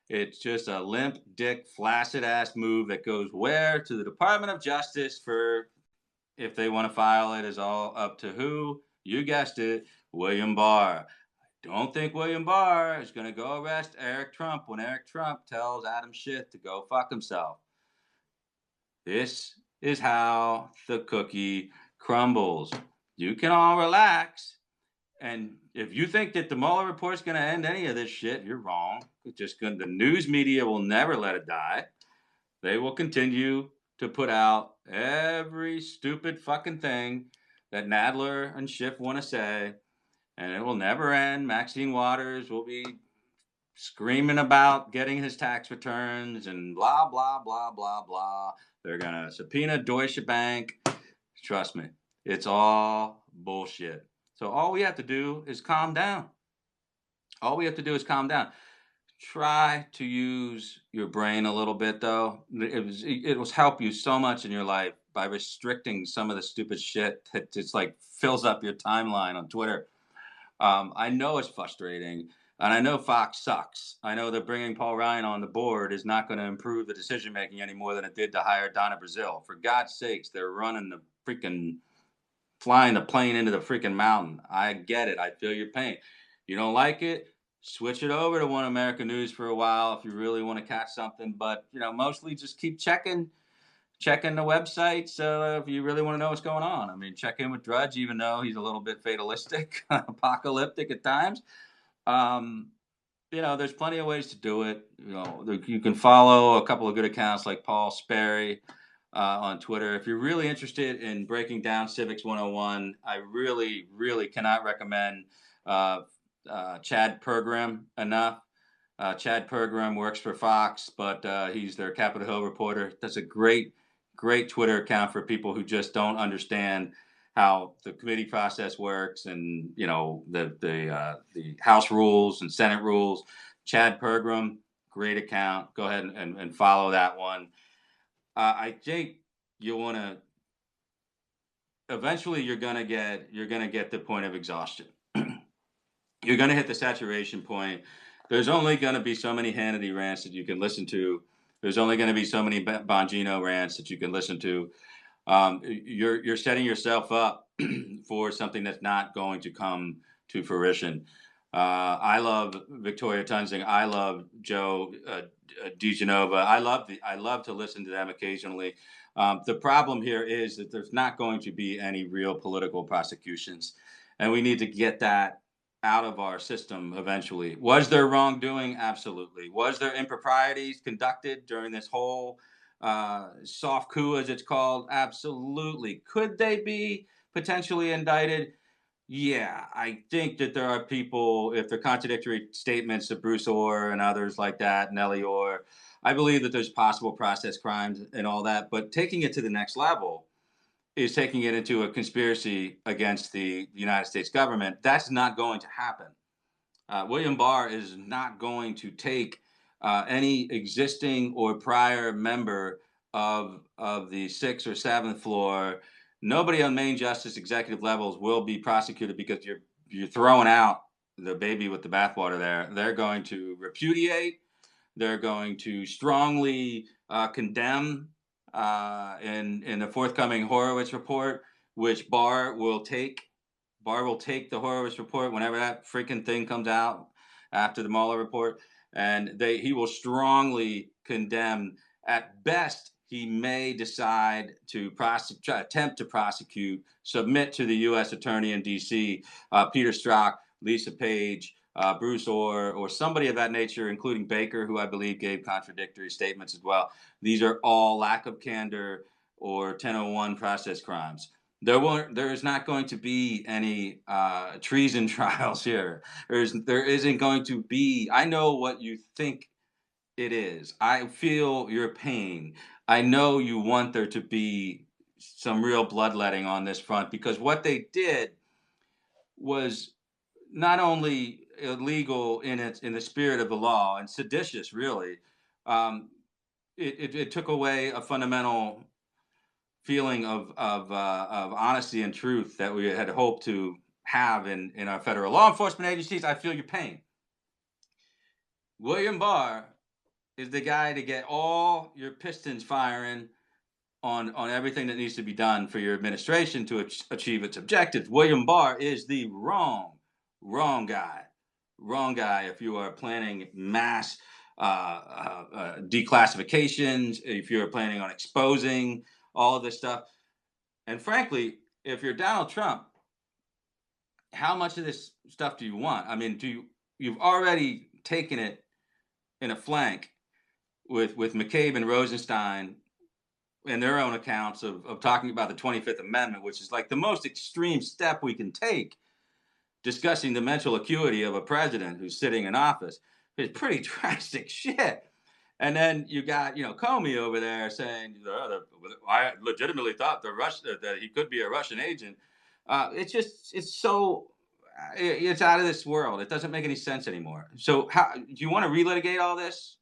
it's just a limp dick, flaccid ass move that goes where? To the Department of Justice for, if they want to file it, is all up to who? You guessed it, William Barr. I don't think William Barr is going to go arrest Eric Trump when Eric Trump tells Adam Schiff to go fuck himself. This is how the cookie crumbles. You can all relax. And if you think that the Mueller report is going to end any of this shit, you're wrong. It's just going. The news media will never let it die. They will continue to put out every stupid fucking thing that Nadler and Schiff want to say, and it will never end. Maxine Waters will be screaming about getting his tax returns and blah, blah, blah, blah, blah. They're going to subpoena Deutsche Bank. Trust me, it's all bullshit. So all we have to do is calm down. All we have to do is calm down. Try to use your brain a little bit, though. It will help you so much in your life by restricting some of the stupid shit that just like fills up your timeline on Twitter. I know it's frustrating, and I know Fox sucks. I know that bringing Paul Ryan on the board is not going to improve the decision making any more than it did to hire Donna Brazile. For God's sakes, they're running the freaking flying the plane into the freaking mountain. I get it. I feel your pain. You don't like it? Switch it over to One American News for a while if you really want to catch something. But, mostly just keep checking the websites if you really want to know what's going on. I mean, check in with Drudge, even though he's a little bit fatalistic, apocalyptic at times. There's plenty of ways to do it. You can follow a couple of good accounts like Paul Sperry on Twitter. If you're really interested in breaking down Civics 101, I really, really cannot recommend Chad Pergram enough. Chad Pergram works for Fox, but he's their Capitol Hill reporter. That's a great Twitter account for people who just don't understand how the committee process works and the House rules and Senate rules. Chad Pergram, great account. Go ahead and follow that one. I think you want to. Eventually, you're gonna get the point of exhaustion. You're gonna hit the saturation point. There's only gonna be so many Hannity rants that you can listen to. There's only gonna be so many Bongino rants that you can listen to. You're setting yourself up for something that's not going to come to fruition. I love Victoria Tunzing. I love Joe DeGenova. I love to listen to them occasionally. The problem here is that there's not going to be any real political prosecutions, and we need to get that out of our system eventually. Was there wrongdoing? Absolutely. Was there improprieties conducted during this whole soft coup, as it's called? Absolutely. Could they be potentially indicted? Yeah, I think that there are people, if they're contradictory statements of Bruce Orr and others like that, Nellie Orr, I believe that there's possible process crimes and all that. But taking it to the next level is taking it into a conspiracy against the United States government. That's not going to happen. William Barr is not going to take any existing or prior member of the 6th or 7th floor. Nobody on main justice executive levels will be prosecuted because you're throwing out the baby with the bathwater there. They're going to repudiate. They're going to strongly condemn in the forthcoming Horowitz report, which Barr will take. Barr will take the Horowitz report whenever that freaking thing comes out after the Mueller report, and he will strongly condemn, at best, he may decide to attempt to prosecute, submit to the U.S. Attorney in D.C., Peter Strzok, Lisa Page, Bruce Orr, or somebody of that nature, including Baker, who I believe gave contradictory statements as well. These are all lack of candor or 1001 process crimes. There is not going to be any treason trials here. There isn't going to be. I know what you think it is. I feel your pain. I know you want there to be some real bloodletting on this front, because what they did was not only illegal in the spirit of the law and seditious, really. Um, it took away a fundamental feeling of honesty and truth that we had hoped to have in our federal law enforcement agencies. I feel your pain. William Barr is the guy to get all your pistons firing on everything that needs to be done for your administration to achieve its objectives. William Barr is the wrong guy. Wrong guy if you are planning mass declassifications, if you're planning on exposing all of this stuff. And frankly, if you're Donald Trump, how much of this stuff do you want? I mean, you've already taken it in a flank with McCabe and Rosenstein and their own accounts of talking about the 25th Amendment, which is like the most extreme step we can take, discussing the mental acuity of a president who's sitting in office. It's pretty drastic shit. And then you got, Comey over there saying, I legitimately thought that he could be a Russian agent. It's out of this world. It doesn't make any sense anymore. So do you want to relitigate all this?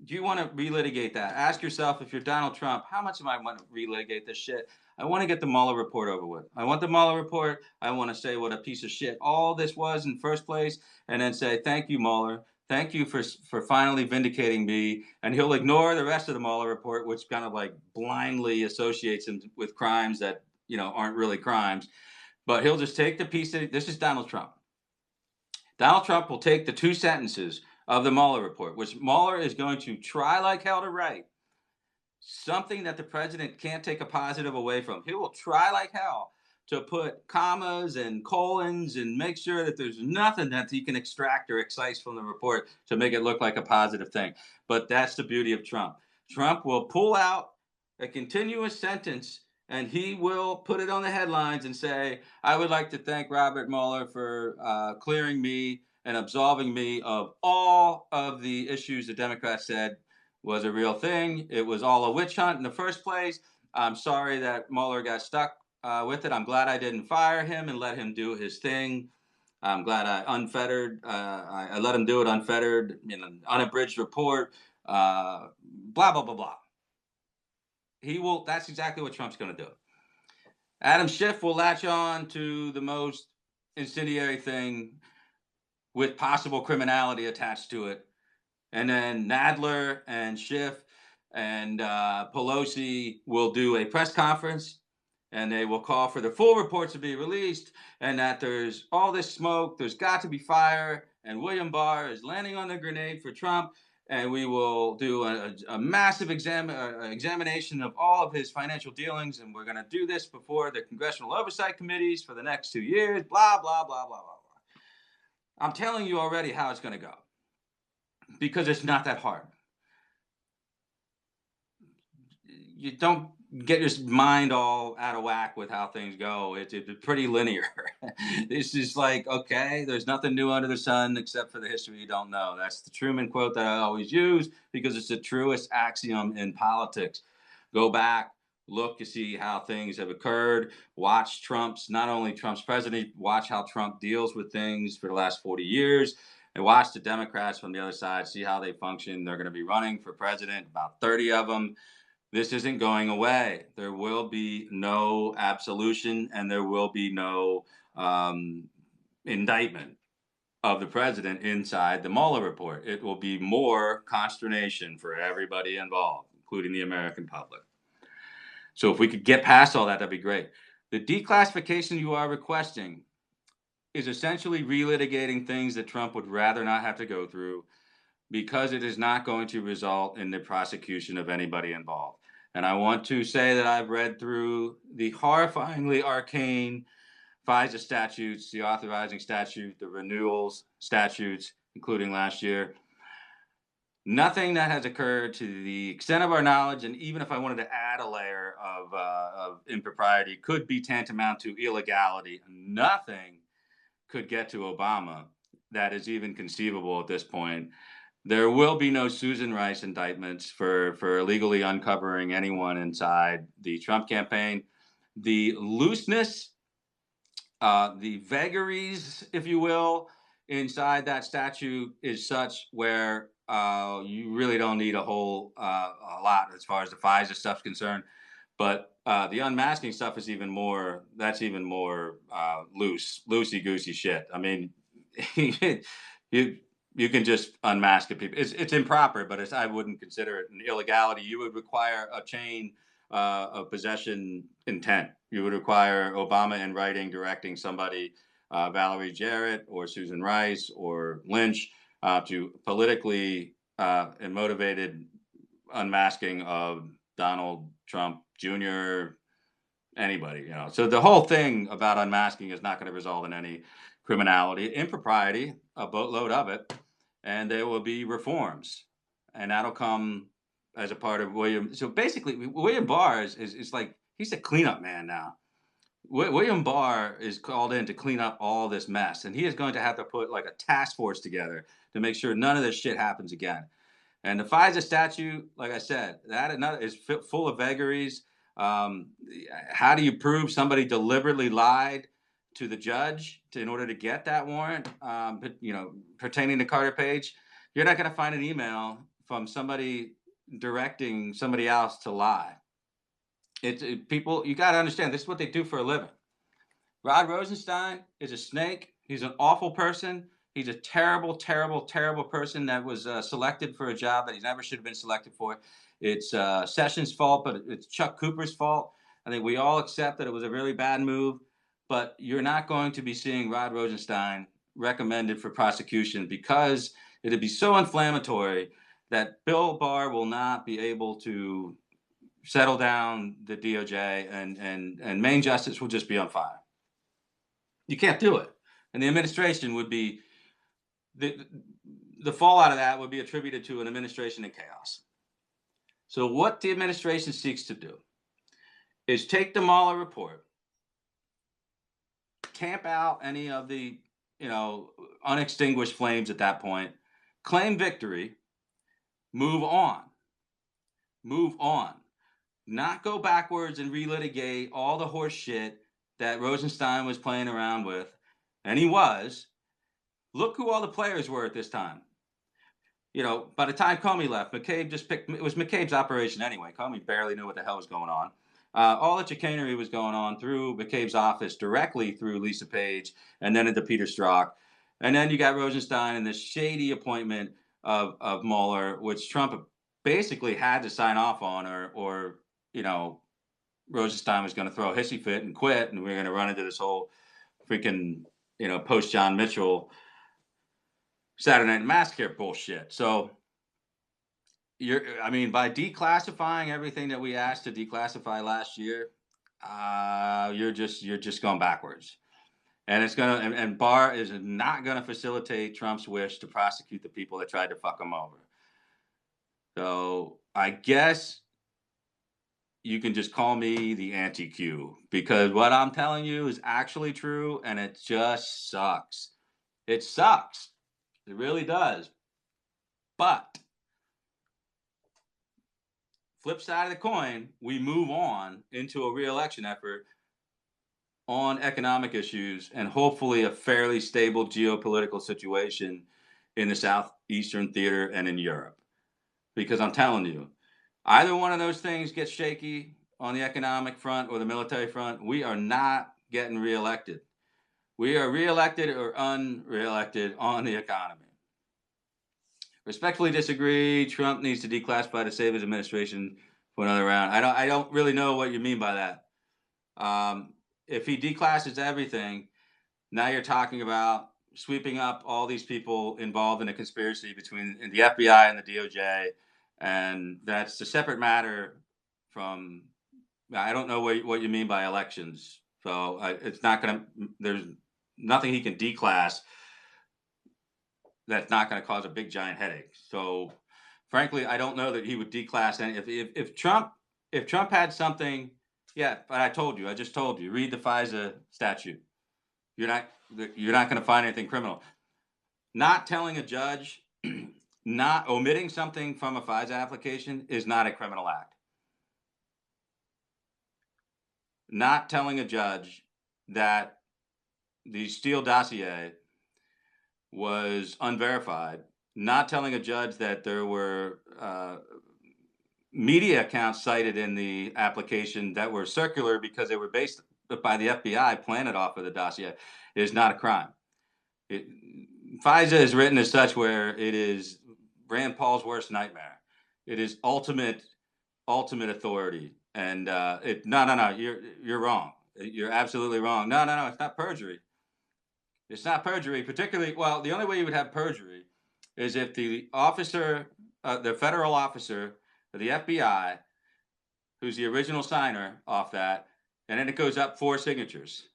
Do you want to relitigate that? Ask yourself, if you're Donald Trump, how much am I want to relitigate this shit? I want to get the Mueller report over with. I want the Mueller report. I want to say what a piece of shit all this was in the first place, and then say, thank you, Mueller. Thank you for finally vindicating me. And he'll ignore the rest of the Mueller report, which kind of like blindly associates him with crimes that, aren't really crimes. But he'll just take the piece of, this is Donald Trump. Donald Trump will take the 2 sentences of the Mueller report, which Mueller is going to try like hell to write, something that the president can't take a positive away from. He will try like hell to put commas and colons and make sure that there's nothing that he can extract or excise from the report to make it look like a positive thing. But that's the beauty of Trump. Trump will pull out a continuous sentence and he will put it on the headlines and say, I would like to thank Robert Mueller for clearing me and absolving me of all of the issues the Democrats said was a real thing. It was all a witch hunt in the first place. I'm sorry that Mueller got stuck with it. I'm glad I didn't fire him and let him do his thing. I'm glad I let him do it unfettered, in an unabridged report, blah, blah, blah, blah. That's exactly what Trump's going to do. Adam Schiff will latch on to the most incendiary thing with possible criminality attached to it. And then Nadler and Schiff and Pelosi will do a press conference, and they will call for the full reports to be released, and that there's all this smoke, there's got to be fire, and William Barr is landing on the grenade for Trump, and we will do a massive examination of all of his financial dealings, and we're going to do this before the congressional oversight committees for the next 2 years, blah, blah, blah, blah, blah, blah. I'm telling you already how it's going to go, because it's not that hard. You don't get your mind all out of whack with how things go. It's pretty linear. It's just like, okay, there's nothing new under the sun except for the history you don't know. That's the Truman quote that I always use because it's the truest axiom in politics. Go back, look to see how things have occurred. Watch not only Trump's presidency, watch how Trump deals with things for the last 40 years. And watch the Democrats from the other side, see how they function. They're going to be running for president, about 30 of them. This isn't going away. There will be no absolution, and there will be no indictment of the president inside the Mueller report. It will be more consternation for everybody involved, including the American public. So if we could get past all that, that'd be great. The declassification you are requesting is essentially relitigating things that Trump would rather not have to go through. because it is not going to result in the prosecution of anybody involved. And I want to say that I've read through the horrifyingly arcane FISA statutes, the authorizing statute, the renewals statutes, including last year. Nothing that has occurred to the extent of our knowledge, and even if I wanted to add a layer of impropriety, could be tantamount to illegality. Nothing could get to Obama that is even conceivable at this point. There will be no Susan Rice indictments for illegally uncovering anyone inside the Trump campaign. The looseness, the vagaries, if you will, inside that statute is such where you really don't need a lot as far as the FISA stuff's concerned. But the unmasking stuff is even more. That's even more loosey goosey shit. I mean, you can just unmask people. It's improper, but I wouldn't consider it an illegality. You would require a chain of possession intent. You would require Obama in writing directing somebody, Valerie Jarrett or Susan Rice or Lynch, to politically and motivated unmasking of Donald Trump Jr., anybody, So the whole thing about unmasking is not going to result in any criminality, impropriety, a boatload of it, and there will be reforms, and that'll come as a part of William. So basically, William Barr is like, he's a cleanup man now. William Barr is called in to clean up all this mess, and he is going to have to put like a task force together to make sure none of this shit happens again. And the FISA statute, like I said, that is full of vagaries. How do you prove somebody deliberately lied to the judge in order to get that warrant? Pertaining to Carter Page, you're not going to find an email from somebody directing somebody else to lie. People, you got to understand, this is what they do for a living. Rod Rosenstein is a snake. He's an awful person. He's a terrible, terrible, terrible person that was selected for a job that he never should have been selected for. It's Sessions' fault, but it's Chuck Cooper's fault. I think we all accept that it was a really bad move, but you're not going to be seeing Rod Rosenstein recommended for prosecution because it'd be so inflammatory that Bill Barr will not be able to settle down the DOJ, and Main Justice will just be on fire. You can't do it. And the administration would be, the fallout of that would be attributed to an administration in chaos. So what the administration seeks to do is take the Mueller report, camp out any of the unextinguished flames at that point, claim victory, move on, not go backwards and relitigate all the horse shit that Rosenstein was playing around with, and he was. Look who all the players were at this time. By the time Comey left, McCabe it was McCabe's operation anyway. Comey barely knew what the hell was going on. All the chicanery was going on through McCabe's office, directly through Lisa Page, and then into Peter Strzok. And then you got Rosenstein and this shady appointment of Mueller, which Trump basically had to sign off on, or Rosenstein was going to throw a hissy fit and quit, and we we're going to run into this whole freaking, post John Mitchell Saturday Night Massacre bullshit. So by declassifying everything that we asked to declassify last year, you're just going backwards. And and Barr is not gonna facilitate Trump's wish to prosecute the people that tried to fuck him over. So I guess you can just call me the anti-Q, because what I'm telling you is actually true, and it just sucks. It sucks. It really does. But flip side of the coin, we move on into a reelection effort on economic issues and hopefully a fairly stable geopolitical situation in the Southeastern theater and in Europe. Because I'm telling you, either one of those things gets shaky on the economic front or the military front, we are not getting reelected. We are reelected or unreelected on the economy. Respectfully disagree. Trump needs to declassify to save his administration for another round. I don't really know what you mean by that. If he declasses everything, now you're talking about sweeping up all these people involved in a conspiracy between the FBI and the DOJ, and that's a separate matter from. I don't know what you mean by elections, so it's not going to. There's nothing he can declass that's not going to cause a big giant headache. So, frankly, I don't know that he would declass any. If Trump had something, yeah. But I just told you, read the FISA statute. You're not going to find anything criminal. Not telling a judge, not omitting something from a FISA application is not a criminal act. Not telling a judge that the Steele dossier was unverified, not telling a judge that there were media accounts cited in the application that were circular because they were based by the FBI, planted off of the dossier, is not a crime. FISA is written as such where it is Rand Paul's worst nightmare. It is ultimate authority. And no, you're wrong. You're absolutely wrong. No, it's not perjury. It's not perjury, particularly, well, the only way you would have perjury is if the officer, the federal officer of the FBI, who's the original signer off that, and then it goes up 4 signatures.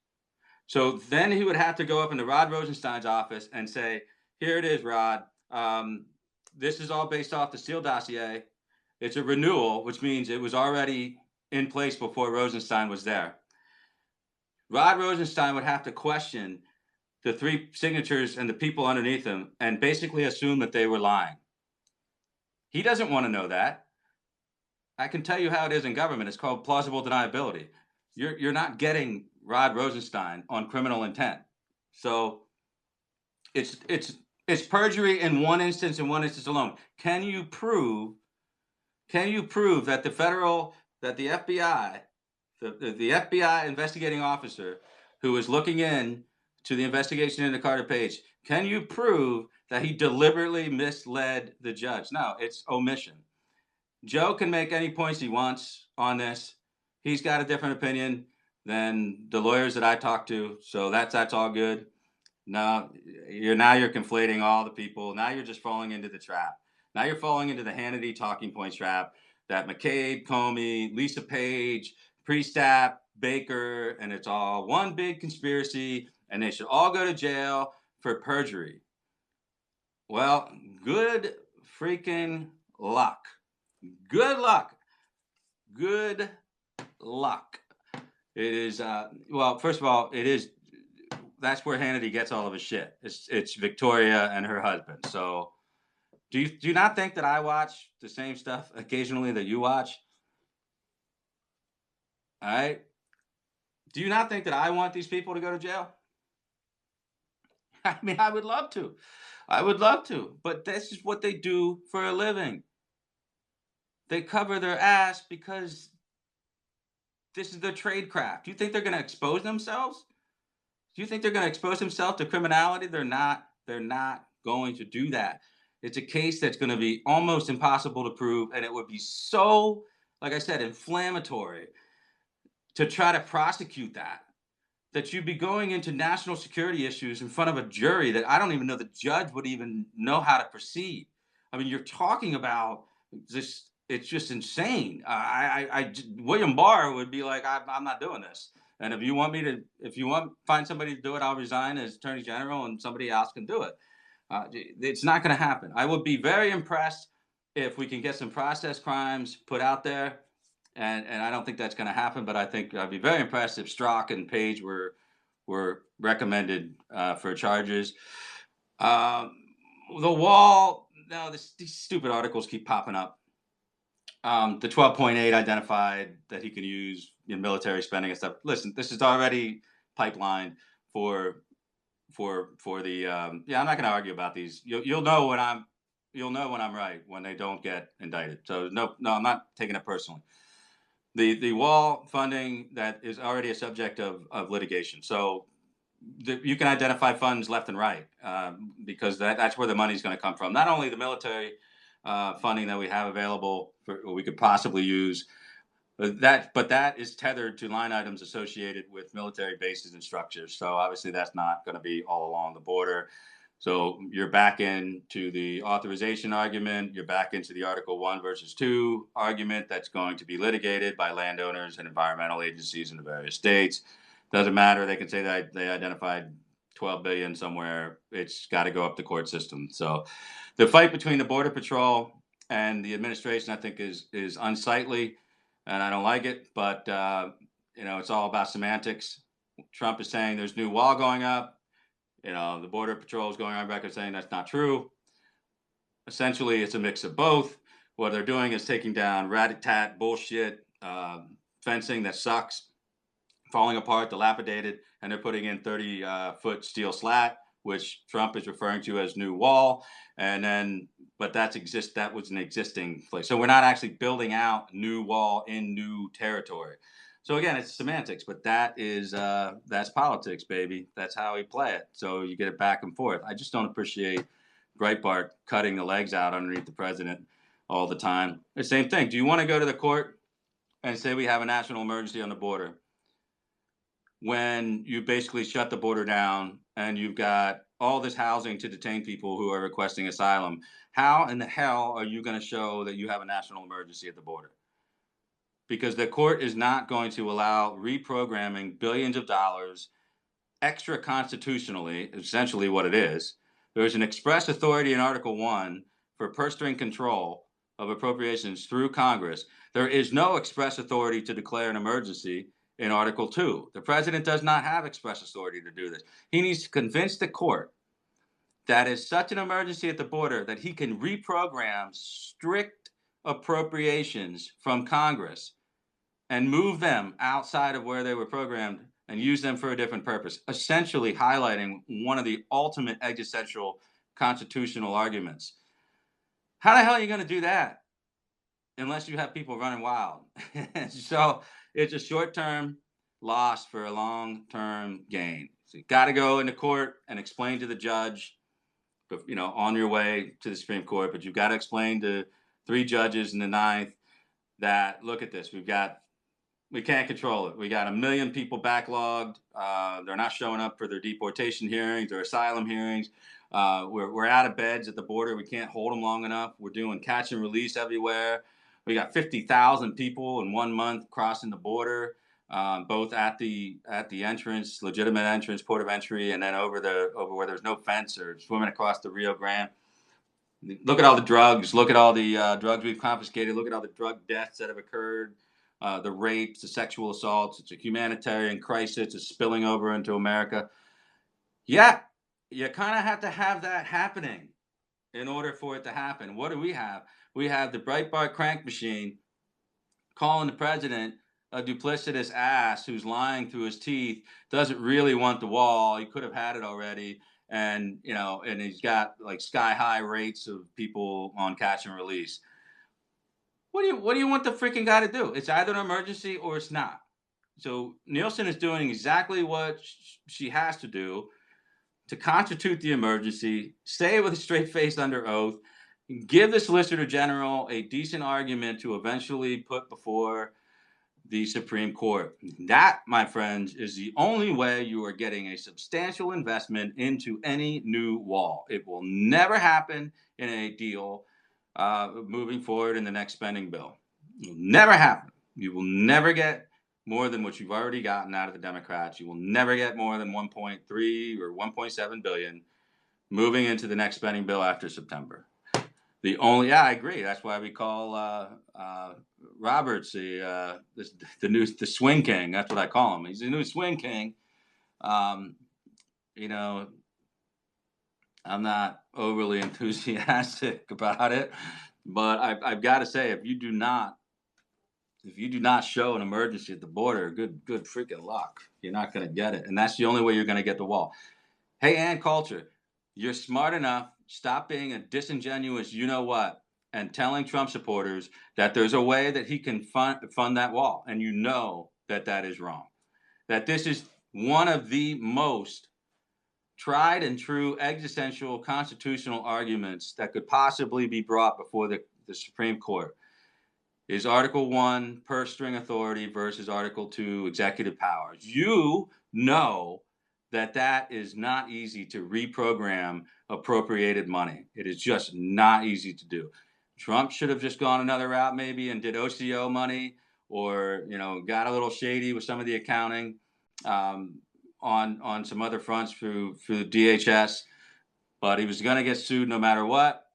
So then he would have to go up into Rod Rosenstein's office and say, here it is, Rod. This is all based off the Steele dossier. It's a renewal, which means it was already in place before Rosenstein was there. Rod Rosenstein would have to question the 3 signatures and the people underneath them and basically assume that they were lying. He doesn't want to know that. I can tell you how it is in government. It's called plausible deniability. You're not getting Rod Rosenstein on criminal intent. So it's perjury in one instance alone. Can you prove that the FBI, the FBI investigating officer who was looking in to the investigation into Carter Page, can you prove that he deliberately misled the judge? No, it's omission. Joe can make any points he wants on this. He's got a different opinion than the lawyers that I talk to, so that's all good. No, you're conflating all the people. Now you're just falling into the trap. Now you're falling into the Hannity talking points trap that McCabe, Comey, Lisa Page, Priestap, Baker, and it's all one big conspiracy, and they should all go to jail for perjury. Well, good freaking luck. Good luck. Good luck. It is, well, first of all, it is, that's where Hannity gets all of his shit. It's Victoria and her husband. So do you not think that I watch the same stuff occasionally that you watch? All right. Do you not think that I want these people to go to jail? I mean, I would love to. But this is what they do for a living. They cover their ass because this is their trade craft. Do you think they're going to expose themselves? Do you think they're going to expose themselves to criminality? They're not going to do that. It's a case that's going to be almost impossible to prove, and it would be so, like I said, inflammatory to try to prosecute that you'd be going into national security issues in front of a jury that I don't even know the judge would even know how to proceed. I mean, you're talking about this. It's just insane. William Barr would be like, I'm not doing this. And if you want find somebody to do it, I'll resign as Attorney General, and somebody else can do it. It's not going to happen. I would be very impressed if we can get some process crimes put out there, and I don't think that's going to happen. But I think I'd be very impressed if Strzok and Page were recommended for charges. The wall. No, these stupid articles keep popping up. The 12.8 identified that he can use in military spending and stuff. Listen, this is already pipelined for the. I'm not going to argue about these. You'll know when I'm right when they don't get indicted. So no, I'm not taking it personally. The wall funding that is already a subject of litigation. So you can identify funds left and right because that's where the money's going to come from. Not only the military funding that we have available, we could possibly use, But that is tethered to line items associated with military bases and structures. So obviously that's not going to be all along the border. So you're back into the authorization argument. You're back into the Article 1 versus 2 argument that's going to be litigated by landowners and environmental agencies in the various states. Doesn't matter. They can say that they identified 12 billion somewhere. It's got to go up the court system. So the fight between the Border Patrol and the administration, I think, is unsightly, and I don't like it. But it's all about semantics. Trump is saying there's new wall going up. The Border Patrol is going on record saying that's not true. Essentially, it's a mix of both. What they're doing is taking down rat-a-tat bullshit fencing that sucks, falling apart, dilapidated, and they're putting in 30-foot steel slat, which Trump is referring to as new wall. And then, but that was an existing place. So we're not actually building out new wall in new territory. So again, it's semantics, but that's politics, baby. That's how we play it. So you get it back and forth. I just don't appreciate Breitbart cutting the legs out underneath the president all the time. The same thing. Do you want to go to the court and say we have a national emergency on the border when you basically shut the border down and you've got all this housing to detain people who are requesting asylum? How in the hell are you going to show that you have a national emergency at the border? Because the court is not going to allow reprogramming billions of dollars extra constitutionally, essentially what it is. There's an express authority in Article 1 for purse string control of appropriations through Congress. There is no express authority to declare an emergency in Article 2. The president does not have express authority to do this. He needs to convince the court that is such an emergency at the border that he can reprogram strict appropriations from Congress and move them outside of where they were programmed and use them for a different purpose, essentially highlighting one of the ultimate existential constitutional arguments. How the hell are you going to do that unless you have people running wild? So it's a short-term loss for a long-term gain. So you got to go into court and explain to the judge, on your way to the Supreme Court, but you've got to explain to 3 judges in the 9th that, look at this, we can't control it. We got 1 million people backlogged. They're not showing up for their deportation hearings or asylum hearings. We're out of beds at the border. We can't hold them long enough. We're doing catch and release everywhere. We got 50,000 people in 1 month crossing the border, both at the entrance, legitimate entrance, port of entry, and then over where there's no fence, or swimming across the Rio Grande. Look at all the drugs. Look at all the drugs we've confiscated. Look at all the drug deaths that have occurred. The rapes, the sexual assaults. It's a humanitarian crisis. It's spilling over into America. Yeah, you kind of have to have that happening in order for it to happen. What do we have? We have the Breitbart crank machine calling the president a duplicitous ass who's lying through his teeth, doesn't really want the wall. He could have had it already. And, and he's got like sky high rates of people on catch and release. What do you want the freaking guy to do? It's either an emergency or it's not. So Nielsen is doing exactly what she has to do to constitute the emergency, stay with a straight face under oath, give the Solicitor General a decent argument to eventually put before the Supreme Court. That, my friends, is the only way you are getting a substantial investment into any new wall. It will never happen in a deal moving forward in the next spending bill. It will never happen. You will never get more than what you've already gotten out of the Democrats. You will never get more than 1.3 or 1.7 billion moving into the next spending bill after September. I agree. That's why we call Roberts the swing king. That's what I call him. He's the new swing king. I'm not overly enthusiastic about it, but I've got to say, if you do not show an emergency at the border, good freaking luck. You're not going to get it, and that's the only way you're going to get the wall. Hey, Ann Coulter, you're smart enough. Stop being a disingenuous you-know-what and telling Trump supporters that there's a way that he can fund that wall, and you know that is wrong. That this is one of the most tried and true existential constitutional arguments that could possibly be brought before the Supreme Court. is Article 1 purse string authority versus Article 2 executive powers. You know that that is not easy to reprogram appropriated money. It is just not easy to do. Trump should have just gone another route maybe and did OCO money, or got a little shady with some of the accounting on some other fronts through the DHS. But he was going to get sued no matter what.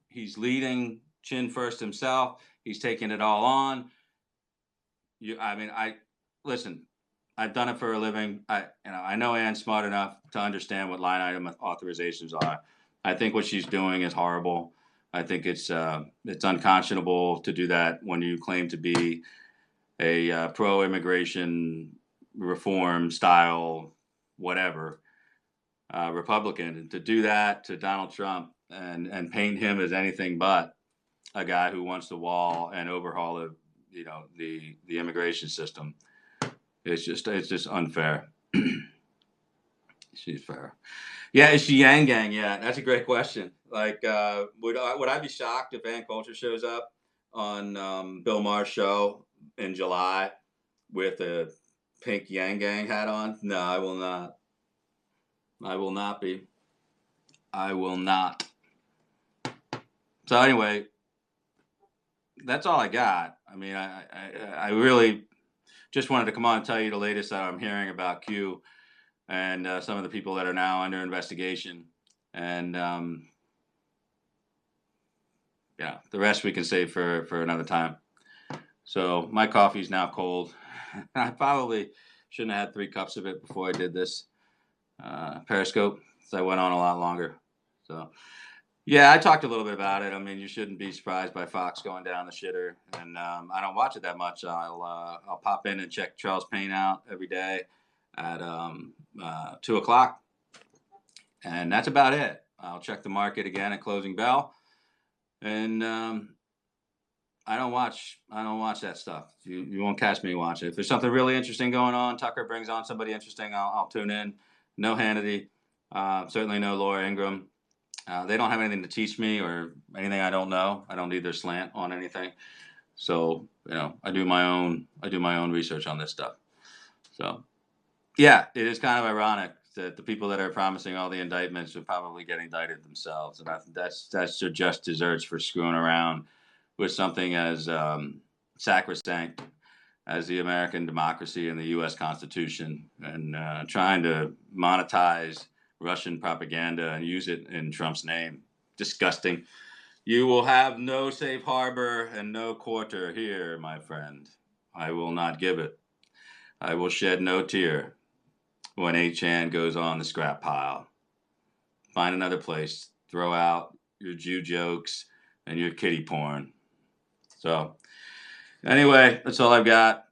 He's leading chin first himself. He's taking it all on. Listen. I've done it for a living. I know Ann's smart enough to understand what line item authorizations are. I think what she's doing is horrible. I think it's unconscionable to do that when you claim to be a pro-immigration reform style, whatever, Republican, and to do that to Donald Trump and paint him as anything but a guy who wants to wall and overhaul the immigration system. It's just unfair. She's fair. Yeah, is she Yang Gang? Yeah, that's a great question. Like, would I be shocked if Ann Coulter shows up on Bill Maher's show in July with a pink Yang Gang hat on? No, I will not. I will not be. I will not. So anyway, that's all I got. I mean, I really just wanted to come on and tell you the latest that I'm hearing about Q and some of the people that are now under investigation. And the rest we can save for another time. So my coffee's now cold. I probably shouldn't have had 3 cups of it before I did this Periscope. So I went on a lot longer. So yeah, I talked a little bit about it. I mean, you shouldn't be surprised by Fox going down the shitter, and I don't watch it that much. I'll pop in and check Charles Payne out every day at 2:00, and that's about it. I'll check the market again at closing bell, and I don't watch that stuff. You won't catch me watching. If there's something really interesting going on, Tucker brings on somebody interesting, I'll tune in. No Hannity, certainly no Laura Ingraham. They don't have anything to teach me or anything I don't know. I don't need their slant on anything. So, I do my own research on this stuff. So, yeah, it is kind of ironic that the people that are promising all the indictments will probably get indicted themselves. And I think that's just desserts for screwing around with something as sacrosanct as the American democracy and the U.S. Constitution, and trying to monetize Russian propaganda and use it in Trump's name. Disgusting. You will have no safe harbor and no quarter here, my friend. I will not give it. I will shed no tear when 8chan goes on the scrap pile. Find another place. Throw out your Jew jokes and your kiddie porn. So, anyway, that's all I've got.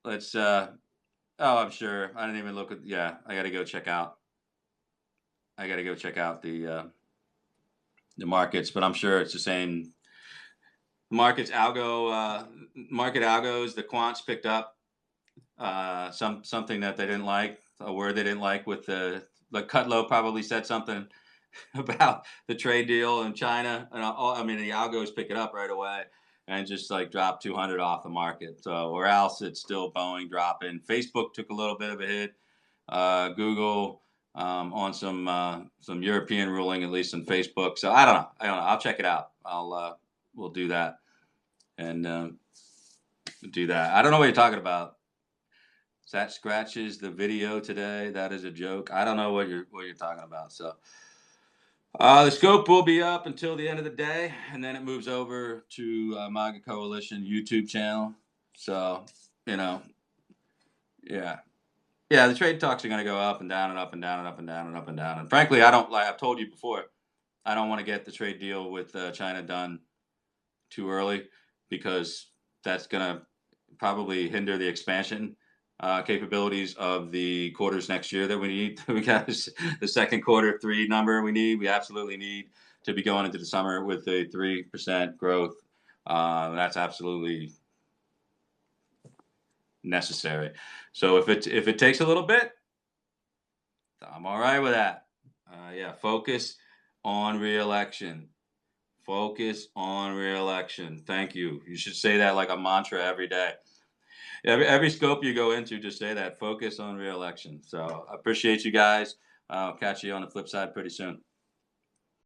Let's, I'm sure. I didn't even look at, I got to go check out the markets, but I'm sure it's the same. Market algos, the quants picked up something that they didn't like, a word they didn't like with the Kudlow probably said something about the trade deal in China, and the algos pick it up right away and just drop 200 off the market. So, or else it's still Boeing dropping. Facebook took a little bit of a hit. Google on some European ruling, at least on Facebook. So I don't know. I'll check it out. We'll do that and do that. I don't know what you're talking about. That scratches the video today. That is a joke. I don't know what you're talking about. So the scope will be up until the end of the day, and then it moves over to MAGA Coalition YouTube channel. So yeah. Yeah, the trade talks are going to go up and down and up and down and up and down and up and down. And frankly, I've told you before, I don't want to get the trade deal with China done too early, because that's going to probably hinder the expansion capabilities of the quarters next year that we need. We got the second quarter 3 number we need. We absolutely need to be going into the summer with a 3% growth. That's absolutely necessary. So if it takes a little bit, I'm all right with that. Focus on reelection. Focus on reelection. Thank you. You should say that like a mantra every day. Every scope you go into, just say that. Focus on reelection. So I appreciate you guys. I'll catch you on the flip side pretty soon.